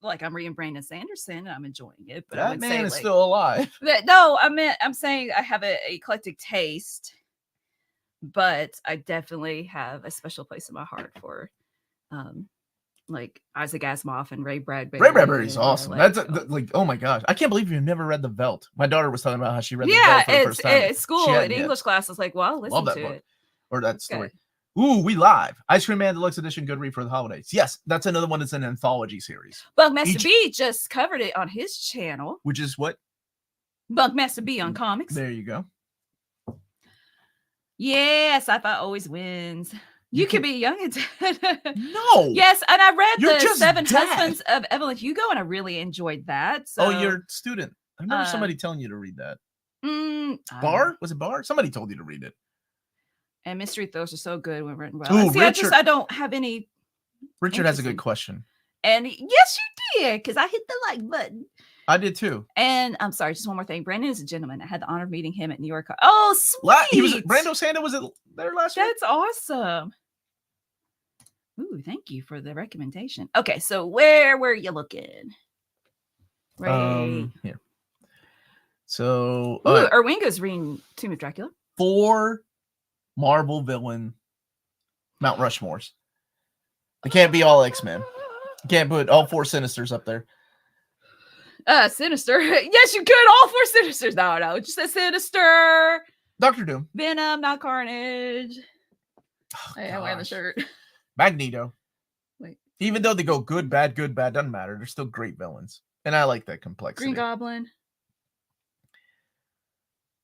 like I'm reading Brandon Sanderson and I'm enjoying it. But that man is still alive. I'm saying I have an eclectic taste, but I definitely have a special place in my heart for like Isaac Asimov and Ray Bradbury. Ray Bradbury is awesome. That's like, oh my gosh, I can't believe you've never read The Veldt. My daughter was talking about how she read The Veldt for the first time. At school in English class. I was like, well, listen to book. it Or that story. Ooh, we live. Ice Cream Man Deluxe Edition, good read for the holidays. Yes, that's another one that's an anthology series. Bunkmaster B just covered it on his channel. Which is what? Bunkmaster B on comics. There you go. Yeah, sci-fi always wins. You can be young and dead. No. Yes, and I read You're the Seven dead. Husbands of Evelyn Hugo, and I really enjoyed that. So, oh, you're a student. I remember somebody telling you to read that. Bar? Was it Bar? Somebody told you to read it. And mystery thrills are so good when written well. Ooh, See, I don't have any. Richard has a good question. And yes, you did, because I hit the like button. I did too. And I'm sorry, just one more thing. Brandon is a gentleman. I had the honor of meeting him at New York. Oh, sweet. Brando Sanda was there last year? That's awesome. Ooh, thank you for the recommendation. Okay, so where were you looking? Right here. So Erwinga's reading Tomb of Dracula. 4 Marvel villain Mount Rushmores. They can't be all X-Men. You can't put all 4 Sinisters up there. Sinister. Yes, you could. All 4 Sinisters. No. Just a Sinister. Dr. Doom. Venom, not Carnage. Oh, I'm wearing the shirt. Magneto. Wait. Even though they go good, bad, doesn't matter. They're still great villains. And I like that complexity. Green Goblin.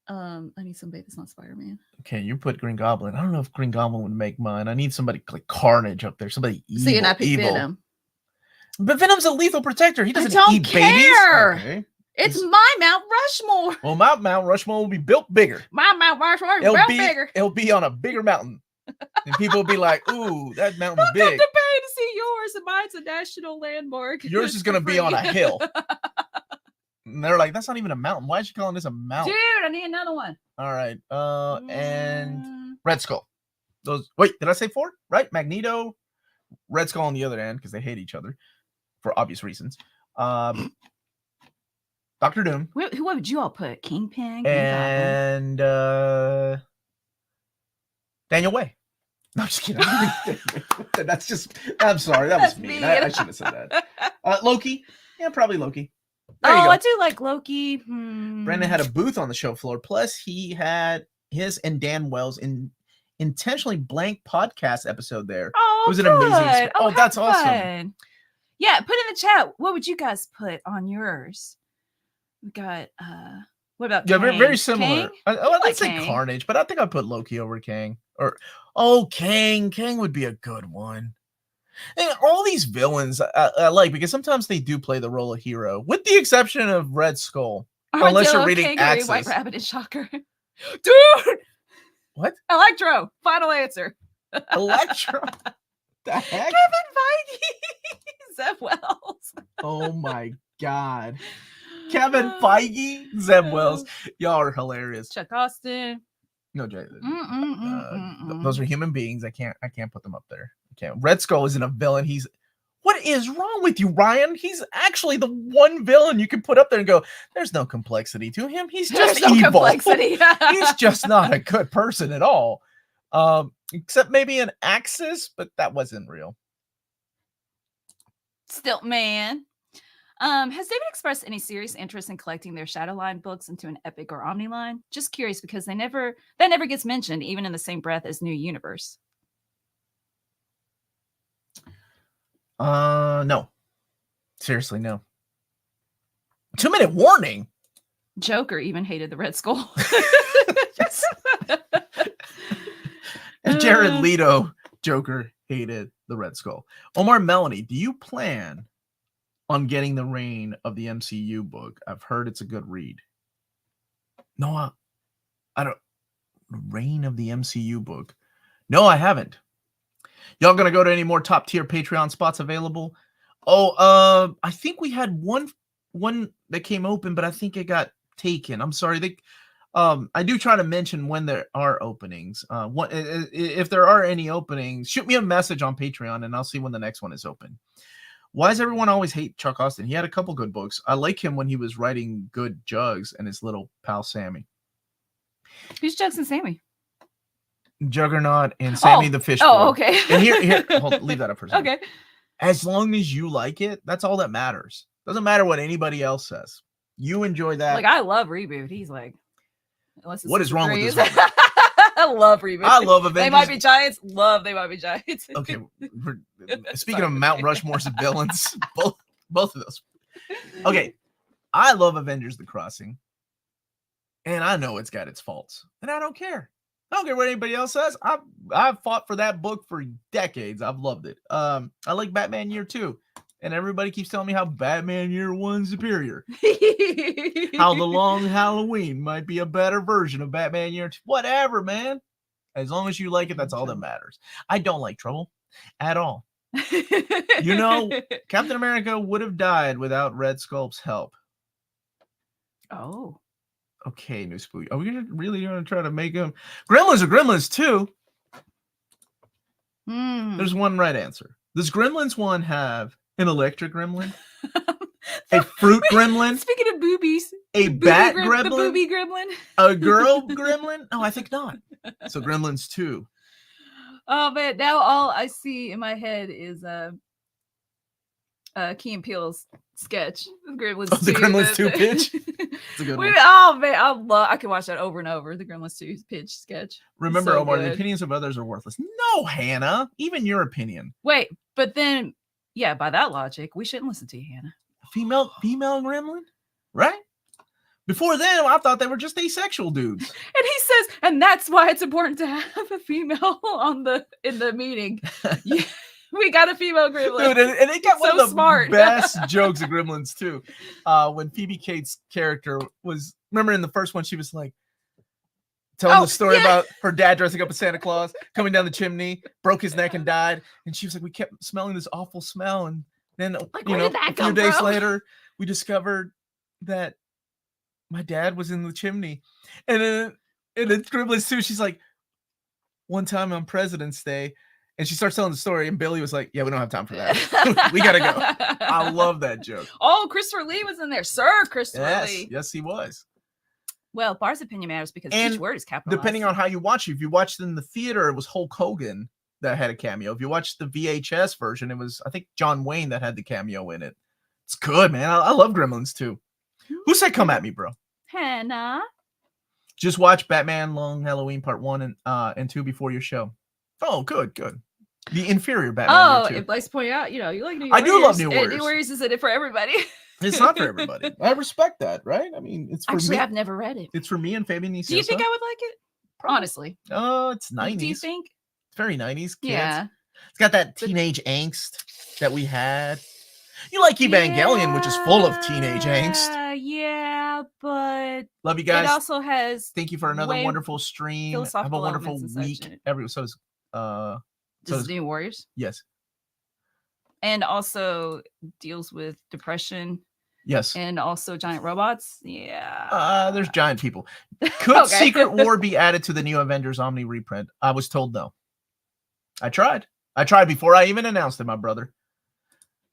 I need somebody that's not Spider-Man. Okay, you put Green Goblin. I don't know if Green Goblin would make mine. I need somebody like Carnage up there. Somebody evil. See, and I picked evil. Venom. But Venom's a lethal protector. He doesn't eat care. babies. Okay. It's my Mount Rushmore. Well, Mount Rushmore will be built bigger. My Mount Rushmore is built bigger. It'll be on a bigger mountain. And people will be like, ooh, that mountain's big. I got to pay to see yours, and mine's a national landmark. Yours is going to be on a hill. And they're like, that's not even a mountain. Why is she calling this a mountain? Dude, I need another one. All right. And Red Skull. Wait, did I say 4? Right? Magneto, Red Skull on the other end, because they hate each other for obvious reasons. Dr. Doom. What would you all put? Kingpin? And Daniel Way. No, I'm just kidding. I'm sorry. That was mean. I should have said that. Loki. Yeah, probably Loki. I do like Loki. Brandon had a booth on the show floor. Plus, he had his and Dan Wells' intentionally blank podcast episode there. Oh, it was an amazing. Oh, that's awesome. Fun. Yeah, put in the chat. What would you guys put on yours? We got what about Kang? Very similar. I'd say Kang. Carnage, but I think I'd put Loki over Kang. Kang. Kang would be a good one. And all these villains I like because sometimes they do play the role of hero, with the exception of Red Skull. Unless you're reading Axis. White Rabbit, and Shocker. Dude! What? Electro. Final answer. Electro? The heck? Kevin Feige. Zeb Wells. Oh my God. Kevin Feige, Zeb Wells. Y'all are hilarious. Chuck Austin. No, Jay. Those are human beings. I can't put them up there. I can't. Red Skull isn't a villain. What is wrong with you, Ryan? He's actually the one villain you can put up there and go, there's no complexity to him. He's just evil. Complexity. He's just not a good person at all. Except maybe an Axis, but that wasn't real. Still, man. Has David expressed any serious interest in collecting their Shadowline books into an Epic or Omni line? Just curious because that never gets mentioned, even in the same breath as New Universe. No. Seriously, no. 2-minute warning. Joker even hated the Red Skull. Jared Leto, Joker, hated the Red Skull. Omar, Melanie, do you plan on getting the Reign of the MCU book? I've heard it's a good read. No, I don't. Reign of the MCU book. No, I haven't. Y'all gonna go to any more top tier Patreon spots available? I think we had one that came open, but I think it got taken. I'm sorry. I do try to mention when there are openings. If there are any openings, shoot me a message on Patreon and I'll see when the next one is open. Why does everyone always hate Chuck Austin? He had a couple good books. I like him when he was writing good Jugs and his little pal Sammy. Who's Jugs and Sammy? Juggernaut and Sammy the Fish. Oh, okay. And here, leave that up for a second. Okay. As long as you like it, that's all that matters. Doesn't matter what anybody else says. You enjoy that. Like, I love Reboot. He's like, what is wrong with this? I love Reboot. I love Avengers. They Might Be Giants. Love They Might Be Giants. Okay. Speaking of Mount Rushmore's villains, both of those. Okay. I love Avengers The Crossing. And I know it's got its faults. And I don't care. I don't care what anybody else says. I've fought for that book for decades. I've loved it. I like Batman Year 2. And everybody keeps telling me how Batman Year 1's superior. How The Long Halloween might be a better version of Batman Year 2. Whatever, man. As long as you like it, that's all that matters. I don't like trouble at all. You know, Captain America would have died without Red Skull's help. Oh. Okay, New Spooky. Are we really going to try to make them? Gremlins are Gremlins too. There's one right answer. Does Gremlins one have an electric gremlin? A fruit gremlin? Speaking of boobies. A bat gremlin? The booby gremlin? A girl gremlin? No, I think not. So Gremlins 2. Oh, man. Now all I see in my head is Key and Peele's sketch. Gremlins 2. The Gremlins 2 pitch? It's a good one. Oh, man. I can watch that over and over. The Gremlins 2 pitch sketch. Remember, so Omar, the opinions of others are worthless. No, Hannah. Even your opinion. Wait, but then... Yeah, by that logic, we shouldn't listen to you, Hannah. Female gremlin, right? Before then, I thought they were just asexual dudes. And he says, and that's why it's important to have a female in the meeting. Yeah, we got a female gremlin. Dude, and they got one of the smart. best jokes of Gremlins too. When Phoebe Cates' character was, remember in the first one, she was like telling the story about her dad dressing up as Santa Claus, coming down the chimney, broke his neck and died. And she was like, we kept smelling this awful smell. And then, like, a few days later, we discovered that my dad was in the chimney. And then in the Gremlins too, she's like, one time on President's Day, and she starts telling the story, and Billy was like, yeah, we don't have time for that. We gotta go. I love that joke. Oh, Christopher Lee was in there. Sir Christopher Lee. Yes, he was. Well, Bar's opinion matters because each word is capitalized. Depending on how you watch it. If you watched it in the theater, it was Hulk Hogan that had a cameo. If you watched the VHS version, it was, I think, John Wayne that had the cameo in it. It's good, man. I love Gremlins too. Who said come at me, bro? Hannah. Just watch Batman Long Halloween Part 1 and 2 before your show. Oh, good. The inferior Batman. Oh, Blake's pointing out, you like New Warriors. I do love New Warriors. New Warriors is in it for everybody. It's not for everybody. I respect that, right? I mean, it's for me. I've never read it. It's for me and Fabian Nicieza. Do you think I would like it? Probably. Honestly. Oh, it's 90s. Do you think? It's very 90s, kids. Yeah. It's got that teenage angst that we had. You like Evangelion, which is full of teenage angst. Yeah, but love you guys. It also has. Thank you for another wonderful stream. Have a wonderful week. This is New Warriors. Yes. And also deals with depression. Yes. And also giant robots. Yeah. There's giant people. Could Secret War be added to the new Avengers Omni reprint? I was told no. I tried before I even announced it, my brother.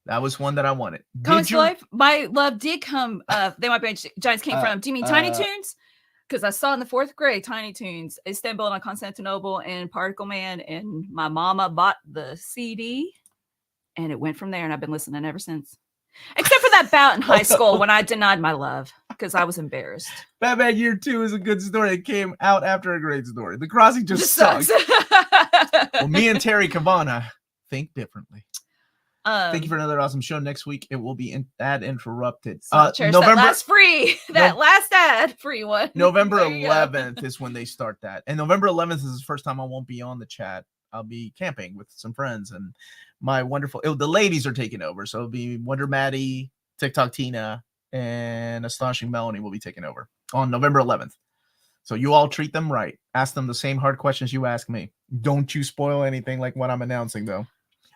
That was one that I wanted. Comics Life, my love did come. They might be giants came from. Do you mean Tiny Toons? Because I saw in the 4th grade Tiny Toons, Istanbul and Constantinople and Particle Man, and my mama bought the CD, and it went from there, and I've been listening ever since. Except for that bout in high school when I denied my love because I was embarrassed. Batman Year 2 is a good story. It came out after a great story. The Crossing just sucks. Well, me and Terry Cavana think differently. Thank you for another awesome show. Next week it will be ad interrupted. November that last ad free one. November 11th is when they start that, and November 11th is the first time I won't be on the chat. I'll be camping with some friends, and my the ladies are taking over, so it'll be Wonder Maddie, TikTok Tina, and Astonishing Melanie will be taking over on November 11th. So you all treat them right. Ask them the same hard questions you ask me. Don't you spoil anything like what I'm announcing, though.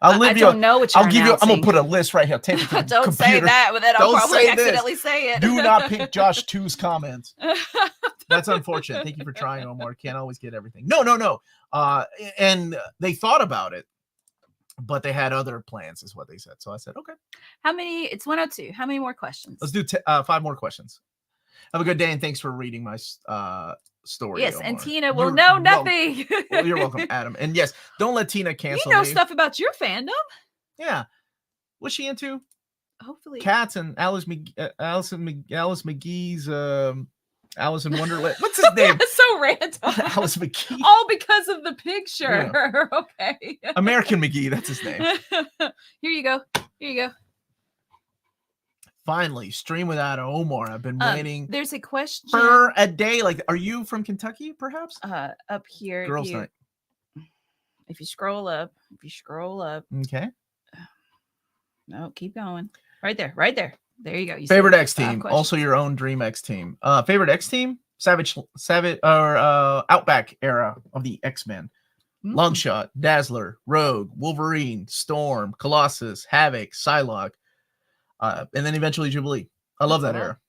I don't know what you're announcing. I'm gonna put a list right here. Tape it to the don't computer. Say that, but then I'll probably accidentally say it. Do not pick Josh 2's comments. That's unfortunate. Thank you for trying, Omar. Can't always get everything. No. And they thought about it, but they had other plans, is what they said. So I said, okay. How many? It's 102. How many more questions? Let's do 5 more questions. Have a good day, and thanks for reading my story. Yes, Omar. And Tina will know nothing. Well, you're welcome, Adam. And yes, don't let Tina cancel me. stuff about your fandom. Yeah. What's she into? Hopefully. Cats and Alice McGee's Alice in Wonderland. What's his name? So random. Alice McGee. All because of the picture. Yeah. Okay. American McGee, that's his name. Here you go. Finally, stream without Omar. I've been waiting. There's a question for a day. Like, are you from Kentucky, perhaps? Up here. Girls' night. If you scroll up. Okay. No, keep going. Right there. There you go. Favorite X team. Also your own Dream X team. Favorite X team? Savage or Outback era of the X-Men. Longshot, Dazzler, Rogue, Wolverine, Storm, Colossus, Havoc, Psylocke. And then eventually Jubilee. I love that era.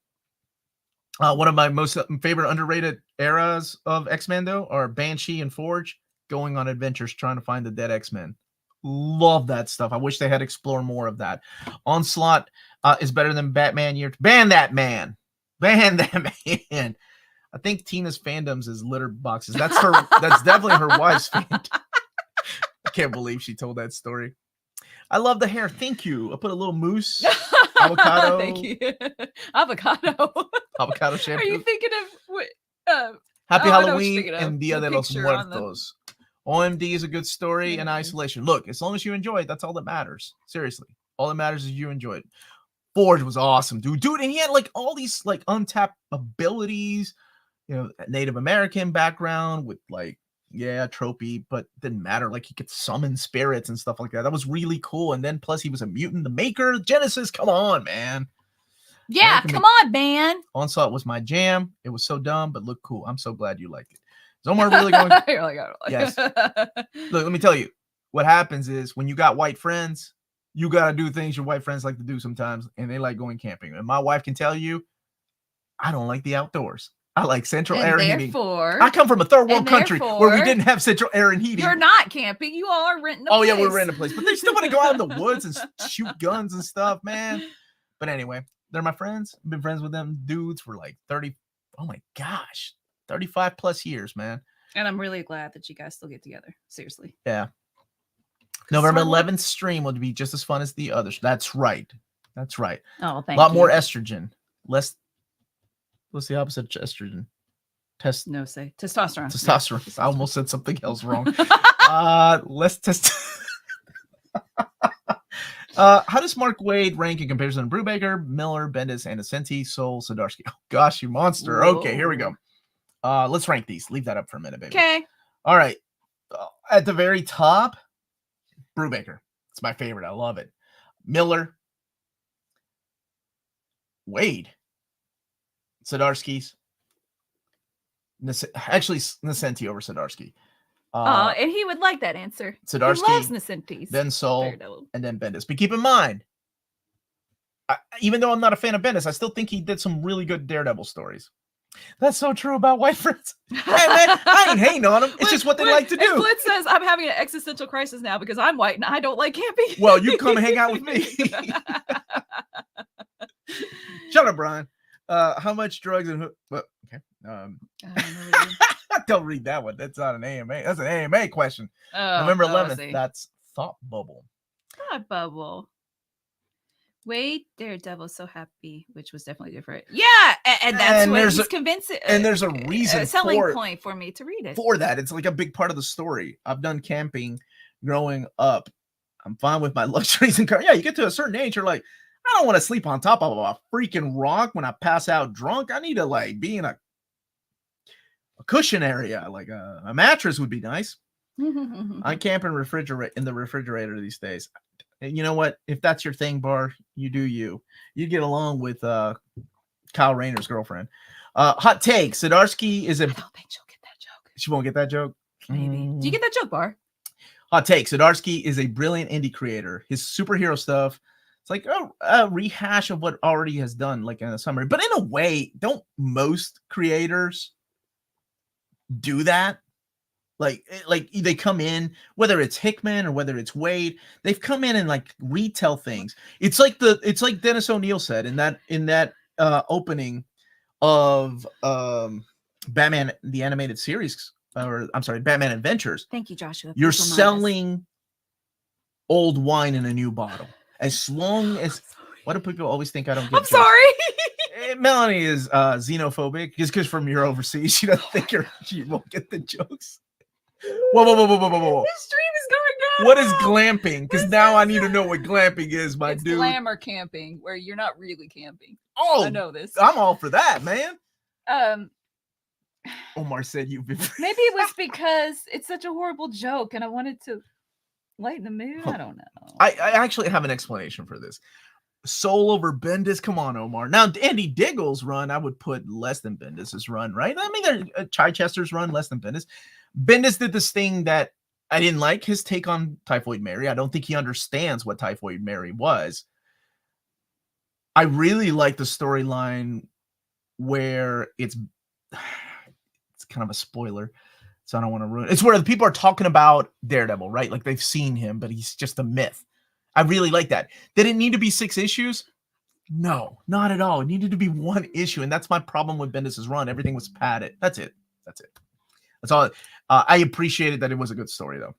One of my most favorite underrated eras of X-Men, though, are Banshee and Forge going on adventures trying to find the dead X-Men. Love that stuff. I wish they had explored more of that. Onslaught is better than Batman Year. Ban that man. I think Tina's fandoms is litter boxes. That's her. That's definitely her wife's fandom. I can't believe she told that story. I love the hair. Thank you. I put a little mousse. Avocado. Thank you. Avocado shampoo. Are you thinking of Happy Halloween and Dia de los Muertos? OMD is a good story and isolation. Look, as long as you enjoy it, that's all that matters. Seriously. All that matters is you enjoy it. Forge was awesome, dude. And he had like all these like untapped abilities, Native American background with like, tropey, but didn't matter. Like he could summon spirits and stuff like that. That was really cool. And then plus he was a mutant, the maker, Genesis. Come on, man. Yeah, come on, man. Onslaught was my jam. It was so dumb, but looked cool. I'm so glad you liked it. Is Omar really going? Yes. Look, let me tell you. What happens is when you got white friends, you got to do things your white friends like to do sometimes, and they like going camping. And my wife can tell you, I don't like the outdoors. I like central air and heating. I come from a third world country where we didn't have central air and heating. You're not camping. You all are renting a place. Oh, yeah, we're renting a place. But they still want to go out in the woods and shoot guns and stuff, man. But anyway, they're my friends. I've been friends with them dudes for like 35 plus years, man. And I'm really glad that you guys still get together. Seriously. Yeah. November 11th stream will be just as fun as the others. That's right. That's right. Oh, thank you. A lot more estrogen. What's the opposite of estrogen? Testosterone. Testosterone. Yeah. I almost said something else wrong. Less how does Mark Waid rank in comparison to Brubaker, Miller, Bendis, Innocenti, Soul, Zdarsky? Oh gosh, you monster. Whoa. Okay, here we go. Let's rank these. Leave that up for a minute, baby. Okay. All right. At the very top, Brubaker. It's my favorite. I love it. Miller. Waid. Zdarsky's. Actually, Innocenti over Zdarsky. And he would like that answer. Zdarsky. He loves Innocenti's. Then Soul. And then Bendis. But keep in mind, even though I'm not a fan of Bendis, I still think he did some really good Daredevil stories. That's so true about white friends. Hey, man, I ain't hating on them. It's just what they like to do. Blitz says, I'm having an existential crisis now because I'm white and I don't like camping. Well, you come and hang out with me. Shut up, Brian. How much drugs and okay. Don't read that one. That's not an AMA. That's an AMA question. November 11th. That's Thought Bubble. Thought Bubble. Wait, Daredevil so happy, which was definitely different. Yeah, and that's what he's convincing. And there's a reason, a selling point for me to read it. For that, it's like a big part of the story. I've done camping growing up. I'm fine with my luxuries and cars. Yeah, you get to a certain age, you're like, I don't want to sleep on top of a freaking rock when I pass out drunk. I need to like be in a cushion area, like a mattress would be nice. I camp in the refrigerator these days. And you know what? If that's your thing, Bar, you do you. You get along with Kyle Rayner's girlfriend. Hot take: Zdarsky is a. I don't think she'll get that joke. She won't get that joke. Maybe. Do you get that joke, Bar? Hot take: Zdarsky is a brilliant indie creator. His superhero stuff, it's like a rehash of what already has done, like in a summary. But in a way, don't most creators do that? Like they come in, whether it's Hickman or whether it's Waid, they've come in and like retell things. It's like Dennis O'Neil said in that opening of Batman the Animated Series, or I'm sorry, Batman Adventures. Thank you, Joshua. You're selling old wine in a new bottle. As long as why do people always think I don't get? I'm sorry. Melanie is xenophobic just because from you're overseas. She doesn't think she won't get the jokes. Whoa. This stream is going down. What is glamping? Because now I need to know what glamping is, my dude. Glamour camping, where you're not really camping. Oh, I know this. I'm all for that, man. Omar said you've been. Maybe it was because it's such a horrible joke, and I wanted to lighten the mood. I don't know. I actually have an explanation for this. Soul over Bendis. Come on, Omar. Now, Andy Diggle's run, I would put less than Bendis's run, right? I mean, Chichester's run less than Bendis. Bendis did this thing that I didn't like, his take on Typhoid Mary. I don't think he understands what Typhoid Mary was. I really like the storyline where it's kind of a spoiler, so I don't want to ruin it. It's where the people are talking about Daredevil, right? Like they've seen him, but he's just a myth. I really like that. Did it need to be 6 issues? No, not at all. It needed to be 1 issue, and that's my problem with Bendis's run. Everything was padded. That's it. That's all. I appreciated that it was a good story, though.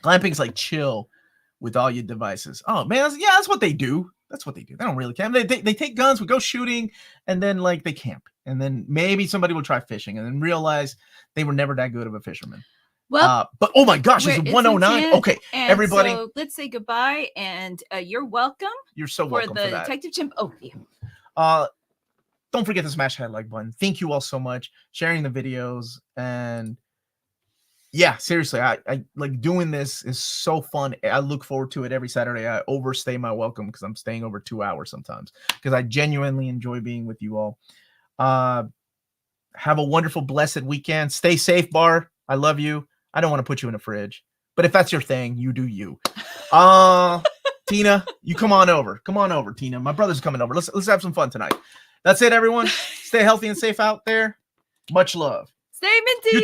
Glamping's like chill with all your devices. Oh, man. That's what they do. They don't really camp. They take guns, we go shooting, and then like they camp. And then maybe somebody will try fishing and then realize they were never that good of a fisherman. Well, but oh my gosh, it's 109. Okay, everybody, so let's say goodbye, and you're welcome. You're so welcome for that. Detective Chimp overview. Don't forget to smash that like button. Thank you all so much, sharing the videos, and yeah, seriously, I like doing this is so fun. I look forward to it every Saturday. I overstay my welcome because I'm staying over 2 hours sometimes because I genuinely enjoy being with you all. Have a wonderful, blessed weekend. Stay safe, Bar. I love you. I don't want to put you in a fridge, but if that's your thing, you do you. Tina, you come on over. Come on over, Tina. My brother's coming over. Let's have some fun tonight. That's it, everyone. Stay healthy and safe out there. Much love. Stay minty.